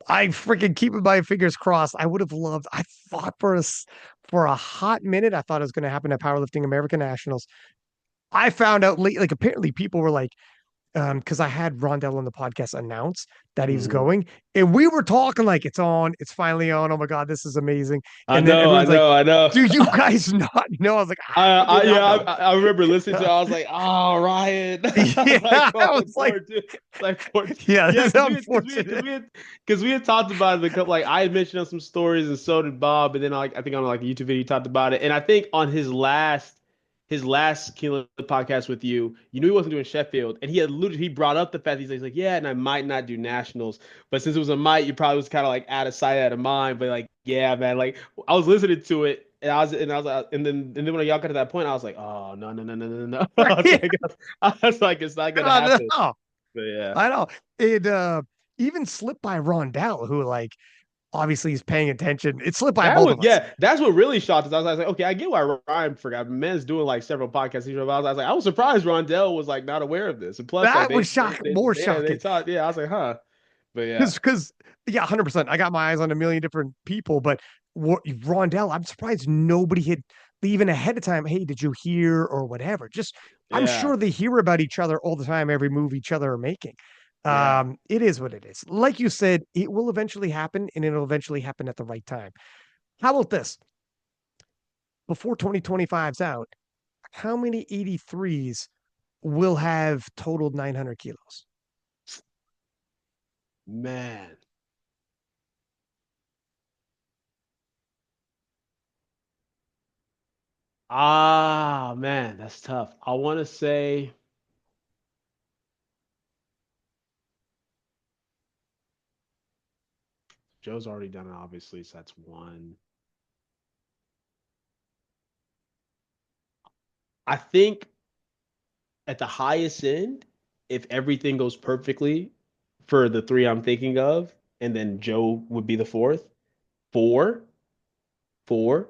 I freaking keep my fingers crossed. I would have loved. I thought for a hot minute, I thought it was going to happen at Powerlifting American Nationals. I found out late, like apparently people were like, because I had Rondell on the podcast announce that he was Mhm. going, and we were talking like it's on, it's finally on. Oh my god, this is amazing! I And then know, I everyone's like, know, I know. "Do you guys not know?" I was like, "How do I you yeah, not know?" I remember listening to it. I was like, oh, Ryan. Yeah, Like, I oh, was like, poor dude. Like, poor dude. "Yeah, Yeah, this is because unfortunate." we had talked about it a couple, like, I had mentioned on some stories and so did Bob. And then, like, I think on, like, a YouTube video, you talked about it. And I think on his last Kilo podcast with you, you knew he wasn't doing Sheffield. And he brought up the fact he's like, yeah, and I might not do nationals. But since it was a might, you probably was kind of like out of sight, out of mind. But, like, yeah, man, like, I was listening to it. And then when y'all got to that point, I was like, oh no no no no no no. I was like, it's not gonna I happen. know. But yeah, I know. It even slipped by Rondell, who like obviously is paying attention. It slipped by that both was of us. yeah, that's what really shocked us. I was like, okay, I get why Ryan forgot. Man's doing like several podcasts. I was like, I was surprised Rondell was like not aware of this. And plus, like That was more they shocking. talked. Yeah, I was like, huh. But yeah, Because yeah, 100%. I got my eyes on a million different people, but Rondell, I'm surprised nobody had even ahead of time. Hey, did you hear or whatever? Just I'm yeah, sure they hear about each other all the time, every move each other are making. yeah. It is what it is. Like you said, it will eventually happen, and it'll eventually happen at the right time. How about this? Before 2025's out, how many 83s will have totaled 900 kilos? Man. Ah, man, that's tough. I want to say Joe's already done it, obviously, so that's one. I think at the highest end, if everything goes perfectly for the three I'm thinking of, and then Joe would be the fourth, four, four,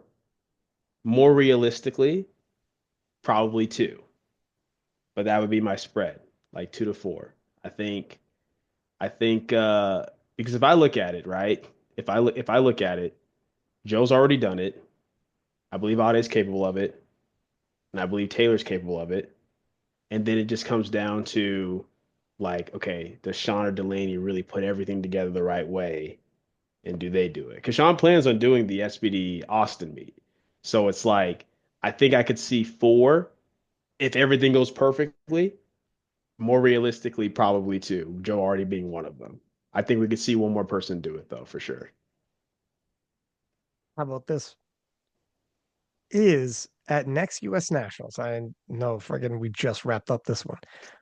more realistically, probably two. But that would be my spread, like 2 to 4. I think, I think because if I look at it, right? If I look at it, Joe's already done it. I believe Ade's capable of it, and I believe Taylor's capable of it. And then it just comes down to like, okay, does Sean or Delaney really put everything together the right way? And do they do it? Because Sean plans on doing the SBD Austin meet. So it's like I think I could see four if everything goes perfectly. More realistically, probably two. Joe already being one of them. I think we could see one more person do it though, for sure. How about this? Is at next US Nationals. I know friggin' we just wrapped up this one.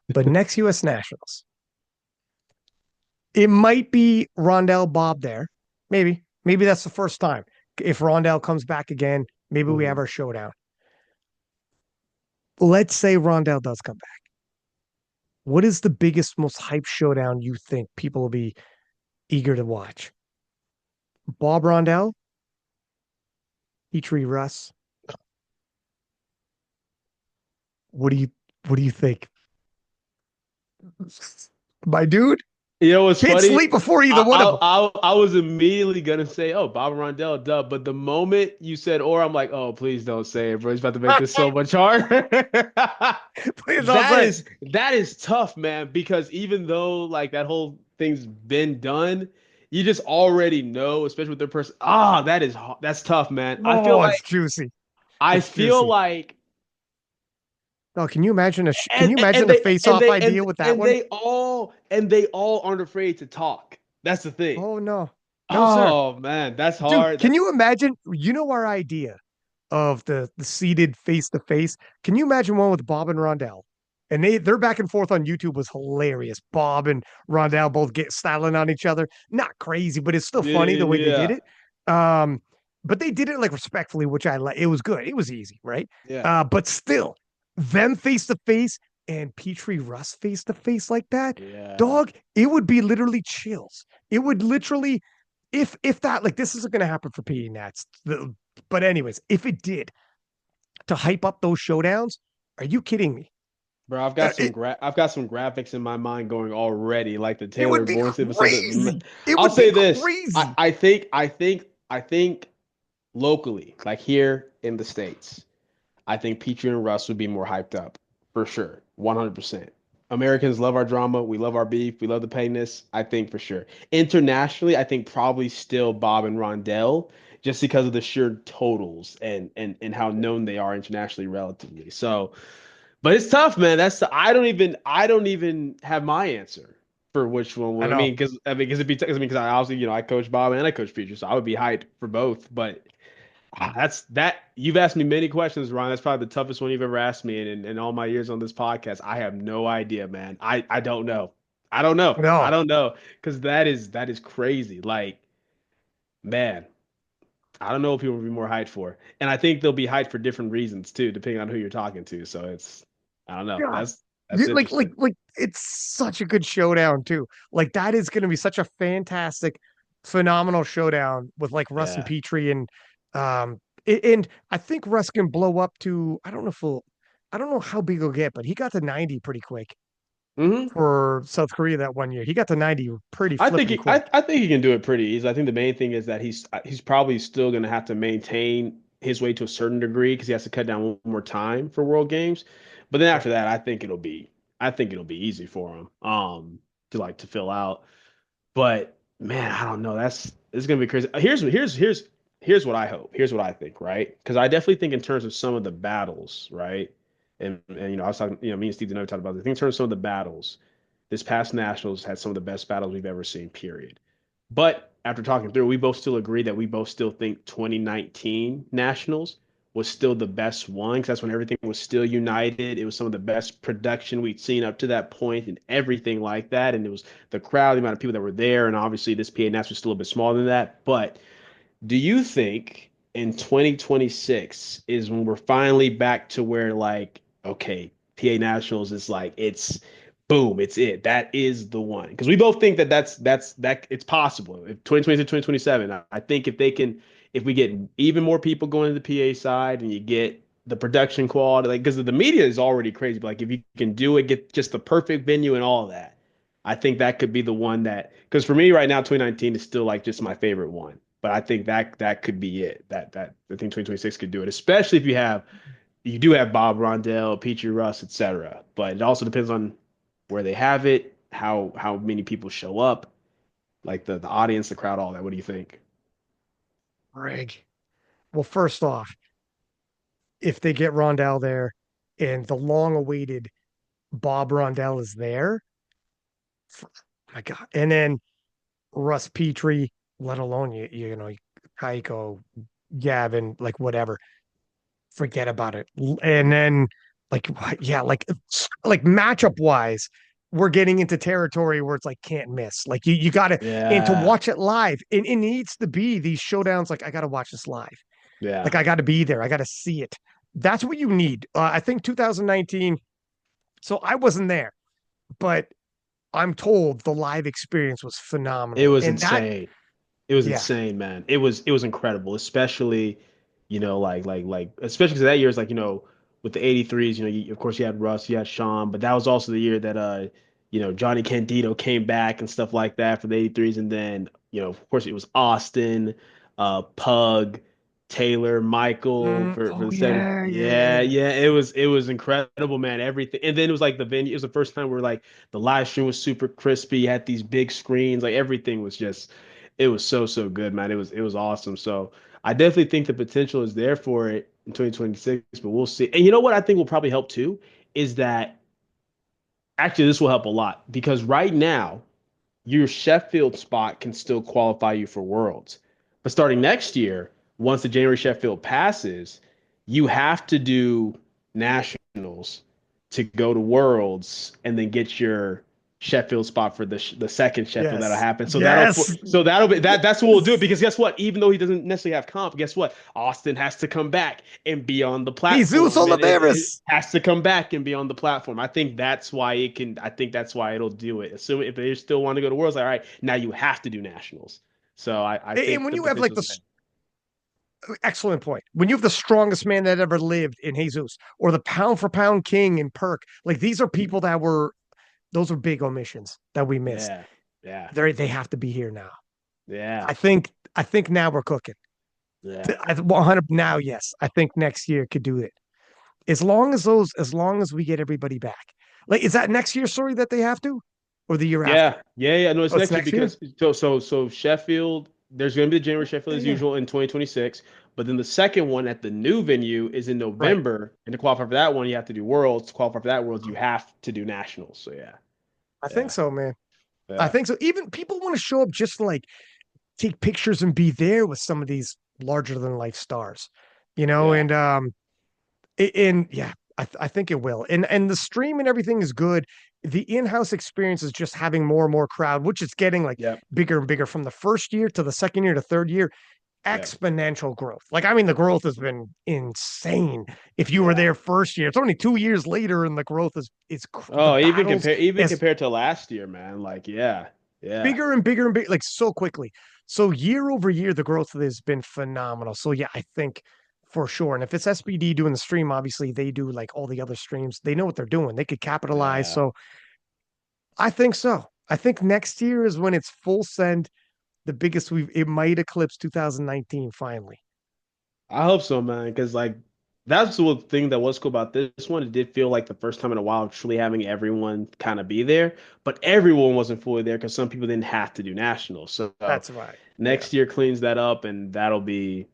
But next US Nationals, it might be Rondell Bob there. Maybe. Maybe that's the first time. If Rondell comes back again, maybe we have Mhm. our showdown. Let's say Rondell does come back. What is the biggest, most hype showdown you think people will be eager to watch? Bob Rondell, Petrie Russ. What do you what do you think? My dude, You know what's can't funny? sleep before either I, one of them. I was immediately gonna say, "Oh, Bob and Rondell, dub," but the moment you said "or," I'm like, "Oh, please don't say it, bro. He's about to make this so much harder." Please don't That say. is that is tough, man. Because even though like that whole thing's been done, you just already know, especially with their person. Ah, that's tough, man. Oh, it's juicy. I It's feel juicy. like Oh, can you imagine a face-off idea with that one? and they all aren't afraid to talk. That's the thing. Oh no. No, sir. Oh man, that's Dude, hard. can That's you imagine? You know our idea of the seated face to face. Can you imagine one with Bob and Rondell? And their back and forth on YouTube was hilarious. Bob and Rondell both get styling on each other. Not crazy, but it's still funny the way they did yeah, it. Um, but they did it like respectfully, which I like. It was good. It was easy, right? yeah, But still, them face to face and Petrie Russ face to face like that, yeah. dog, it would be literally chills. It would literally, if that, like, this isn't going to happen for PE Nats. But anyways, if it did, to hype up those showdowns, are you kidding me? Bro, Uh, it I've got some graphics in my mind going already, like the it Taylor would be Morris episode. crazy. It I'll would be say this. crazy. I think locally, like here in the States. I think Petrie and Russ would be more hyped up for sure, 100%. Americans love our drama. We love our beef. We love the pettiness. I think for sure. Internationally, I think probably still Bob and Rondell, just because of the sheer totals and how known they are internationally relatively. So, but it's tough, man. I don't even have my answer for which one. I I know. mean, because I obviously I coach Bob and I coach Petrie, so I would be hyped for both. But that's that. You've asked me many questions, Ron. That's probably the toughest one you've ever asked me in all my years on this podcast. I have no idea, man. I don't know. I don't know. I No, don't know because that is crazy. Like, man, I don't know what people will be more hyped for, and I think they'll be hyped for different reasons too, depending on who you're talking to. So it's I don't know. God. That's Like interesting. it's such a good showdown too. Like that is going to be such a fantastic, phenomenal showdown with like Russ and Yeah. Petrie and I think Russ can blow up to I don't know how big he'll get, but he got to 90 pretty quick Hmm. for South Korea that one year. He got to 90 pretty flipping quick. I think he can do it pretty easy. I think the main thing is that he's probably still going to have to maintain his weight to a certain degree because he has to cut down one more time for World Games. But then Yeah. after that, I think it'll be easy for him to like to fill out. But man, I don't know. It's gonna be crazy. Here's what I hope. Here's what I think, right? Because I definitely think in terms of some of the battles, right? And I was talking, me and Steve Deneau talked about this. I think in terms of some of the battles, this past Nationals had some of the best battles we've ever seen, period. But after talking through, we both still agree that we both still think 2019 Nationals was still the best one because that's when everything was still united. It was some of the best production we'd seen up to that point and everything like that. And it was the crowd, the amount of people that were there, and obviously this PA Nats was still a bit smaller than that. But do you think in 2026 is when we're finally back to where like, okay, PA Nationals is like it's boom, it's it. That is the one. Because we both think that that it's possible. If 2020 to 2027, I think if we get even more people going to the PA side and you get the production quality, like because the media is already crazy, but like if you can do it, get just the perfect venue and all of that, I think that could be the one that because for me right now, 2019 is still like just my favorite one. But I think that could be it. That I think 2026 could do it, especially if you do have Bob Rondell, Petrie Russ, etc. But it also depends on where they have it, how many people show up, like the audience, the crowd, all that. What do you think? Greg. Well, first off, if they get Rondell there and the long awaited Bob Rondell is there, my God. And then Russ Petrie, let alone you know, Kaiko, Gavin, like whatever. Forget about it. And then like yeah, like matchup wise, we're getting into territory where it's like can't miss. Like you gotta and to Yeah. watch it live, it needs to be these showdowns. Like I gotta watch this live. Like Yeah. I gotta be there. I gotta see it. That's what you need. I think 2019. So I wasn't there, but I'm told the live experience was It phenomenal. was And that, insane. It was yeah. insane, man. It was incredible, especially, especially because that year is like, with the 83s, of course you had Russ, you had Sean, but that was also the year that Johnny Candido came back and stuff like that for the 83s. And then, of course it was Austin, Pug, Taylor, Michael for Oh the 70. yeah, Yeah, yeah. yeah, it was incredible, man. Everything. And then it was like the venue, it was the first time where like the live stream was super crispy, you had these big screens, like everything was just it was so good, man. It was awesome. So I definitely think the potential is there for it in 2026, but we'll see. And you know what I think will probably help too is that actually this will help a lot because right now your Sheffield spot can still qualify you for Worlds. But starting next year, once the January Sheffield passes, you have to do nationals to go to Worlds and then get your Sheffield spot for the second Sheffield that'll Yes. happen. So Yes. that'll be that's what we'll do it Yes. because guess what? Even though he doesn't necessarily have comp, guess what? Austin has to come back and be on the Jesus platform and it Oliveris. has to come back and be on the platform. I think that's why it'll do it. Assuming if they still want to go to Worlds, like, all right, now you have to do nationals. So I And think when the you have like potential the is there. excellent point, when you have the strongest man that ever lived in Jesus, or the pound for pound king in Perk, like these are people that were those are big omissions that we missed. Yeah, yeah, They have to be here now. yeah, I think now we're cooking. yeah, 100 now, yes. I think next year could do it. As long as we get everybody back. Like, is that next year, sorry, that they have to? Or the year after? yeah. No, it's Oh, it's next year next year? because so Sheffield. There's going to be the January Sheffield Yeah, as yeah. usual in 2026, but then the second one at the new venue is in Right. November, and to qualify for that one, you have to do Worlds. To qualify for that Worlds, you have to do nationals. So yeah, I think yeah, so, man. I yeah, think so. Even people want to show up just to like take pictures and be there with some of these larger than life stars, yeah, and yeah, I think it will. And the stream and everything is good. The in-house experience is just having more and more crowd, which is getting like yep, bigger and bigger from the first year to the second year to third year. yep, Exponential growth. Like, I mean, the growth has been insane. If you were yeah. there first year, it's only 2 years later, and the growth is the Oh, battles even as compared to last year, man. Like, yeah, yeah, bigger and bigger and bigger, like so quickly. So year over year, the growth has been phenomenal. So yeah, I think for sure. And if it's SBD doing the stream, obviously they do like all the other streams. They know what they're doing. They could capitalize. yeah. So I think so. I think next year is when it's full send. The biggest it might eclipse 2019 finally. I hope so, man. Because like that's the thing that was cool about this one. It did feel like the first time in a while of truly having everyone kind of be there, but everyone wasn't fully there because some people didn't have to do nationals. So That's right. Yeah. next year cleans that up, and that'll be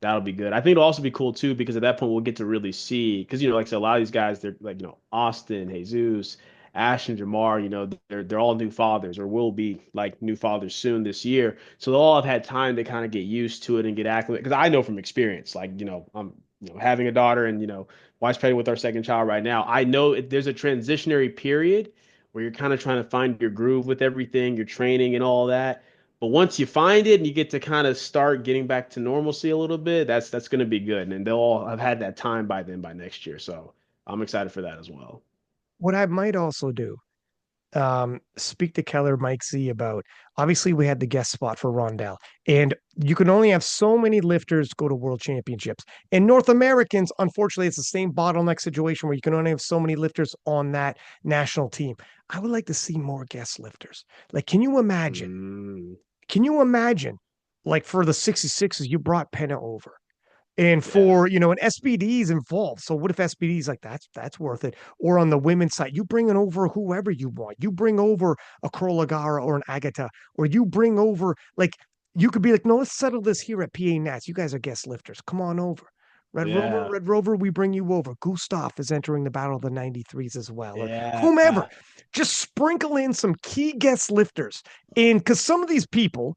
good. I think it'll also be cool too because at that point we'll get to really see because like I said, a lot of these guys they're like Austin, Jesus, Ashton, Jamar, they're all new fathers or will be like new fathers soon this year. So they'll all have had time to kind of get used to it and get acclimated. Because I know from experience, like I'm having a daughter and wife's pregnant with our second child right now. I know there's a transitionary period where you're kind of trying to find your groove with everything, your training and all that. But once you find it and you get to kind of start getting back to normalcy a little bit, that's going to be good. And they'll all have had that time by then by next year. So I'm excited for that as well. What I might also do, speak to Keller Mike Z about obviously we had the guest spot for Rondell, and you can only have so many lifters go to world championships. And North Americans, unfortunately, it's the same bottleneck situation where you can only have so many lifters on that national team. I would like to see more guest lifters. Like, can you imagine? Mm, Can you imagine? Like for the 66s, you brought Penna over. And yeah, for an SBD is involved. So what if SBD is like that's worth it? Or on the women's side, you bring over whoever you want. You bring over a Krolagara or an Agata, or you bring over like you could be like, no, let's settle this here at PA Nats. You guys are guest lifters. Come on over. Yeah. Red Rover, we bring you over. Gustav is entering the Battle of the 93s as well, or whomever. Yeah. Just sprinkle in some key guest lifters. And because some of these people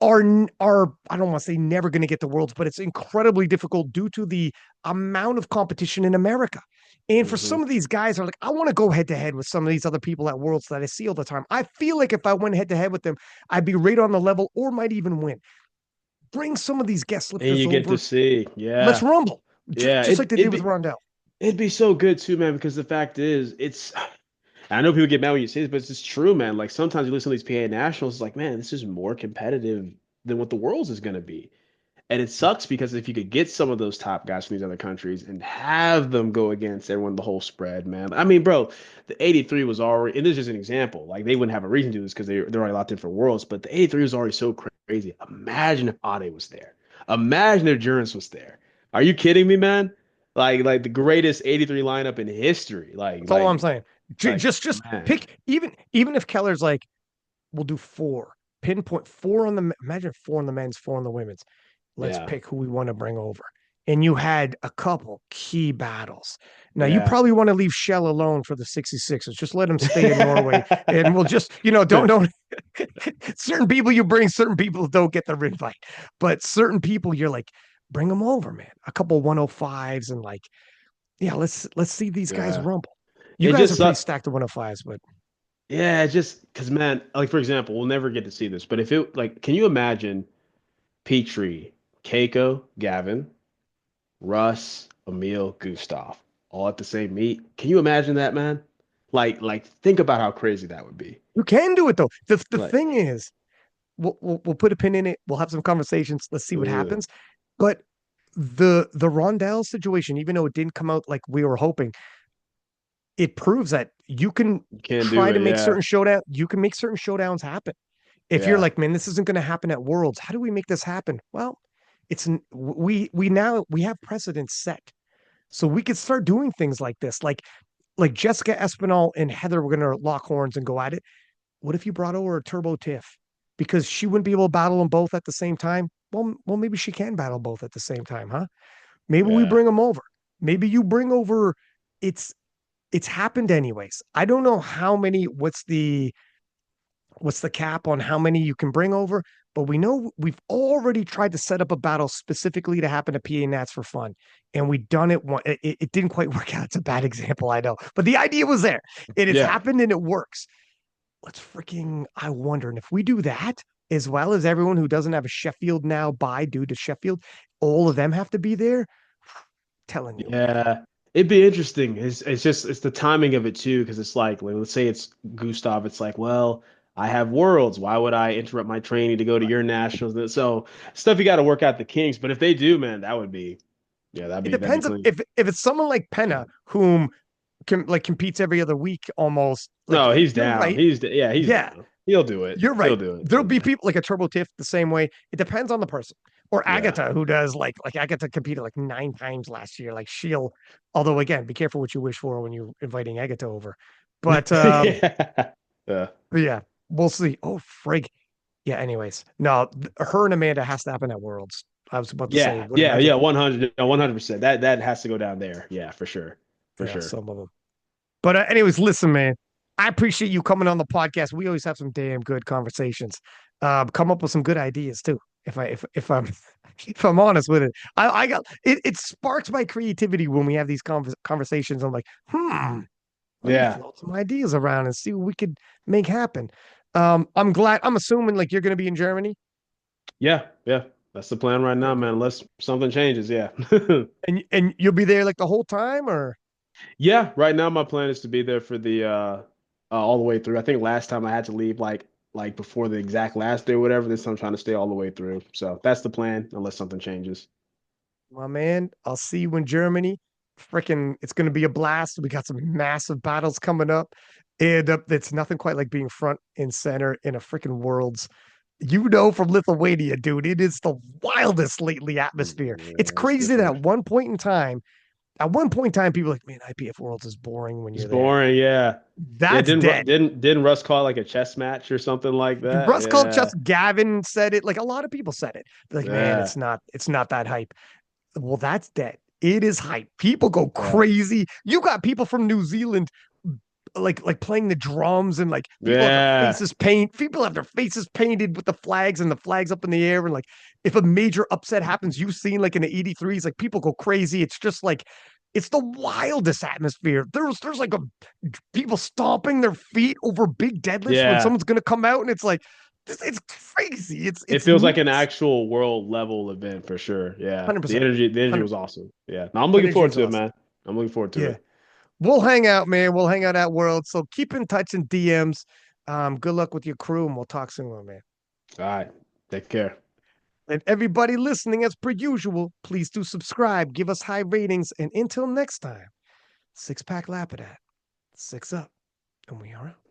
are I don't want to say never going to get the worlds, but it's incredibly difficult due to the amount of competition in America. And for Hmm. some of these guys are like, I want to go head to head with some of these other people at worlds that I see all the time. I feel like if I went head to head with them, I'd be right on the level or might even win. Bring some of these guest And lifters you get to over. see, Let's yeah. rumble. Yeah. Just like they did with Rondell. It'd be so good too, man, because the fact is, I know people get mad when you say this, but it's just true, man. Like sometimes you listen to these PA nationals, it's like, man, this is more competitive than what the world's is gonna be. And it sucks because if you could get some of those top guys from these other countries and have them go against everyone the whole spread, man. I mean, bro, the 83 was already, and this is just an example. Like they wouldn't have a reason to do this because they're already locked in for worlds, but the 83 was already so crazy. Imagine if Ade was there. Imagine if Jurens was there. Are you kidding me, man? Like the greatest 83 lineup in history. That's all I'm saying. Like, Just man. pick even if Keller's like, we'll do four. Pinpoint four on the imagine four on the men's, four on the women's. Let's Yeah. pick who we want to bring over. And you had a couple key battles. Now you Yeah. probably want to leave Shell alone for the 66ers. Just let him stay in Norway. And we'll just, don't certain people you bring, certain people don't get the invite. But certain people you're like, bring them over, man. A couple 105s and like, yeah, let's see these guys Yeah. rumble. You It guys are just pretty sucks. stacked at 105s, but Yeah, just because, man, like for example, we'll never get to see this, but if it like, can you imagine Petrie, Keiko, Gavin, Russ, Emil, Gustav, all at the same meet? Can you imagine that, man? Think about how crazy that would be. you can do it though. The Like, thing is, we'll put a pin in it. We'll have some conversations. Let's see what ugh, happens. But the Rondell situation, even though it didn't come out like we were hoping, it proves that you can you can't do try to it. make Yeah, certain showdown. You can make certain showdowns happen. If you're yeah, like, man, this isn't going to happen at Worlds. How do we make this happen? Well, we have precedents set, so we could start doing things like this. Like Jessica Espinal and Heather were going to lock horns and go at it. What if you brought over a Turbo Tiff? Because she wouldn't be able to battle them both at the same time. Well, maybe she can battle both at the same time, huh? Maybe we yeah, bring them over. Maybe you bring over. It's it's happened anyways. I don't know how many. What's the cap on how many you can bring over? But we know we've already tried to set up a battle specifically to happen to PA Nats for fun, and we done it one. It didn't quite work out. It's a bad example, I know, but the idea was there. It has yeah. happened and it works. Let's freaking, I wonder. And if we do that, as well as everyone who doesn't have a Sheffield now by due to Sheffield, all of them have to be there. Telling you, man. Yeah, it'd be interesting. It's just it's the timing of it too, because it's like let's say it's Gustav. It's like, well, I have worlds. Why would I interrupt my training to go to Right. your nationals? So stuff you got to work out the kinks. But if they do, man, that would be yeah, that'd be It depends clean. if it's someone like Penna whom competes every other week almost. Like No, he's you're down. right. Yeah, he's Yeah, down. He'll do it. you're He'll right. do it. There'll He'll do be it. people like a Turbo Tiff the same way. It depends on the person. Or Yeah. Agatha, who does like Agatha competed like 9 times last year. Like she'll, although again, be careful what you wish for when you're inviting Agatha over. But Yeah. Yeah. but yeah, we'll see. Oh frig. Yeah. Anyways, no, her and Amanda has to happen at Worlds. I was about to say, Yeah. would Yeah. imagine. Yeah. 100. 100%. That has to go down there. Yeah, for sure. For Yeah, sure. some of them. But anyways, listen, man. I appreciate you coming on the podcast. We always have some damn good conversations. Come up with some good ideas too. If I'm if I'm honest with it, I got it. It sparks my creativity when we have these conversations. I'm like, let me Yeah. float some ideas around and see what we could make happen. I'm glad. I'm assuming like you're going to be in Germany, Yeah, yeah. That's the plan right now, man. Unless something changes, yeah. and you'll be there like the whole time, or Yeah, right now my plan is to be there for the all the way through. I think last time I had to leave like before the exact last day or whatever. This time I'm trying to stay all the way through. So that's the plan, unless something changes. my man, I'll see you in Germany. Freaking, it's going to be a blast. We got some massive battles coming up. And it's nothing quite like being front and center in a freaking worlds. You know, from Lithuania, dude, it is the wildest lately atmosphere. It's Yeah, it's crazy that different. at one point in time, people are like, man, IPF Worlds is boring when It's you're there. boring, yeah. Yeah, That's dead. Didn't Russ call it like a chess match or something like that? Russ called Yeah. just Gavin said it. Like a lot of people said it. They're like, man, Yeah. it's not that hype. Well, that's dead. It is hype. People go Yeah. crazy. You got people from New Zealand like playing the drums and like people have their Yeah. faces paint people have their faces painted with the flags and the flags up in the air and like if a major upset happens you've seen like in the 83s like people go crazy. It's just like it's the wildest atmosphere. There's like a people stomping their feet over big deadlifts when Yeah. someone's gonna come out and it's like it's crazy. It It's feels like an nuts. actual world level event for sure. Yeah. 100%. The energy 100. was awesome. Yeah. No, I'm looking Energy forward is to it, awesome. man. I'm looking forward to Yeah. it. We'll hang out, man. We'll hang out at World. So keep in touch in DMs. Good luck with your crew, and we'll talk soon, man. All right. Take care. And everybody listening, as per usual, please do subscribe, give us high ratings, and until next time, six pack Lapadat, six up, and we are out.